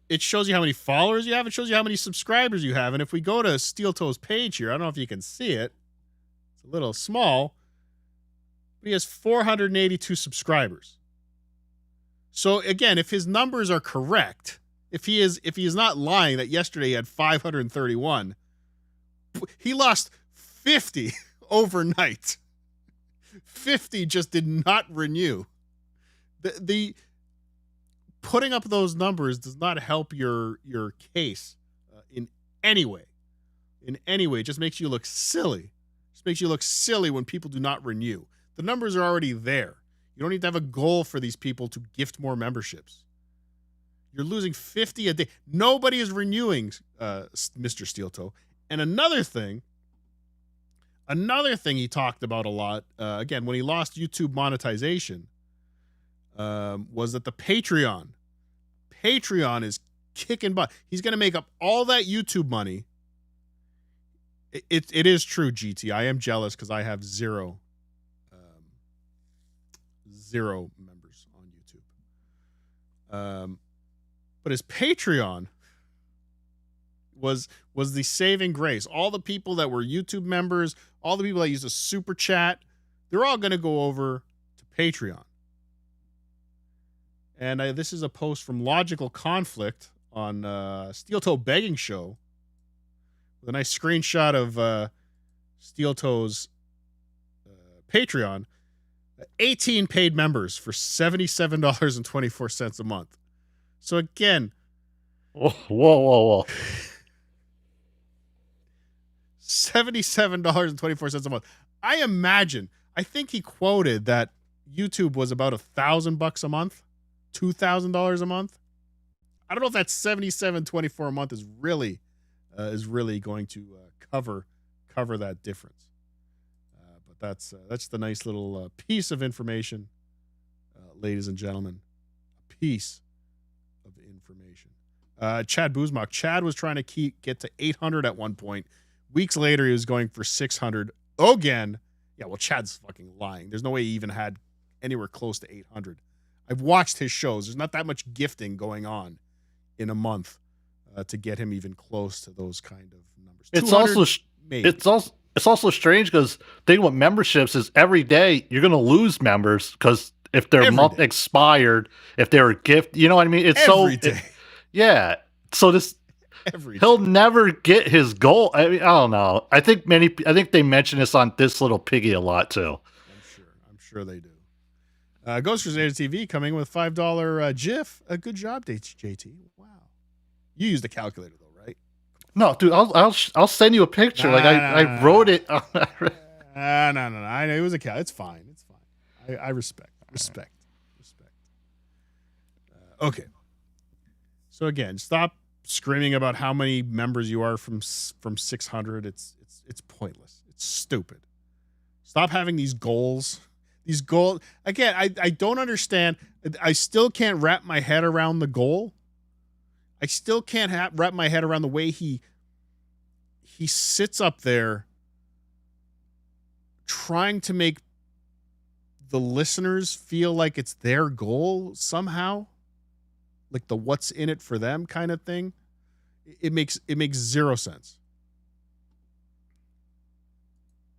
It shows you how many followers you have. It shows you how many subscribers you have. And if we go to Steel Toe's page here, I don't know if you can see it. It's a little small. But he has 482 subscribers. So again, if his numbers are correct, if he is not lying that yesterday he had 531, he lost 50 overnight. 50 just did not renew. The putting up those numbers does not help your case in any way. In any way, it just makes you look silly. It just makes you look silly when people do not renew. The numbers are already there. You don't need to have a goal for these people to gift more memberships. You're losing 50 a day. Nobody is renewing, Mr. Steel Toe. And another thing he talked about a lot, again, when he lost YouTube monetization, was that the Patreon is kicking butt. He's going to make up all that YouTube money. It is true, GT. I am jealous because I have zero members on YouTube. But his Patreon was the saving grace. All the people that were YouTube members, all the people that use a super chat, they're all going to go over to Patreon. And this is a post from Logical Conflict on Steel Toe Begging Show with a nice screenshot of Steel Toe's Patreon. 18 paid members for $77.24 a month. So again, whoa. $77.24 a month. I think he quoted that YouTube was about $1,000 a month, $2,000 a month. I don't know if that $77.24 a month is really going to cover that difference. But that's the nice little piece of information, ladies and gentlemen. A piece of information. Chad Boozmock. Chad was trying to get to 800 at one point. Weeks later, he was going for 600 again. Yeah, well, Chad's fucking lying. There's no way he even had anywhere close to 800. I've watched his shows. There's not that much gifting going on in a month to get him even close to those kind of numbers. It's also strange because thing with memberships is every day you're going to lose members because if their month expired, if they're a gift, you know what I mean? It's every day. Yeah. So he'll never get his goal. I mean, I don't know. I think they mention this on This Little Piggy a lot too. I'm sure they do. Ghost Crusader TV coming with $5 GIF. A good job, JT. Wow. You used a calculator though, right? No, dude, I'll send you a picture. I wrote it. No. I know it was a cow. It's fine. It's fine. I respect. Okay. So again, stop screaming about how many members you are from 600. It's pointless. It's stupid. Stop having these goals. These goals again. I don't understand. I still can't wrap my head around the goal. I still can't wrap my head around the way he sits up there trying to make the listeners feel like it's their goal somehow, like the what's in it for them kind of thing. It makes zero sense.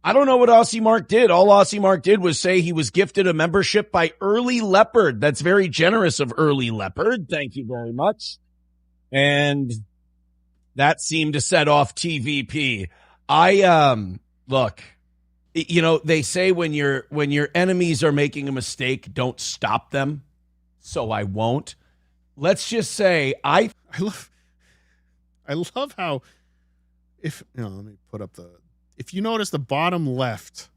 I don't know what Aussie Mark did. All Aussie Mark did was say he was gifted a membership by Early Leopard. That's very generous of Early Leopard. Thank you very much. And that seemed to set off TVP. Look, you know, they say when your enemies are making a mistake, don't stop them. So I won't. Let's just say I love how let me put up if you notice the bottom left,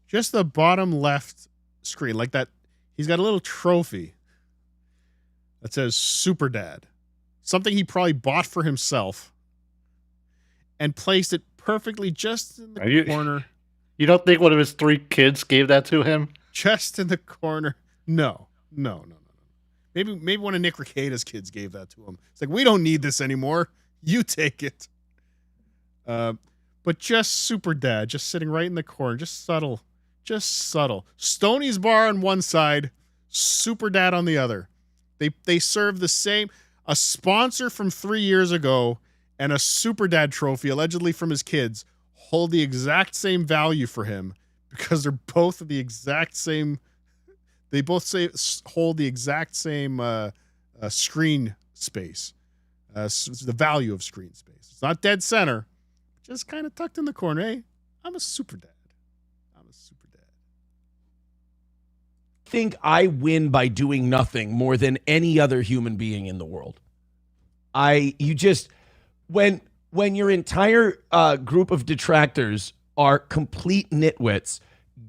just the bottom left screen, like that, he's got a little trophy that says Super Dad. Something he probably bought for himself and placed it perfectly just in the corner. You don't think one of his 3 kids gave that to him? Just in the corner. No. Maybe one of Nick Rekieta's kids gave that to him. It's like, we don't need this anymore. You take it. But just Super Dad, just sitting right in the corner, just subtle. Stoney's Bar on one side, Super Dad on the other. They serve the same, a sponsor from 3 years ago and a Super Dad trophy, allegedly from his kids, hold the exact same value for him because they're both the exact same. They both hold the exact same screen space. The value of screen space. It's not dead center, just kind of tucked in the corner. Hey, I'm a Super Dad. I think I win by doing nothing more than any other human being in the world. When your entire group of detractors are complete nitwits,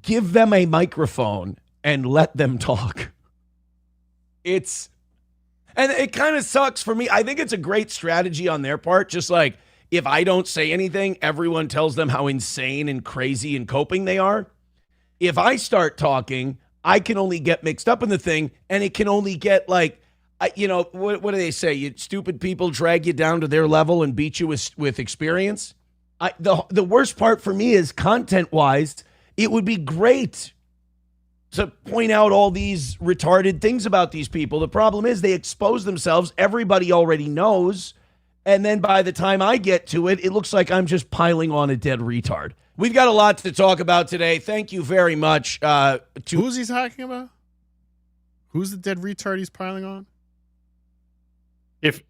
give them a microphone and let them talk. And it kind of sucks for me. I think it's a great strategy on their part. Just like, if I don't say anything, everyone tells them how insane and crazy and coping they are. If I start talking, I can only get mixed up in the thing, and it can only get like, what do they say? You stupid people drag you down to their level and beat you with experience. The worst part for me is, content-wise, it would be great to point out all these retarded things about these people. The problem is they expose themselves. Everybody already knows. And then by the time I get to it, it looks like I'm just piling on a dead retard. We've got a lot to talk about today. Thank you very much. Who's he talking about? Who's the dead retard he's piling on? If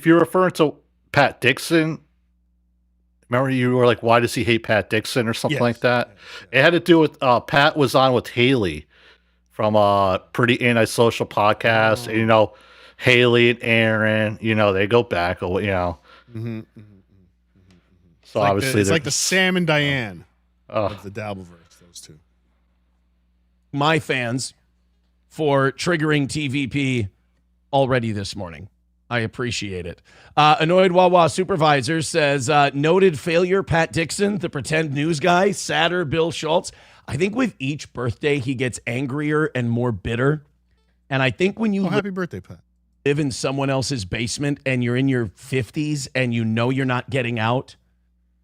you're referring to Pat Dixon, remember you were like, why does he hate Pat Dixon or something like that? Yeah. It had to do with Pat was on with Haley from Pretty Antisocial Podcast. And, Haley and Aaron, they go back, So it's obviously it's like the Sam and Diane of the Dabbleverse, those two. My fans for triggering TVP already this morning. I appreciate it. Annoyed Wawa Supervisor says, noted failure Pat Dixon, the pretend news guy, sadder Bill Schultz. I think with each birthday, he gets angrier and more bitter. And I think when you happy birthday, Pat. Live in someone else's basement and you're in your 50s and you're not getting out,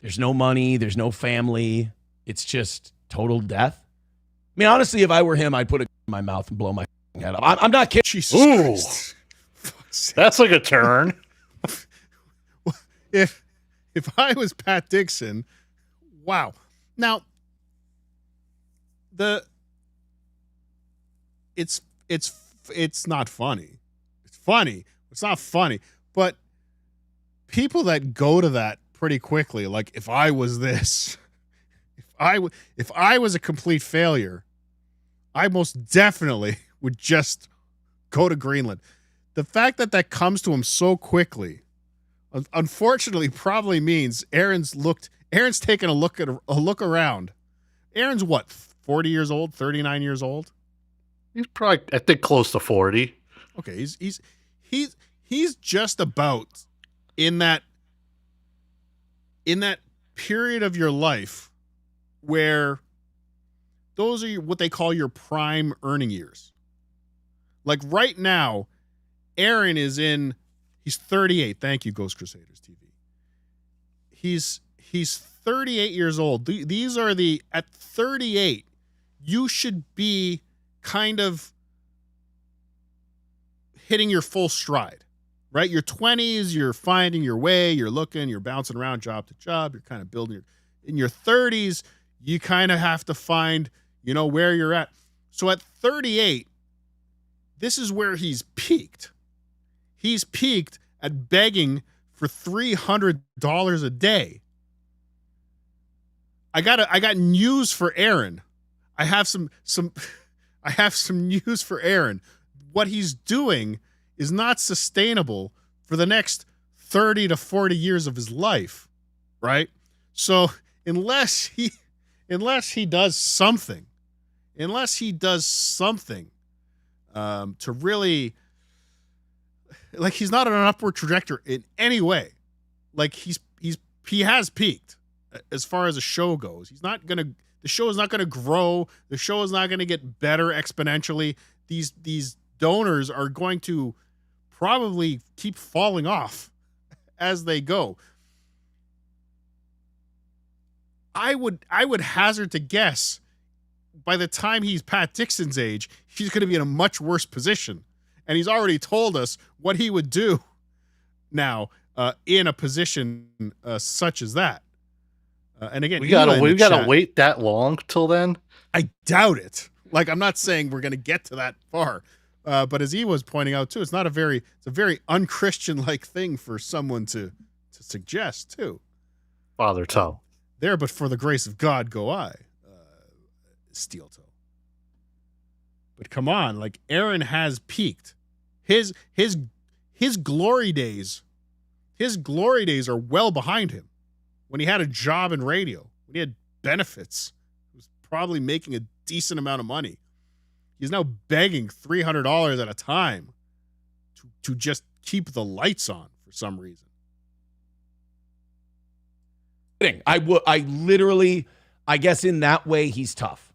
there's no money, there's no family, it's just total death. I mean, honestly, if I were him, I'd put it in my mouth and blow my head up. I'm not kidding. Jesus Christ. That's like a turn. If I was Pat Dixon, wow. Now, it's not funny. It's funny. It's not funny. But people that go to that pretty quickly, like, if I was this, if I was a complete failure, I most definitely would just go to Greenland. The fact that comes to him so quickly, unfortunately, probably means Aaron's looked Aaron's taking a look around. Aaron's what, 40 years old, 39 years old? He's probably, I think, close to 40. Okay, he's just about in that period of your life where those are what they call your prime earning years. Like right now, Aaron he's 38. Thank you, Ghost Crusaders TV. He's 38 years old. These are at 38, you should be kind of hitting your full stride, right? Your 20s, you're finding your way, you're looking, you're bouncing around job to job, you're kind of building in your 30s, you kind of have to find, where you're at. So at 38, this is where he's peaked. He's peaked at begging for $300 a day. I got news for Aaron. I have some news for Aaron. What he's doing is not sustainable for the next 30 to 40 years of his life, right? So unless he does something to really, like, he's not on an upward trajectory in any way. Like he has peaked as far as a show goes. The show is not gonna grow. The show is not gonna get better exponentially. These donors are going to probably keep falling off as they go. I would hazard to guess by the time he's Pat Dixon's age, he's going to be in a much worse position. And he's already told us what he would do now in a position such as that. And again, we gotta wait that long till then. I doubt it. Like, I'm not saying we're going to get to that far, but as he was pointing out too, it's a very unchristian like thing for someone to suggest too. Father Toe. There, but for the grace of God go I, steel toe. But come on, like, Aaron has peaked. His glory days are well behind him. When he had a job in radio, when he had benefits, he was probably making a decent amount of money. He's now begging $300 at a time to just keep the lights on for some reason. I literally, I guess in that way, he's tough.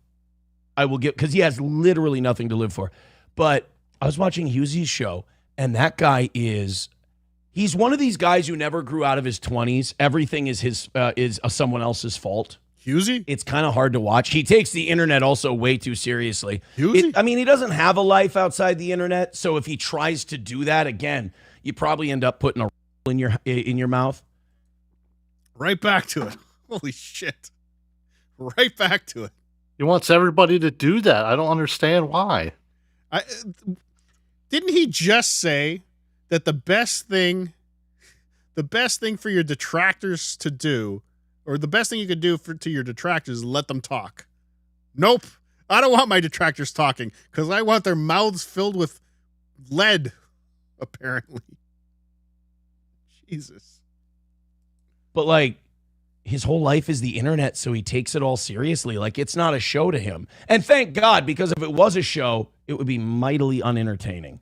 I will give, because he has literally nothing to live for. But I was watching Hughesy's show, and that guy he's one of these guys who never grew out of his 20s. Everything is someone else's fault. Hughes? It's kind of hard to watch. He takes the internet also way too seriously. He doesn't have a life outside the internet, so if he tries to do that again, you probably end up putting a in your mouth. Right back to it. Holy shit. Right back to it. He wants everybody to do that. I don't understand why. Didn't he just say that the best thing for your detractors to do, or the best thing you could do to your detractors is let them talk? Nope. I don't want my detractors talking because I want their mouths filled with lead, apparently. Jesus. But, like, his whole life is the internet, so he takes it all seriously. Like, it's not a show to him. And thank God, because if it was a show, it would be mightily unentertaining.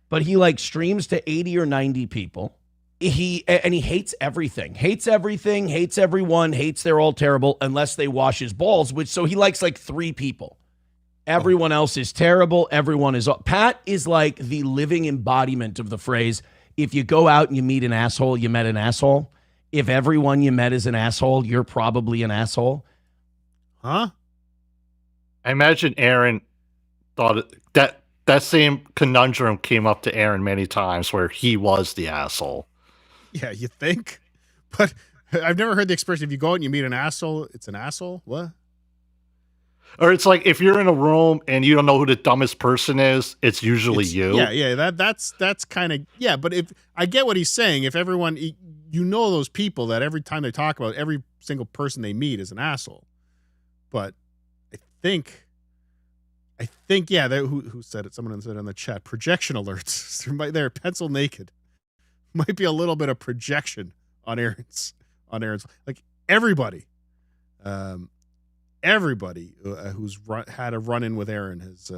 But he, like, streams to 80 or 90 people. He hates everything. Hates everything, hates everyone, hates they're all terrible unless they wash his balls, so he likes, like, 3 people. Everyone else is terrible. Everyone is... Pat is, like, the living embodiment of the phrase, if you go out and you meet an asshole, you met an asshole. If everyone you met is an asshole, you're probably an asshole. Huh? I imagine Aaron thought that same conundrum came up to Aaron many times where he was the asshole. Yeah, you think? But I've never heard the expression, if you go out and you meet an asshole, it's an asshole? What? Or it's like if you're in a room and you don't know who the dumbest person is, it's usually you. Yeah, that's kind of, yeah, but if I get what he's saying, if everyone, those people that every time they talk about every single person they meet is an asshole. But I think, yeah, who said it? Someone said it in the chat, projection alerts. They're pencil naked. Might be a little bit of projection on Aaron's. Like, everybody, who's had a run-in with Aaron has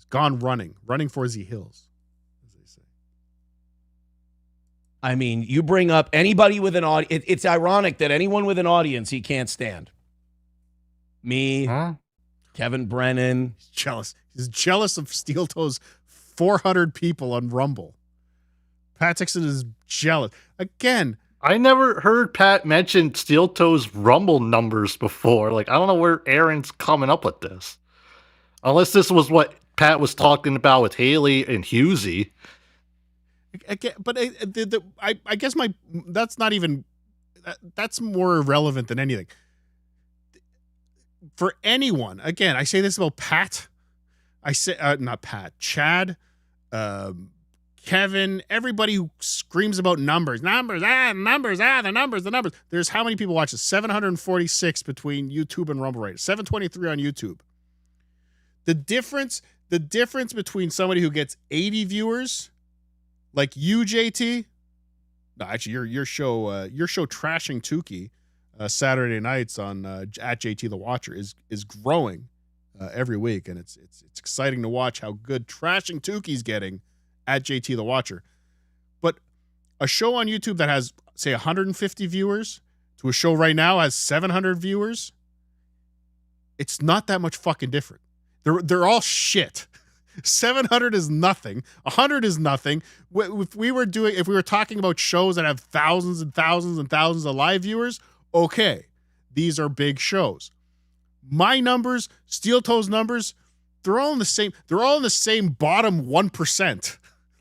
gone running for the hills, as they say. I mean, you bring up anybody with an audience. It's ironic that anyone with an audience he can't stand. Me, Kevin Brennan. He's jealous. He's jealous of Steel Toe's 400 people on Rumble. Pat Dixon is jealous. Again, I never heard Pat mention Steel Toe's Rumble numbers before. Like, I don't know where Aaron's coming up with this. Unless this was what Pat was talking about with Haley and Husey. Again, but I guess that's not even, that's more irrelevant than anything. For anyone, again, I say this about Pat. I say, not Pat, Chad, Kevin, everybody who screams about numbers. The numbers. There's how many people watch this? 746 between YouTube and Rumble right now. 723 on YouTube. The difference between somebody who gets 80 viewers, like you, JT. No, actually, your show trashing Tookie Saturday nights on at JT the Watcher is growing every week, and it's exciting to watch how good trashing Tookie's getting at JT the Watcher. But a show on YouTube that has, say, 150 viewers to a show right now has 700 viewers, it's not that much fucking different. They're all shit. 700 is nothing. 100 is nothing. If we were talking about shows that have thousands and thousands and thousands of live viewers, okay, these are big shows. My numbers, Steel Toe's numbers, they're all in the same. They're all in the same bottom 1%.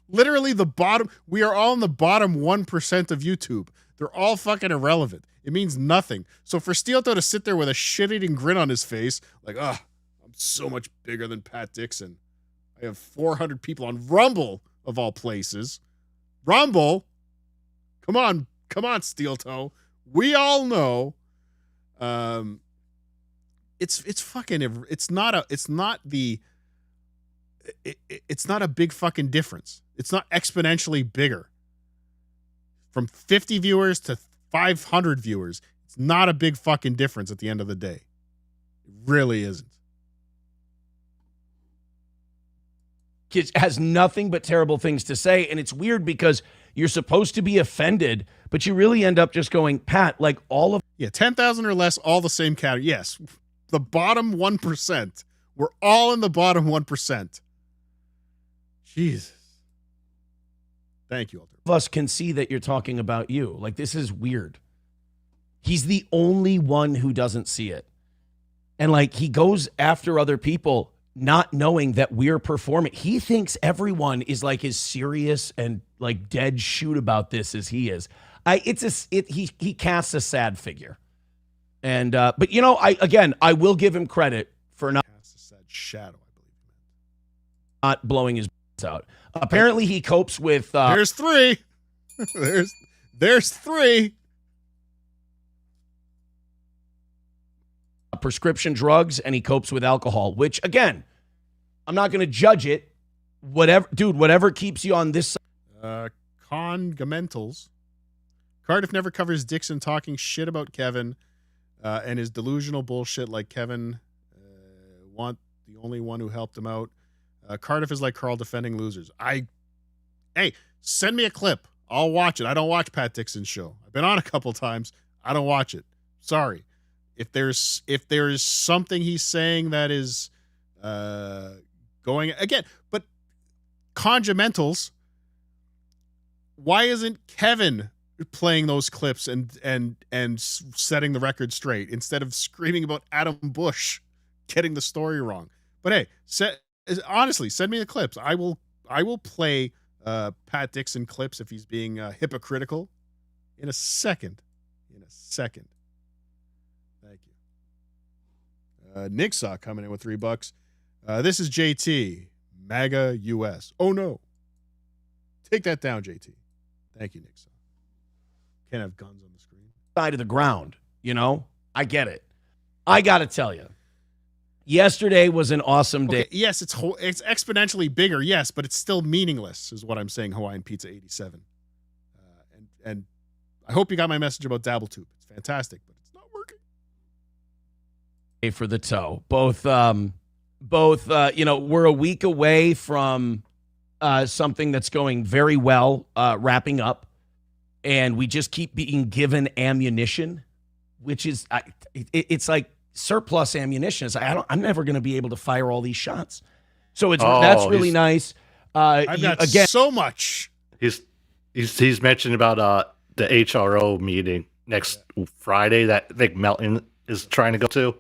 Literally the bottom. We are all in the bottom 1% of YouTube. They're all fucking irrelevant. It means nothing. So for Steel Toe to sit there with a shit-eating grin on his face, like, I'm so much bigger than Pat Dixon. I have 400 people on Rumble, of all places. Rumble? Come on, Steel Toe. We all know. It's fucking. It's not a big fucking difference. It's not exponentially bigger. From 50 viewers to 500 viewers, it's not a big fucking difference at the end of the day. It really isn't. Kids has nothing but terrible things to say, and it's weird because you're supposed to be offended, but you really end up just going, Pat, like all of 10,000 or less, all the same category. Yes, the bottom 1%. We're all in the bottom 1%. Jesus. Thank you, Alter. of us can see that you're talking about you. Like, this is weird. He's the only one who doesn't see it. And like, he goes after other people not knowing that we're performing. He thinks everyone is like as serious and like dead shoot about this as he is. He casts a sad figure. And but you know, I will give him credit for not casts a sad shadow, I believe. Not blowing his out. Apparently he copes with there's three. there's three. Prescription drugs, and he copes with alcohol, which again, I'm not going to judge it. Whatever keeps you on this side. Congamentals. Cardiff never covers Dixon talking shit about Kevin and his delusional bullshit like Kevin want the only one who helped him out. Cardiff is like Carl defending losers. Hey, send me a clip. I'll watch it. I don't watch Pat Dixon's show. I've been on a couple times. I don't watch it. Sorry. If there's something he's saying that is going again, but conjumentals, why isn't Kevin playing those clips and setting the record straight instead of screaming about Adam Bush getting the story wrong? But hey, honestly, send me the clips. I will play Pat Dixon clips if he's being hypocritical in a second. Thank you. Nick Saw coming in with $3. This is JT, MAGA US. Oh no. Take that down, JT. Thank you, Nick Saw. Can't have guns on the screen. Side of the ground, you know? I get it. I got to tell you. Yesterday was an awesome day. Okay, yes, it's exponentially bigger, yes, but it's still meaningless, is what I'm saying. Hawaiian Pizza 87, and I hope you got my message about Dabble Tube. It's fantastic, but it's not working. For the toe. Both, we're a week away from something that's going very well, wrapping up, and we just keep being given ammunition, which is, it's like surplus ammunition. It's like, I'm never going to be able to fire all these shots. So that's really nice. I've got so much. He's mentioned about the HRO meeting next Friday that I think Melton is trying to go to.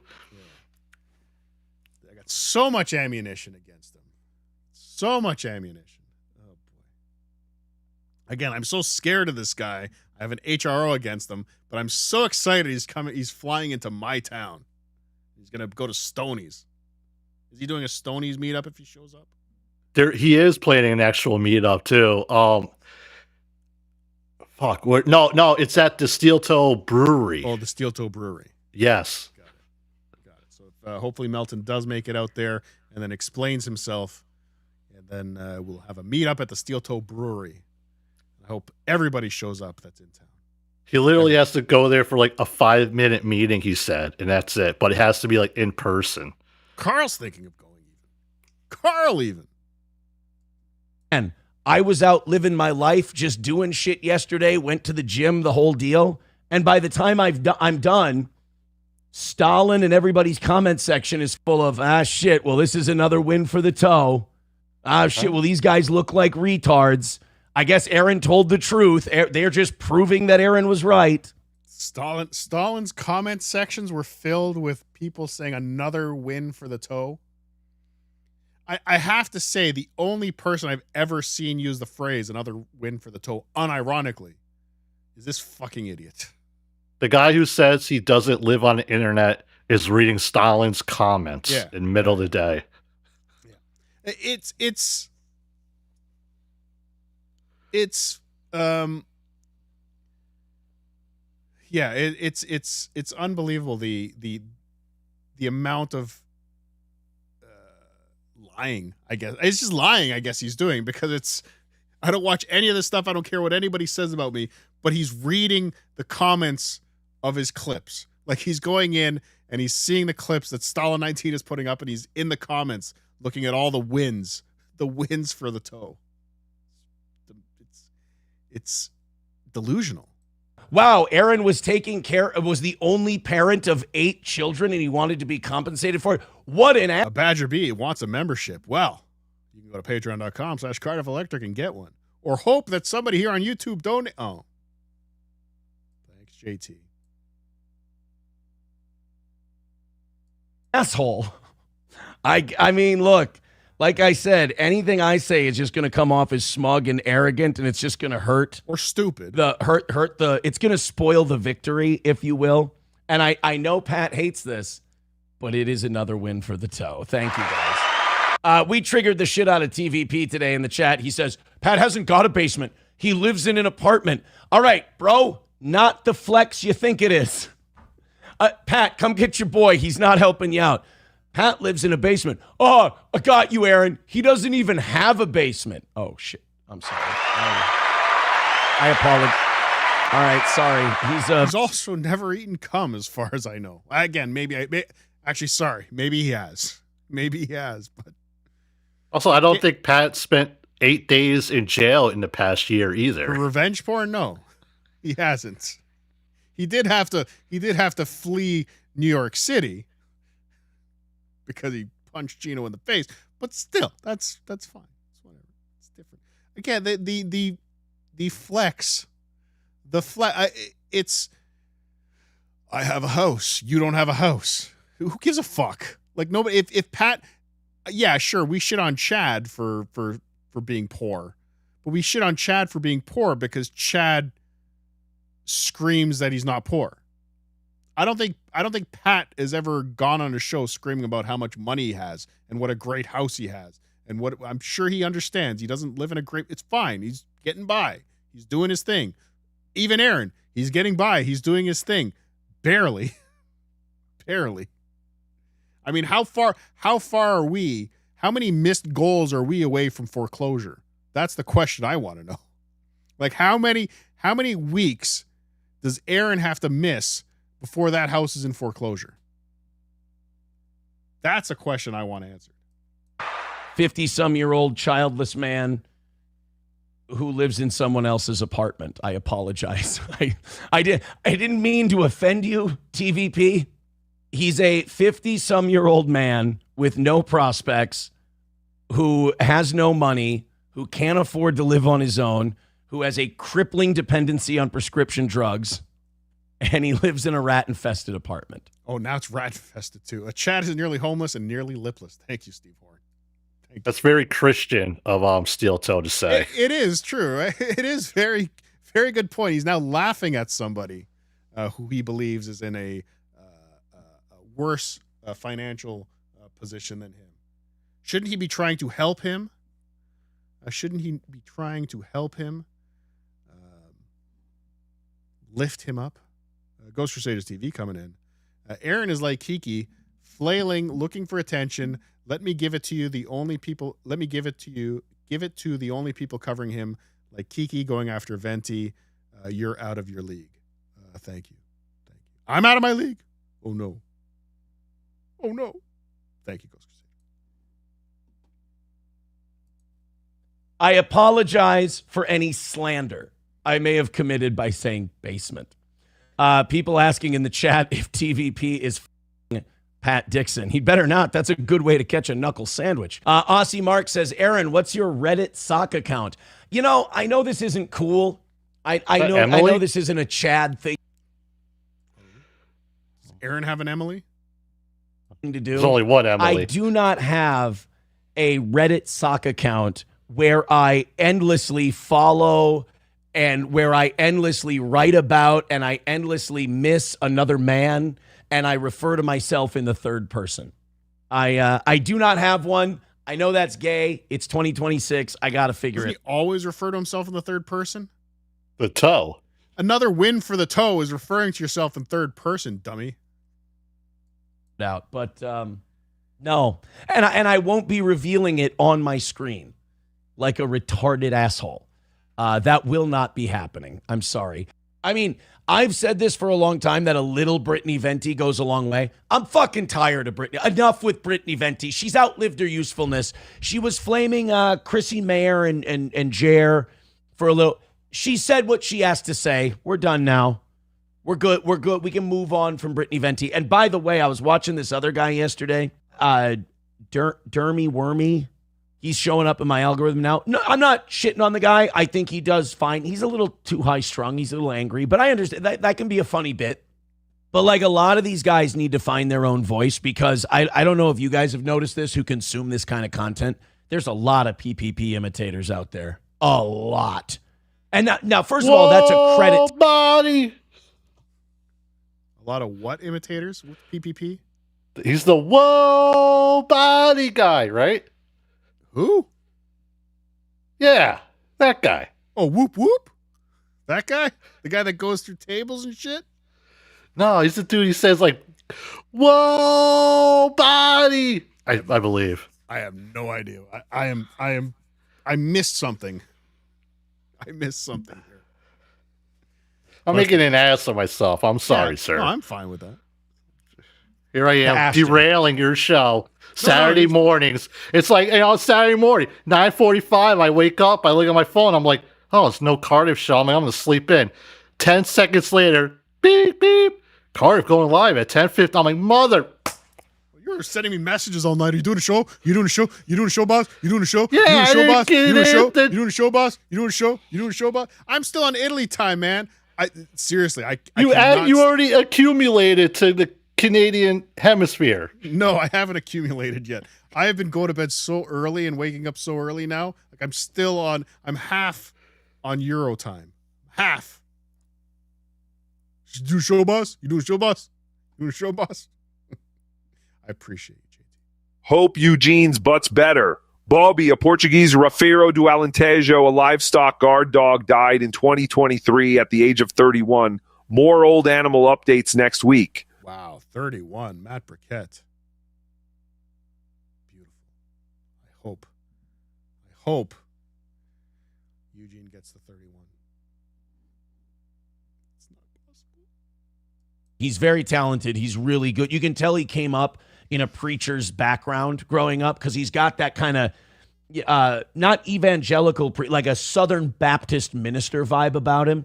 I got so much ammunition against them. So much ammunition. Oh boy. Again, I'm so scared of this guy. I have an HRO against him, but I'm so excited he's flying into my town. He's gonna go to Stoney's. Is he doing a Stoney's meetup if he shows up? He is planning an actual meetup too. No, it's at the Steel Toe Brewery. Oh, the Steel Toe Brewery. Yes. Got it. So hopefully Melton does make it out there and then explains himself, and then we'll have a meetup at the Steel Toe Brewery. I hope everybody shows up that's in town. He literally has to go there for like a 5-minute meeting, he said, and that's it. But it has to be like in person. Carl's thinking of going even. Carl even. And I was out living my life, just doing shit yesterday, went to the gym, the whole deal. And by the time I'm done, Stalin and everybody's comment section is full of, shit, well, this is another win for the toe. Shit, well, these guys look like retards. I guess Aaron told the truth. They're just proving that Aaron was right. Stalin's comment sections were filled with people saying another win for the toe. I have to say, the only person I've ever seen use the phrase another win for the toe unironically is this fucking idiot. The guy who says he doesn't live on the internet is reading Stalin's comments in the middle of the day. Yeah. It's unbelievable the amount of lying, I guess. It's just lying, I guess he's doing, because I don't watch any of this stuff. I don't care what anybody says about me, but he's reading the comments of his clips. Like, he's going in and he's seeing the clips that Stalin 19 is putting up, and he's in the comments looking at all the wins for the toe. It's delusional. Wow, Aaron was was the only parent of 8 children, and he wanted to be compensated for it. What an a Badger B wants a membership. Well, you can go to patreon.com/Cardiff Electric and get one. Or hope that somebody here on YouTube donate. Oh. Thanks, JT. Asshole. I mean, look, like I said, anything I say is just going to come off as smug and arrogant, and it's just going to hurt. Or stupid. It's going to spoil the victory, if you will. And I know Pat hates this, but it is another win for the toe. Thank you, guys. We triggered the shit out of TVP today in the chat. He says, Pat hasn't got a basement. He lives in an apartment. All right, bro, not the flex you think it is. Pat, come get your boy. He's not helping you out. Pat lives in a basement. Oh, I got you, Aaron. He doesn't even have a basement. Oh, shit. I'm sorry. I apologize. All right, sorry. He's also never eaten cum, as far as I know. Again, sorry. Maybe he has. But also, I don't think Pat spent 8 days in jail in the past year either. For revenge porn? No, he hasn't. He did have to flee New York City because he punched Gino in the face. But still, that's fine. It's whatever. It's different. Again, the flex. It's I have a house. You don't have a house. Who gives a fuck? Like, nobody. If Pat, yeah, sure, we shit on Chad for being poor, but we shit on Chad for being poor because Chad screams that he's not poor. I don't think Pat has ever gone on a show screaming about how much money he has and what a great house he has and what I'm sure he understands. He doesn't live in a great. It's fine. He's getting by. He's doing his thing. Even Aaron, he's getting by. He's doing his thing. Barely. I mean, how far are we? How many missed goals are we away from foreclosure? That's the question I want to know. Like, how many weeks does Aaron have to miss before that house is in foreclosure? That's a question I want answered. 50-some-year-old childless man who lives in someone else's apartment. I apologize. I didn't mean to offend you, TVP. He's a 50-some-year-old man with no prospects, who has no money, who can't afford to live on his own, who has a crippling dependency on prescription drugs, and he lives in a rat-infested apartment. Oh, now it's rat-infested, too. Chad is nearly homeless and nearly lipless. Thank you, Steve Horn. That's very Christian of Steel Toe to say. It is true. Right? It is very, very good point. He's now laughing at somebody who he believes is in a worse financial position than him. Shouldn't he be trying to help him? Lift him up? Ghost Crusaders TV coming in. Aaron is like Kiki, flailing, looking for attention. Let me give it to you. Let me give it to you. Give it to the only people covering him, like Kiki going after Venti. You're out of your league. Thank you. I'm out of my league. Oh no. Thank you, Ghost Crusader. I apologize for any slander I may have committed by saying basement. People asking in the chat if TVP is Pat Dixon. He'd better not. That's a good way to catch a knuckle sandwich. Aussie Mark says, Aaron, what's your Reddit sock account? You know, I know this isn't cool. I know this isn't a Chad thing. Does Aaron have an Emily? To do. There's only one Emily. I do not have a Reddit sock account where I endlessly follow and where I endlessly write about and I endlessly miss another man and I refer to myself in the third person. I do not have one. I know that's gay. It's 2026. I got to figure Doesn't it. he always refer to himself in the third person? The toe. Another win for the toe is referring to yourself in third person, dummy. Out, but no, and I won't be revealing it on my screen like a retarded asshole. That will not be happening. I'm sorry. I mean, I've said this for a long time that a little Brittany Venti goes a long way. I'm fucking tired of Brittany. Enough with Brittany Venti. She's outlived her usefulness. She was flaming Chrissy Mayer and Jer for a little. She said what she has to say. We're done now. We're good. We can move on from Brittany Venti. And by the way, I was watching this other guy yesterday, Dermy Wormy. He's showing up in my algorithm now. No, I'm not shitting on the guy. I think he does fine. He's a little too high strung. He's a little angry, but I understand that can be a funny bit. But like a lot of these guys need to find their own voice because I don't know if you guys have noticed this who consume this kind of content. There's a lot of PPP imitators out there. A lot. And now first of all, that's a credit. Body. A lot of what imitators with PPP? He's the whoa body guy, right? Who? Yeah, that guy. Oh, whoop whoop. That guy? The guy that goes through tables and shit? No, he's the dude. He says like, "Whoa, body." I believe. I have no idea. I missed something. I missed something here. I'm making an ass of myself. I'm sorry, sir. No, I'm fine with that. Here I am derailing your show. Saturday mornings. It's like, Saturday morning, 9:45. I wake up. I look at my phone. I'm like, oh, it's no Cardiff show. I'm going to sleep in. 10 seconds later, beep, beep. Cardiff going live at 10:50. I'm like, mother. You were sending me messages all night. Are you doing a show? You doing a show? You doing a show, boss? You doing a show? Yeah, you doing a show, boss? You doing a show? it. You doing a show, boss? You doing a show? You doing a show, boss? I'm still on Italy time, man. Seriously, I you already accumulated to the Canadian hemisphere. No, I haven't accumulated yet. I have been going to bed so early and waking up so early now. Like I'm half on Euro time. Half. You do a show, boss? You do a show, boss? You do a show, boss? I appreciate you, JT. Hope Eugene's butt's better. Bobby, a Portuguese Rafeiro do Alentejo, a livestock guard dog, died in 2023 at the age of 31. More old animal updates next week. Wow, 31. Matt Briquette. Beautiful. I hope Eugene gets the 31. It's not possible. He's very talented. He's really good. You can tell he came up in a preacher's background growing up because he's got that kind of not evangelical, like a Southern Baptist minister vibe about him.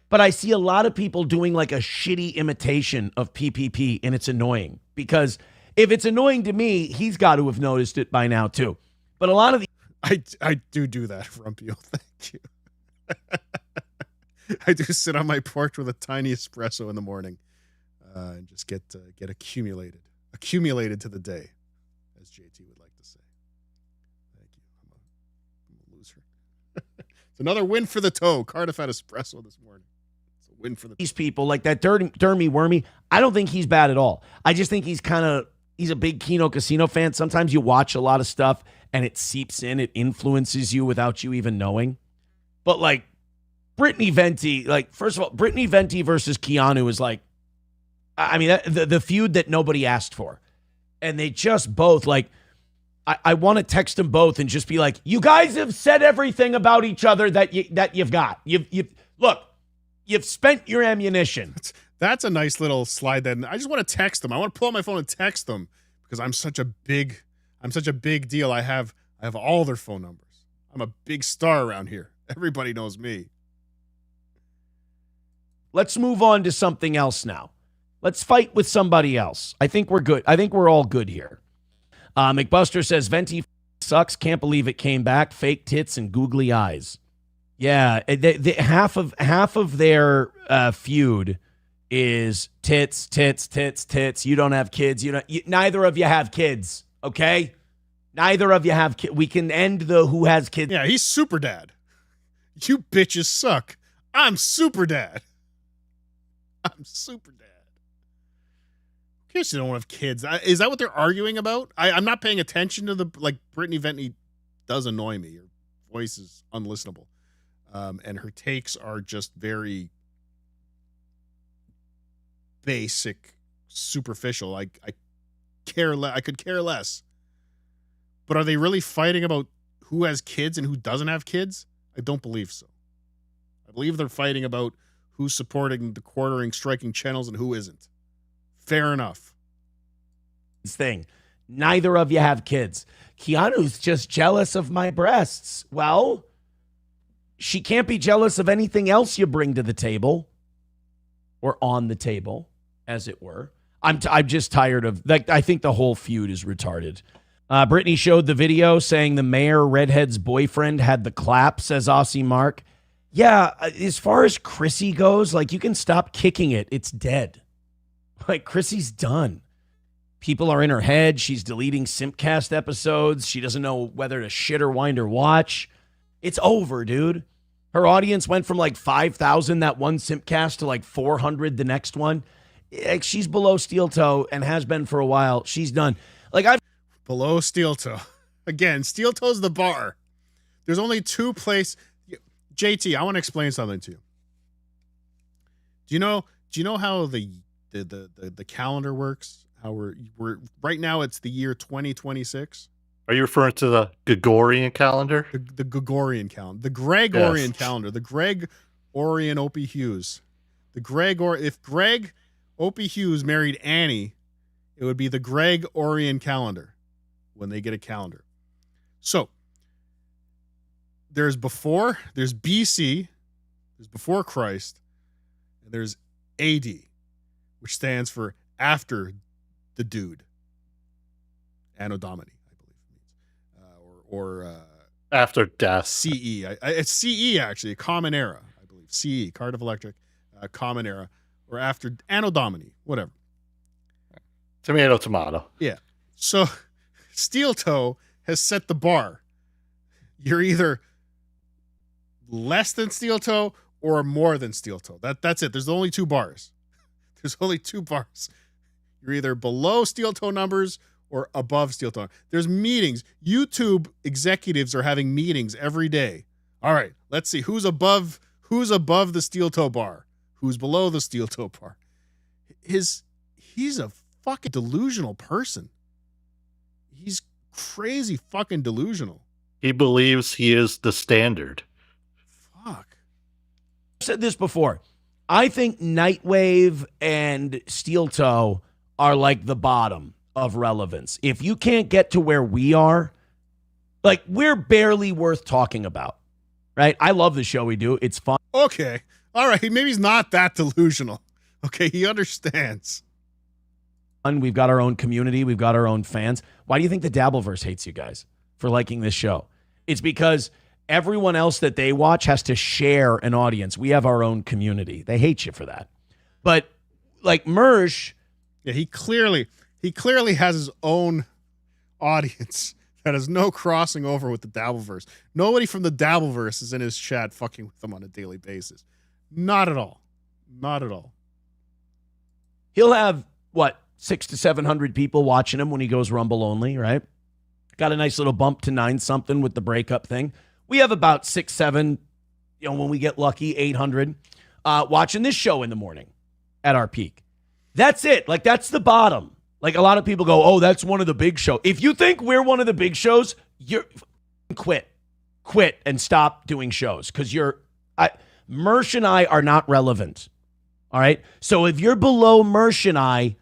But I see a lot of people doing like a shitty imitation of PPP, and it's annoying because if it's annoying to me, he's got to have noticed it by now too. But a lot of the I do that, Rumpio. Thank you. I do sit on my porch with a tiny espresso in the morning and just get accumulated to the day, as JT would like to say. Thank you. I'm a loser. It's another win for the toe. Cardiff had espresso this morning. It's a win for these people like that Dermy Wormy. I don't think he's bad at all. I just think he's a big Keno Casino fan. Sometimes you watch a lot of stuff and it seeps in, it influences you without you even knowing. But like Brittany Venti, like first of all, Brittany Venti versus Keanu is like, I mean, the feud that nobody asked for. And they just both like, I want to text them both and just be like, you guys have said everything about each other that you've got. You've spent your ammunition. That's a nice little slide. Then I just want to text them. I want to pull out my phone and text them because I'm such a big deal. I have all their phone numbers. I'm a big star around here. Everybody knows me. Let's move on to something else now. Let's fight with somebody else. I think we're good. I think we're all good here. McBuster says, Venti sucks. Can't believe it came back. Fake tits and googly eyes. Yeah, half of their feud is tits. You don't have kids. Neither of you have kids. Okay, neither of you have kids. We can end the who has kids. Yeah, he's super dad. You bitches suck. I'm super dad. I'm super dad. Who cares? You don't have kids. Is that what they're arguing about? I'm not paying attention to Brittany Venti does annoy me. Her voice is unlistenable. And her takes are just very basic, superficial. I could care less. But are they really fighting about who has kids and who doesn't have kids? I don't believe so. I believe they're fighting about who's supporting the quartering, striking channels and who isn't. Fair enough. Thing. Neither of you have kids. Keanu's just jealous of my breasts. Well, she can't be jealous of anything else you bring to the table or on the table, as it were. I'm just tired of like. I think the whole feud is retarded. Brittany showed the video saying the mayor redhead's boyfriend had the clap, says Aussie Mark. Yeah, as far as Chrissy goes, like you can stop kicking it. It's dead. Like Chrissy's done. People are in her head. She's deleting Simpcast episodes. She doesn't know whether to shit or wind or watch. It's over, dude. Her audience went from like 5,000 that one Simpcast to like 400 the next one. Like she's below Steel Toe and has been for a while. She's done. Like I've below Steel Toe. Again, Steel Toe's the bar. There's only two places. JT, I want to explain something to you. Do you know how the calendar works? How we're right now it's the year 2026. Are you referring to the Gregorian calendar? The Gregorian calendar. The Gregorian calendar. The Gregorian Opie Hughes. If Greg Opie Hughes married Annie, it would be the Gregorian calendar when they get a calendar. So there's BC, there's before Christ, and there's AD, which stands for after the dude. Anno Domini, I believe it means. Or after death. CE. It's CE, actually, a common era, I believe. CE, Cardiff Electric, common era, or after Anno Domini, whatever. Tomato. Yeah. So Steel Toe has set the bar. You're either less than Steel Toe or more than Steel Toe. That's it. There's only two bars. There's only two bars. You're either below Steel Toe numbers or above Steel Toe. There's meetings. YouTube executives are having meetings every day. All right, let's see who's above the Steel Toe bar, who's below the Steel Toe bar. He's a fucking delusional person. He's crazy fucking delusional. He believes he is the standard. Fuck. I've said this before. I think Nightwave and Steel Toe are like the bottom of relevance. If you can't get to where we are, like we're barely worth talking about, right? I love the show we do. It's fun. Okay. All right. Maybe he's not that delusional. Okay. He understands. We've got our own community. We've got our own fans. Why do you think the Dabbleverse hates you guys for liking this show? It's because everyone else that they watch has to share an audience. We have our own community. They hate you for that. But like Mersh, yeah, he clearly has his own audience that has no crossing over with the Dabbleverse. Nobody from the Dabbleverse is in his chat fucking with him on a daily basis. Not at all. Not at all. He'll have, 600 to 700 people watching him when he goes Rumble only, right? Got a nice little bump to 9-something with the breakup thing. We have about 6, 7, when we get lucky, 800 watching this show in the morning at our peak. That's it. Like, that's the bottom. Like, a lot of people go, oh, that's one of the big shows. If you think we're one of the big shows, you're quit and stop doing shows because Mersh and I are not relevant. All right. So if you're below Mersh and I,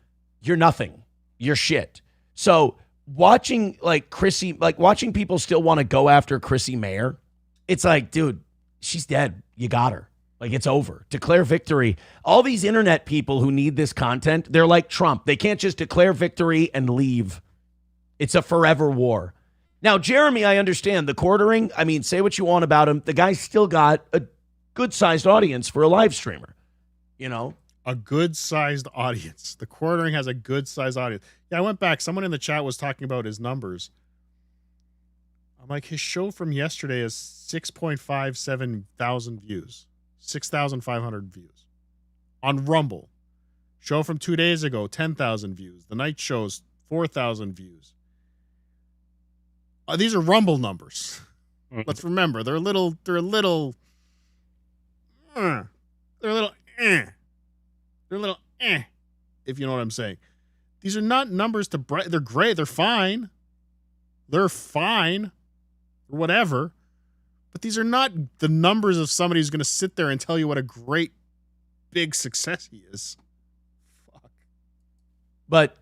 you're nothing. You're shit. So watching watching people still want to go after Chrissy Mayer, it's like, dude, she's dead. You got her. Like, it's over. Declare victory. All these internet people who need this content, they're like Trump. They can't just declare victory and leave. It's a forever war. Now, Jeremy, I understand the quartering. I mean, say what you want about him. The guy's still got a good-sized audience for a live streamer. A good-sized audience. The quartering has a good-sized audience. Yeah, I went back. Someone in the chat was talking about his numbers. I'm like, his show from yesterday is 6.57 thousand views. 6,500 views. On Rumble. Show from 2 days ago, 10,000 views. The night show's 4,000 views. These are Rumble numbers. Let's remember, they're a little if you know what I'm saying. These are not numbers to they're great, they're fine. They're fine. Or whatever. But these are not the numbers of somebody who's going to sit there and tell you what a great big success he is. Fuck. But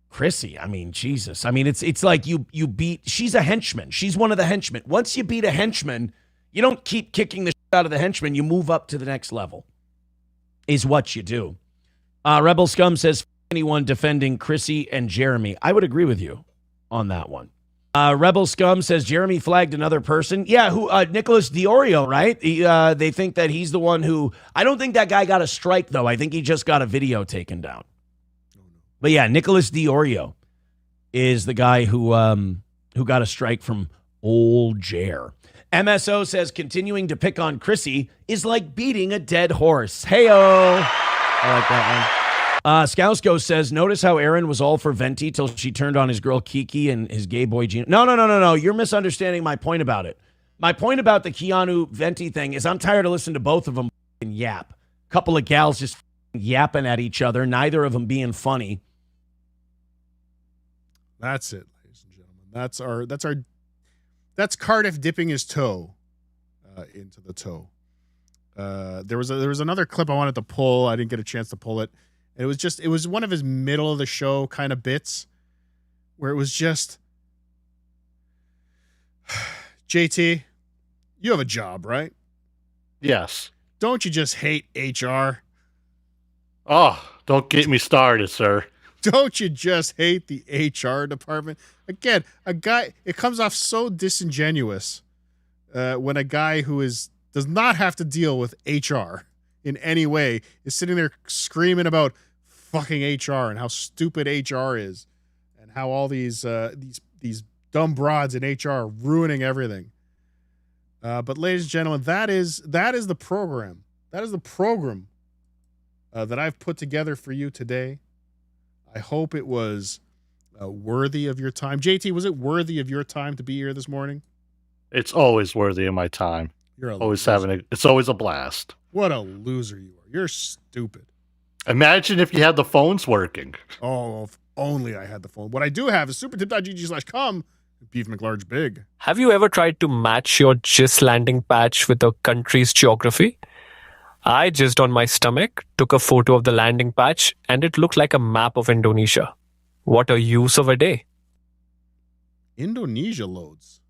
Chrissy, I mean, Jesus. I mean, it's like you beat, she's a henchman. She's one of the henchmen. Once you beat a henchman, you don't keep kicking the shit out of the henchman. You move up to the next level is what you do. Rebel Scum says, anyone defending Chrissy and Jeremy. I would agree with you on that one. Rebel Scum says, Jeremy flagged another person. Yeah, who Nicholas Diorio, right? They think that he's the one who, I don't think that guy got a strike, though. I think he just got a video taken down. But yeah, Nicholas Diorio is the guy who got a strike from old Jer. MSO says, continuing to pick on Chrissy is like beating a dead horse. Hey-o. I like that one. Skousko says, notice how Aaron was all for Venti till she turned on his girl Kiki and his gay boy Gino. No. You're misunderstanding my point about it. My point about the Keanu Venti thing is I'm tired of listening to both of them yap. Couple of gals just yapping at each other, neither of them being funny. That's it, ladies and gentlemen. That's Cardiff dipping his toe into the toe. There was another clip I wanted to pull. I didn't get a chance to pull it. And it was one of his middle of the show kind of bits where it was just, JT, you have a job, right? Yes. Don't you just hate HR? Oh, don't get me started, sir. Don't you just hate the HR department? Again, it comes off so disingenuous when a guy who does not have to deal with HR in any way is sitting there screaming about fucking HR and how stupid HR is and how all these dumb broads in HR are ruining everything. But ladies and gentlemen, that is the program. That is the program that I've put together for you today. I hope it was worthy of your time. JT, was it worthy of your time to be here this morning? It's always worthy of my time. You're it's always a blast. What a loser you are. You're stupid. Imagine if you had the phones working. Oh, if only I had the phone. What I do have is supertip.gg/come. Beef McLarge Big. Have you ever tried to match your GIS landing patch with a country's geography? I jizzed on my stomach, took a photo of the landing patch, and it looked like a map of Indonesia. What a use of a day. Indonesia loads.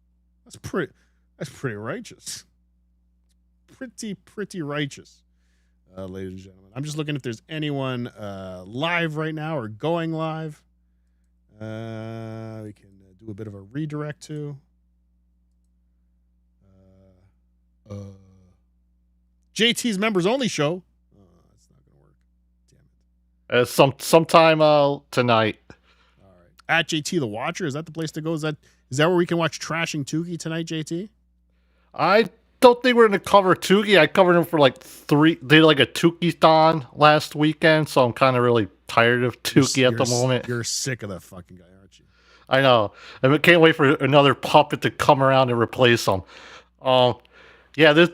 That's pretty righteous. Pretty righteous, ladies and gentlemen. I'm just looking if there's anyone live right now or going live. We can do a bit of a redirect to. JT's members only show. That's not gonna work. Damn it. Sometime tonight. At JT the Watcher, is that the place to go? Is that where we can watch Trashing Tookie tonight, JT? I don't think we're gonna cover Tookie. I covered him for like did like a Tookie-thon last weekend, so I'm kind of really tired of Tookie at the moment. You're sick of that fucking guy, aren't you? I know. I can't wait for another puppet to come around and replace him.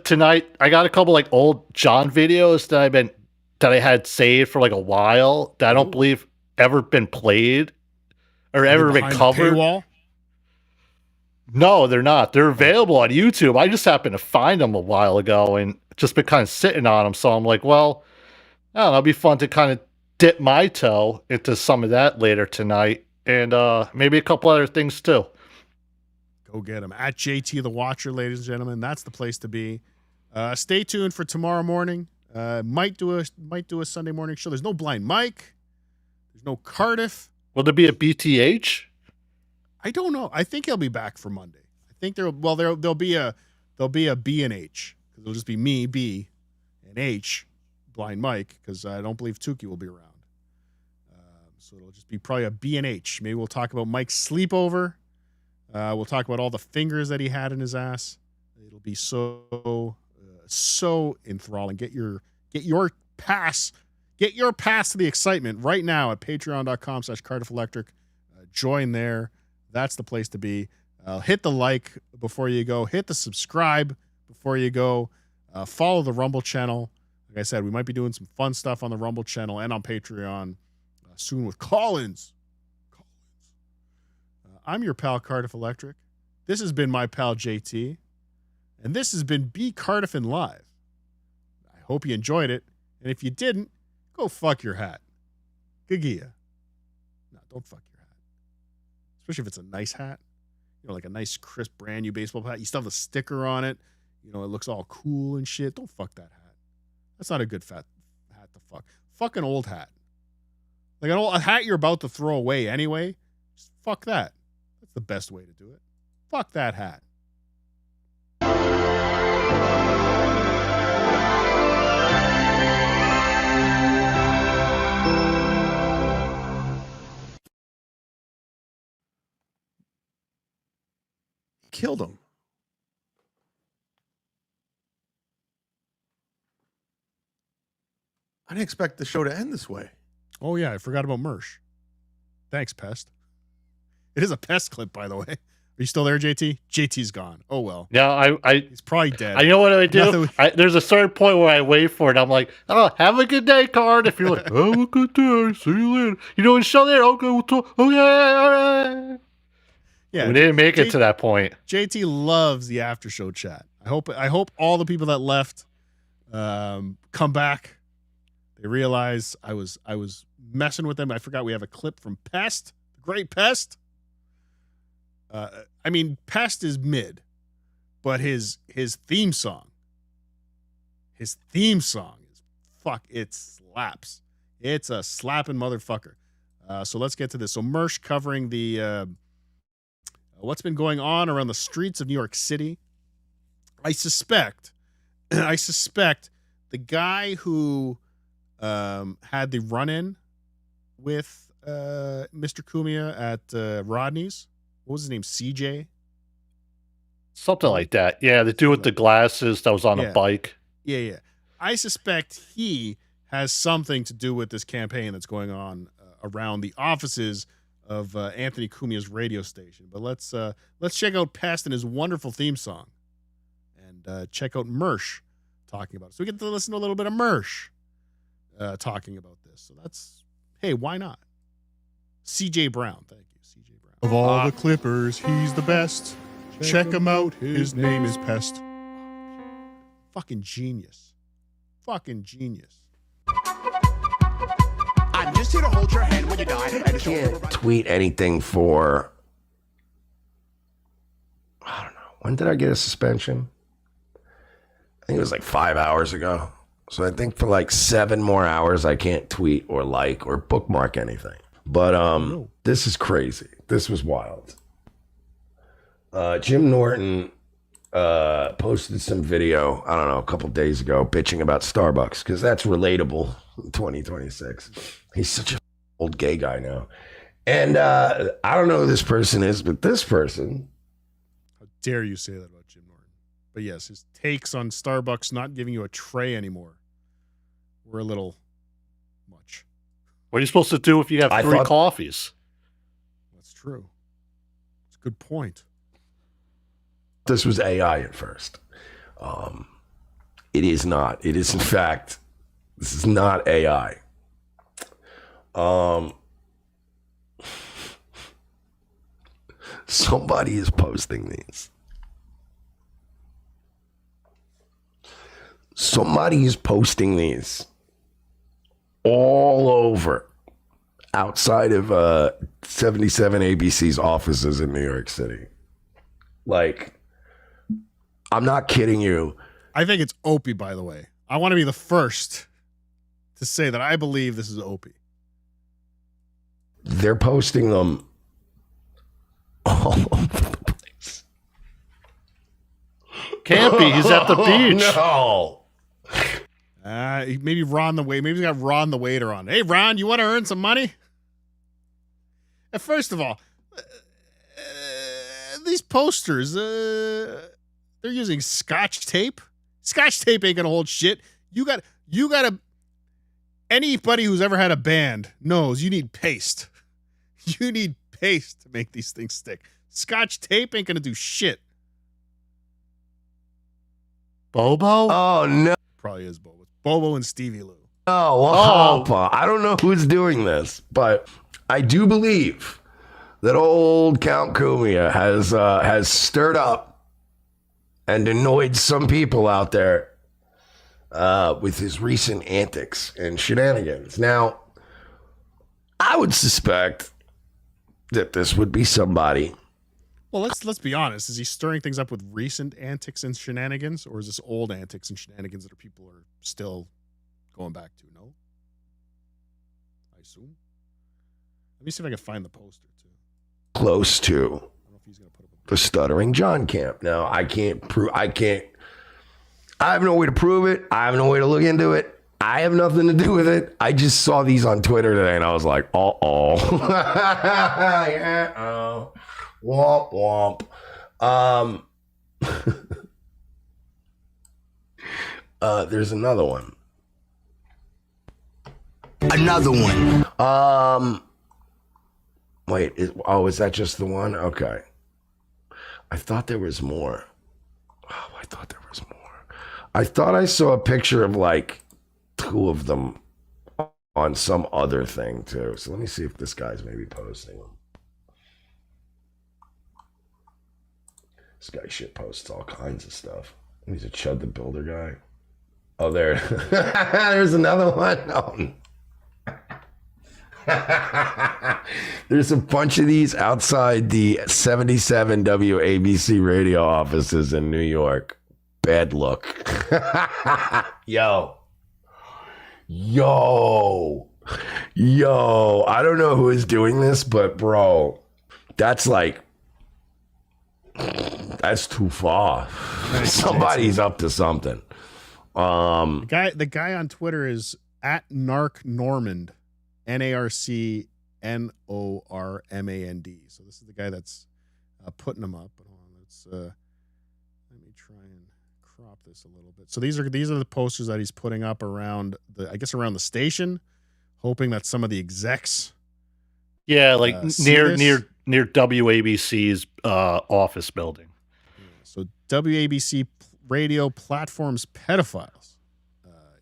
Tonight I got a couple like old John videos that I had saved for like a while that I don't believe ever been played or ever been covered. Paywall? No, they're not. They're available on YouTube. I just happened to find them a while ago and just been kind of sitting on them. So I'm like, well, I don't know, it'd be fun to kind of dip my toe into some of that later tonight, and maybe a couple other things too. Go get them. At JT the Watcher, ladies and gentlemen. That's the place to be. Stay tuned for tomorrow morning. Might do a Sunday morning show. There's no Blind Mike. There's no Cardiff. Will there be a BTH? I don't know. I think he'll be back for Monday. I think there'll be a B and H, because it'll just be me, B, and H, Blind Mike, because I don't believe Tookie will be around. So it'll just be probably a B and H. Maybe we'll talk about Mike's sleepover. We'll talk about all the fingers that he had in his ass. It'll be so enthralling. Get your pass to the excitement right now at patreon.com/CardiffElectric. Join there. That's the place to be. Hit the like before you go. Hit the subscribe before you go. Follow the Rumble channel. Like I said, we might be doing some fun stuff on the Rumble channel and on Patreon soon with call-ins. I'm your pal Cardiff Electric. This has been my pal JT. And this has been BeCardiffin Live. I hope you enjoyed it. And if you didn't, go fuck your hat. Gagia. No, don't fuck your hat. Especially if it's a nice hat. You know, like a nice, crisp, brand new baseball hat. You still have the sticker on it. You know, it looks all cool and shit. Don't fuck that hat. That's not a good hat to fuck. Fuck an old hat. Like a hat you're about to throw away anyway. Just fuck that. That's the best way to do it. Fuck that hat. Killed him. I didn't expect the show to end this way. Oh, yeah. I forgot about Mersh. Thanks, Pest. It is a Pest clip, by the way. Are you still there, JT? JT's gone. Oh, well. Yeah, he's probably dead. I know what I do. There's a certain point where I wait for it. I'm like, oh, have a good day, Card. If you're like, have a good day. See you later. You know, and show there. Okay, we'll talk. Okay, all right. Yeah, we didn't make it to that point. JT loves the after show chat. I hope all the people that left come back. They realize I was messing with them. I forgot we have a clip from Pest, the great Pest. I mean, Pest is mid, but his theme song is it slaps. It's a slapping motherfucker. So let's get to this. So Mersh covering the what's been going on around the streets of New York City. I suspect the guy who had the run-in with Mr. Cumia at Rodney's. What was his name? CJ? Something like that. Yeah, the dude with the glasses that was on a bike. Yeah. I suspect he has something to do with this campaign that's going on around the offices of Anthony Cumia's radio station. But let's check out Pest and his wonderful theme song, and check out Mersh talking about it. So we get to listen to a little bit of Mersh talking about this. So hey, why not? CJ Brown, thank you, CJ Brown. Of all the Clippers, he's the best. Check him out. His name is Pest. Fucking genius. fucking genius. I'm just here to hold your hand when you die. I can't tweet anything for, I don't know. When did I get a suspension? I think it was like 5 hours ago. So I think for like 7 more hours, I can't tweet or like or bookmark anything. But this is crazy. This was wild. Jim Norton posted some video, I don't know, a couple days ago, bitching about Starbucks, because that's relatable in 2026. He's such an old gay guy now. And I don't know who this person is, but this person. How dare you say that about Jim Norton? But yes, his takes on Starbucks not giving you a tray anymore were a little much. What are you supposed to do if you have 3 coffees? That's true. It's a good point. This was AI at first. It is not. It is, in fact, this is not AI. Somebody is posting these. Somebody is posting these all over outside of 77 ABC's offices in New York City. Like, I'm not kidding you. I think it's Opie, by the way. I want to be the first to say that I believe this is Opie. They're posting them all over the place. Can't be. He's at the beach. No. Maybe Ron the Waiter. Maybe he's got Ron the Waiter on. Hey, Ron, you want to earn some money? First of all, these posters, they're using Scotch tape. Scotch tape ain't gonna hold shit. You got to. Anybody who's ever had a band knows you need paste. You need paste to make these things stick. Scotch tape ain't gonna do shit. Bobo? Oh no. Probably is Bobo. Bobo and Stevie Lou. I don't know who's doing this, but I do believe that old Count Cumia has stirred up and annoyed some people out there with his recent antics and shenanigans. Now, I would suspect that this would be somebody. Well, let's be honest. Is he stirring things up with recent antics and shenanigans, or is this old antics and shenanigans that people are still going back to? No, I assume. Let me see if I can find the poster too. Close to the Stuttering John camp. Now, I have no way to prove it. I have no way to look into it. I have nothing to do with it. I just saw these on Twitter today, and I was like, yeah, womp womp. There's another one. Wait, is that just the one? Okay. I thought there was more. I thought I saw a picture of like 2 of them on some other thing too. So let me see if this guy's maybe posting them. This guy shit posts all kinds of stuff. He's a Chud the Builder guy. Oh, there. There's another one. Oh. There's a bunch of these outside the 77 WABC radio offices in New York. Bad look. Yo. I don't know who is doing this, but bro, that's too far. Somebody's up to something. The guy on Twitter is at Narc Normand, NARCNORMAND. So this is the guy that's putting them up. But hold on, let me try and crop this a little bit. So these are the posters that he's putting up around the station, hoping that some of the execs. Yeah, like near WABC's office building. So WABC radio platforms pedophiles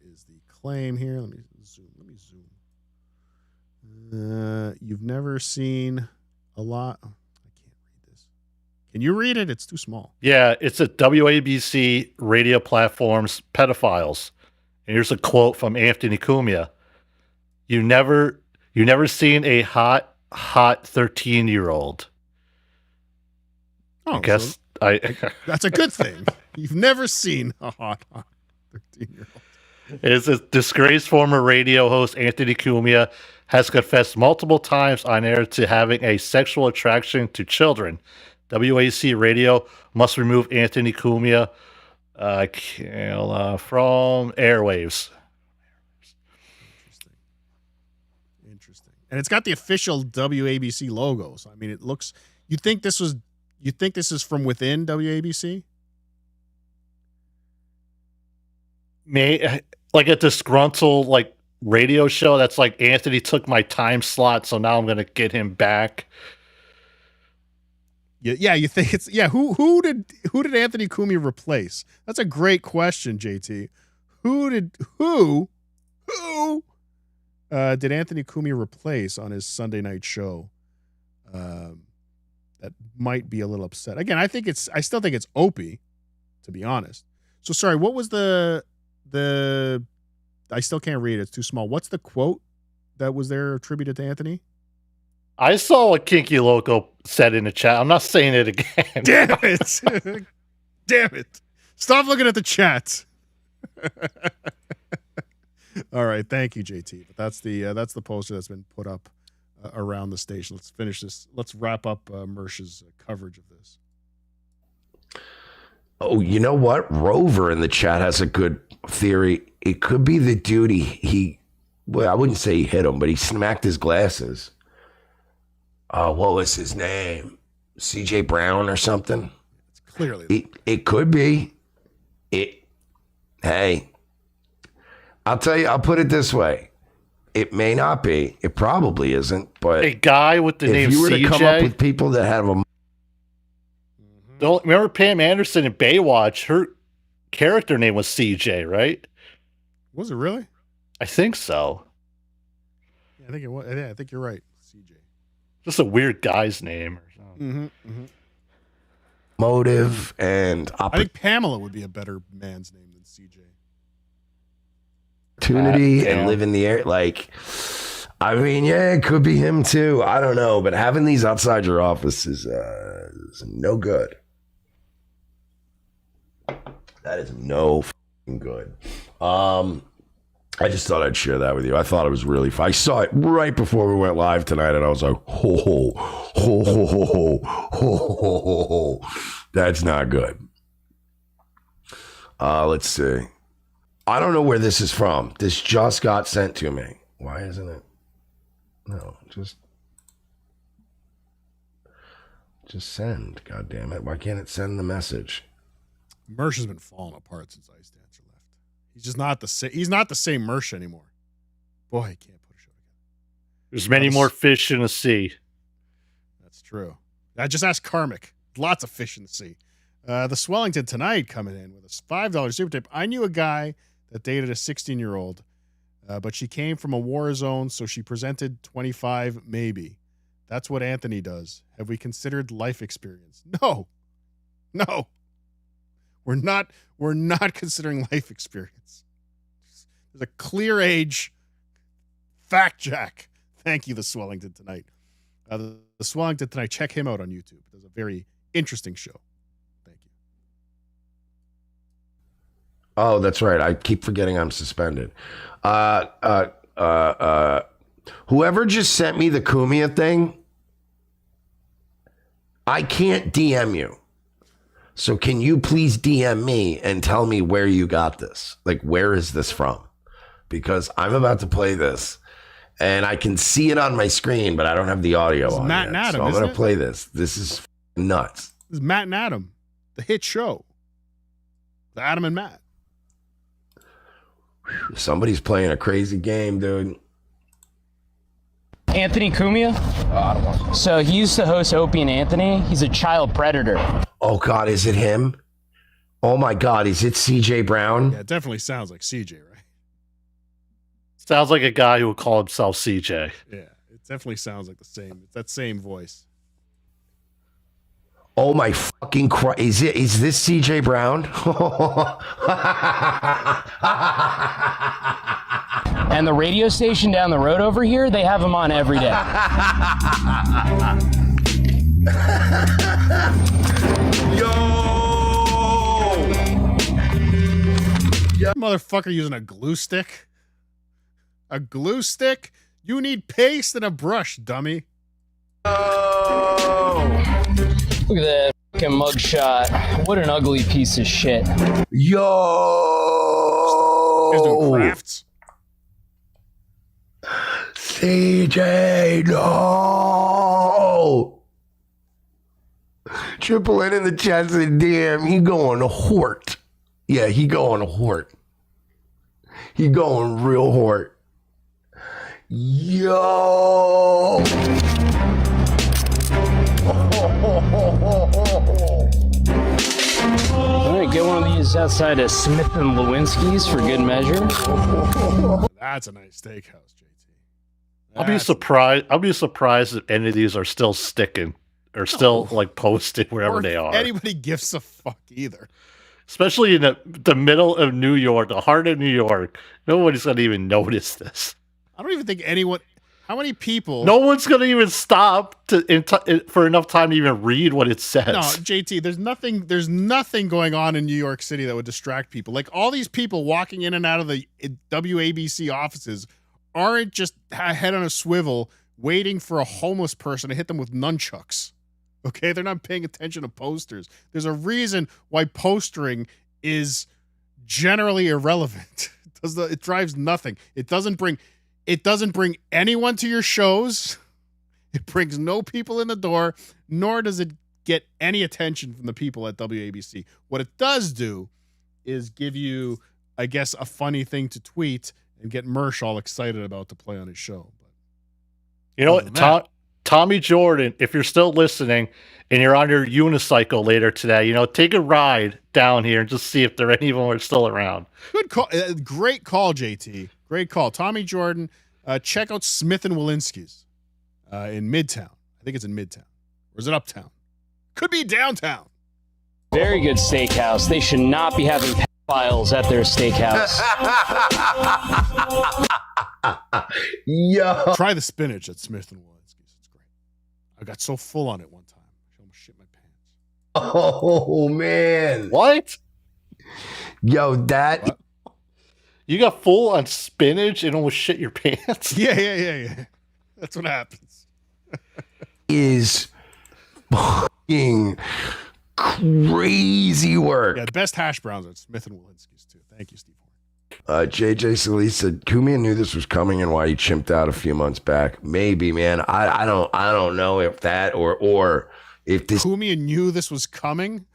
is the claim here. Let me zoom. You've never seen a lot. I can't read this. Can you read it? It's too small. Yeah, it's a WABC radio platforms pedophiles. And here's a quote from Anthony Cumia. You never seen a hot 13-year-old. Oh, I guess that's a good thing. You've never seen a hot 13-year-old. It's a disgraced former radio host Anthony Cumia has confessed multiple times on air to having a sexual attraction to children. WAC Radio must remove Anthony Cumia from airwaves. Interesting. And it's got the official WABC logo. So I mean, it looks. You think this is from within WABC? Like a disgruntled like radio show that's like Anthony took my time slot, so now I'm gonna get him back. Yeah, you think it's who did Anthony Cumia replace? That's a great question, JT. Who did Anthony Cumia replace on his Sunday night show? That might be a little upset. Again, I still think it's Opie, to be honest. So sorry, what was the I still can't read it. It's too small. What's the quote that was there attributed to Anthony? I saw what Kinky Loco said in the chat. I'm not saying it again. Damn it. Damn it. Stop looking at the chat. All right. Thank you, JT. But that's the poster that's been put up around the station. Let's finish this. Let's wrap up Mersh's coverage of this. Oh, you know what? Rover in the chat has a good theory. It could be the dude well, I wouldn't say he hit him, but he smacked his glasses. What was his name? CJ Brown or something? It's clearly. It could be. Hey, I'll tell you, I'll put it this way. It may not be. It probably isn't, but a guy with the name CJ. If you were to come up with people that have a... Don't remember Pam Anderson in Baywatch? Her character name was CJ, right? Was it really? I think so. Yeah, I think it was. Yeah, I think you're right. CJ. Just a weird guy's name or something. Motive and I think Pamela would be a better man's name than CJ. Opportunity and live in the air. Like, I mean, yeah, it could be him too. I don't know, but having these outside your office is no good. That is no fucking good. I just thought I'd share that with you. I thought it was really fun. I saw it right before we went live tonight, and I was like, ho, ho, ho, ho, ho, ho, ho, ho, ho, ho. That's not good. Let's see. I don't know where this is from. This just got sent to me. Why isn't it? No, just send. God damn it. Why can't it send the message? Mersh has been falling apart since Ice Dancer left. He's just not the same. He's not the same Mersh anymore. Boy, he can't put a show together. There's many more fish in the sea. That's true. I just asked Karmic. Lots of fish in the sea. The Swellington tonight coming in with a $5 super tip. I knew a guy that dated a 16-year-old, but she came from a war zone, so she presented 25 maybe. That's what Anthony does. Have we considered life experience? No. We're not considering life experience. There's a clear age fact jack. Thank you, the Swellington tonight. The Swellington tonight. Check him out on YouTube. There's a very interesting show. Thank you. Oh, that's right. I keep forgetting I'm suspended. Whoever just sent me the Cumia thing, I can't DM you. So can you please DM me and tell me where you got this? Like, where is this from? Because I'm about to play this, and I can see it on my screen, but I don't have the audio on Matt yet. and Adam, so I'm going to it? play this. This is nuts. This is Matt and Adam, the hit show. The Adam and Matt. Somebody's playing a crazy game, dude. Anthony Cumia. So he used to host Opie and Anthony. He's a child predator. Oh, God, is it him? Oh, my God, is it CJ Brown? Yeah, it definitely sounds like CJ, right? Sounds like a guy who would call himself CJ. Yeah, it definitely sounds like the same. It's that same voice. Oh, my fucking Christ. Is this CJ Brown? And the radio station down the road over here, they have him on every day. Motherfucker using a glue stick? A glue stick? You need paste and a brush, dummy. Look at that fucking mugshot. What an ugly piece of shit. Yo! He's doing crafts. CJ, no! Triple N in the chat said, damn, he going to Hort. Yeah, he going to Hort. He going real Hort. Yo! All right, get one of these outside of Smith & Lewinsky's for good measure. That's a nice steakhouse, JT. I'll be surprised if any of these are still sticking or still like posted wherever they are. Anybody gives a fuck either. Especially in the middle of New York, the heart of New York. Nobody's going to even notice this. I don't even think anyone... How many people... No one's going to even stop for enough time to even read what it says. No, JT, there's nothing going on in New York City that would distract people. Like, all these people walking in and out of the WABC offices aren't just head on a swivel waiting for a homeless person to hit them with nunchucks. Okay? They're not paying attention to posters. There's a reason why postering is generally irrelevant. It drives nothing. It doesn't bring anyone to your shows. It brings no people in the door, nor does it get any attention from the people at WABC. What it does do is give you, I guess, a funny thing to tweet and get Mersh all excited about to play on his show. But you know what, Tommy Jordan, if you're still listening and you're on your unicycle later today, take a ride down here and just see if any of them are still around. Good call. Great call, JT. Great call. Tommy Jordan, check out Smith & Walensky's in Midtown. I think it's in Midtown. Or is it Uptown? Could be downtown. Very good steakhouse. They should not be having pedophiles at their steakhouse. Yo. Try the spinach at Smith & Walensky's. It's great. I got so full on it one time. I almost shit my pants. Oh, man. What? Yo, that... What? You got full on spinach and almost shit your pants? Yeah. That's what happens. Is fucking crazy work. Yeah, the best hash browns at Smith & Walensky's, too. Thank you, Steve. JJ Solis said, Kumia knew this was coming and why he chimped out a few months back. Maybe, man. I don't know if that or if this... Kumia knew this was coming?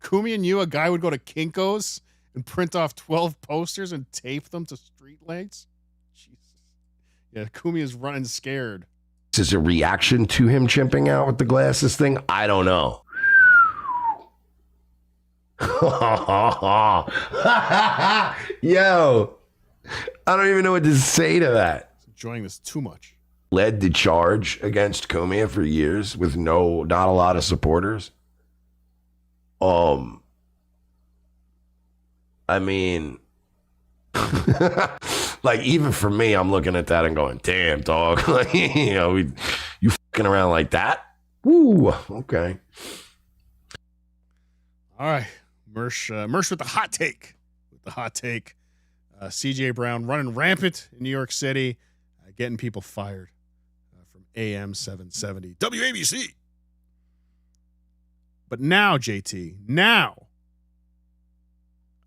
Kumia knew a guy would go to Kinko's and print off 12 posters and tape them to street lights? Jesus. Yeah, Kumia's running scared. Is a reaction to him chimping out with the glasses thing? I don't know. Yo, I don't even know what to say to that. Enjoying this too much. Led the charge against Kumia for years with not a lot of supporters. I mean, like, even for me, I'm looking at that and going, damn, dog. Like, you fucking around like that? Woo, okay. All right. Mersh with the hot take. CJ Brown running rampant in New York City, getting people fired from AM 770 WABC. But now, JT,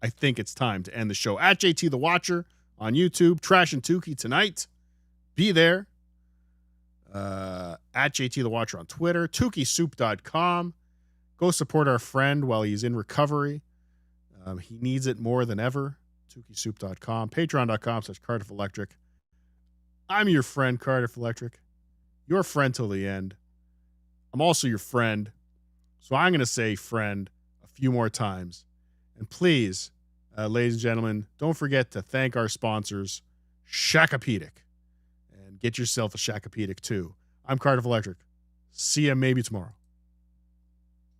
I think it's time to end the show. At JT the Watcher on YouTube, Trash and Tookie tonight. Be there. At JT the Watcher on Twitter, TookieSoup.com. Go support our friend while he's in recovery. He needs it more than ever. TookieSoup.com. Patreon.com/Cardiff Electric. I'm your friend, Cardiff Electric. Your friend till the end. I'm also your friend. So I'm going to say friend a few more times. And please, ladies and gentlemen, don't forget to thank our sponsors, Shakopedic. And get yourself a Shakopedic too. I'm Cardiff Electric. See ya maybe tomorrow.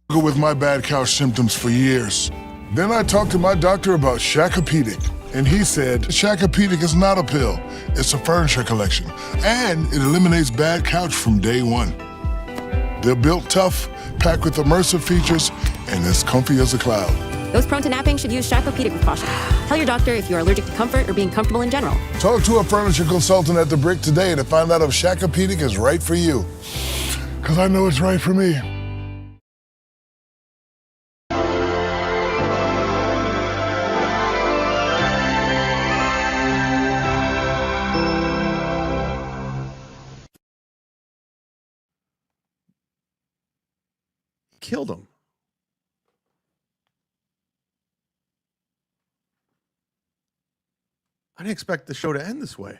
With my bad cow symptoms for years. Then I talked to my doctor about Shakopedic. And he said, Shacopedic is not a pill. It's a furniture collection. And it eliminates bad couch from day one. They're built tough, packed with immersive features, and as comfy as a cloud. Those prone to napping should use Shacopedic with caution. Tell your doctor if you're allergic to comfort or being comfortable in general. Talk to a furniture consultant at The Brick today to find out if Shacopedic is right for you. Because I know it's right for me. Killed him. I didn't expect the show to end this way.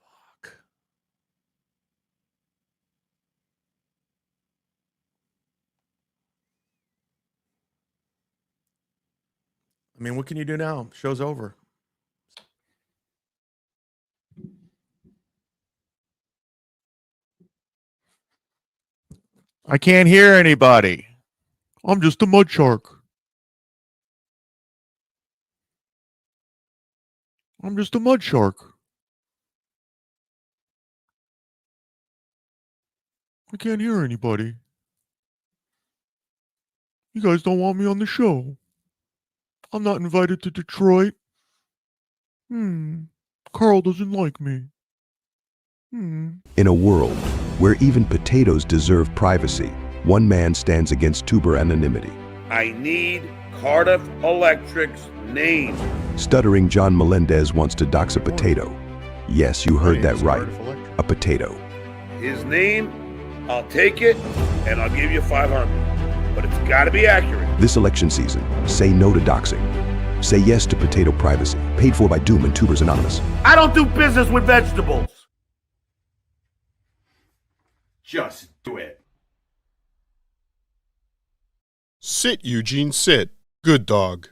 Fuck. I mean, what can you do now? Show's over. I can't hear anybody. I'm just a mud shark. I'm just a mud shark. I can't hear anybody. You guys don't want me on the show. I'm not invited to Detroit. Carl doesn't like me. In a world where even potatoes deserve privacy, one man stands against tuber anonymity. I need Cardiff Electric's name. Stuttering John Melendez wants to dox a potato. Yes, you heard that right. A potato. His name, I'll take it, and I'll give you 500. But it's got to be accurate. This election season, say no to doxing. Say yes to potato privacy. Paid for by Doom and Tubers Anonymous. I don't do business with vegetables. Just do it. Sit, Eugene, sit. Good dog.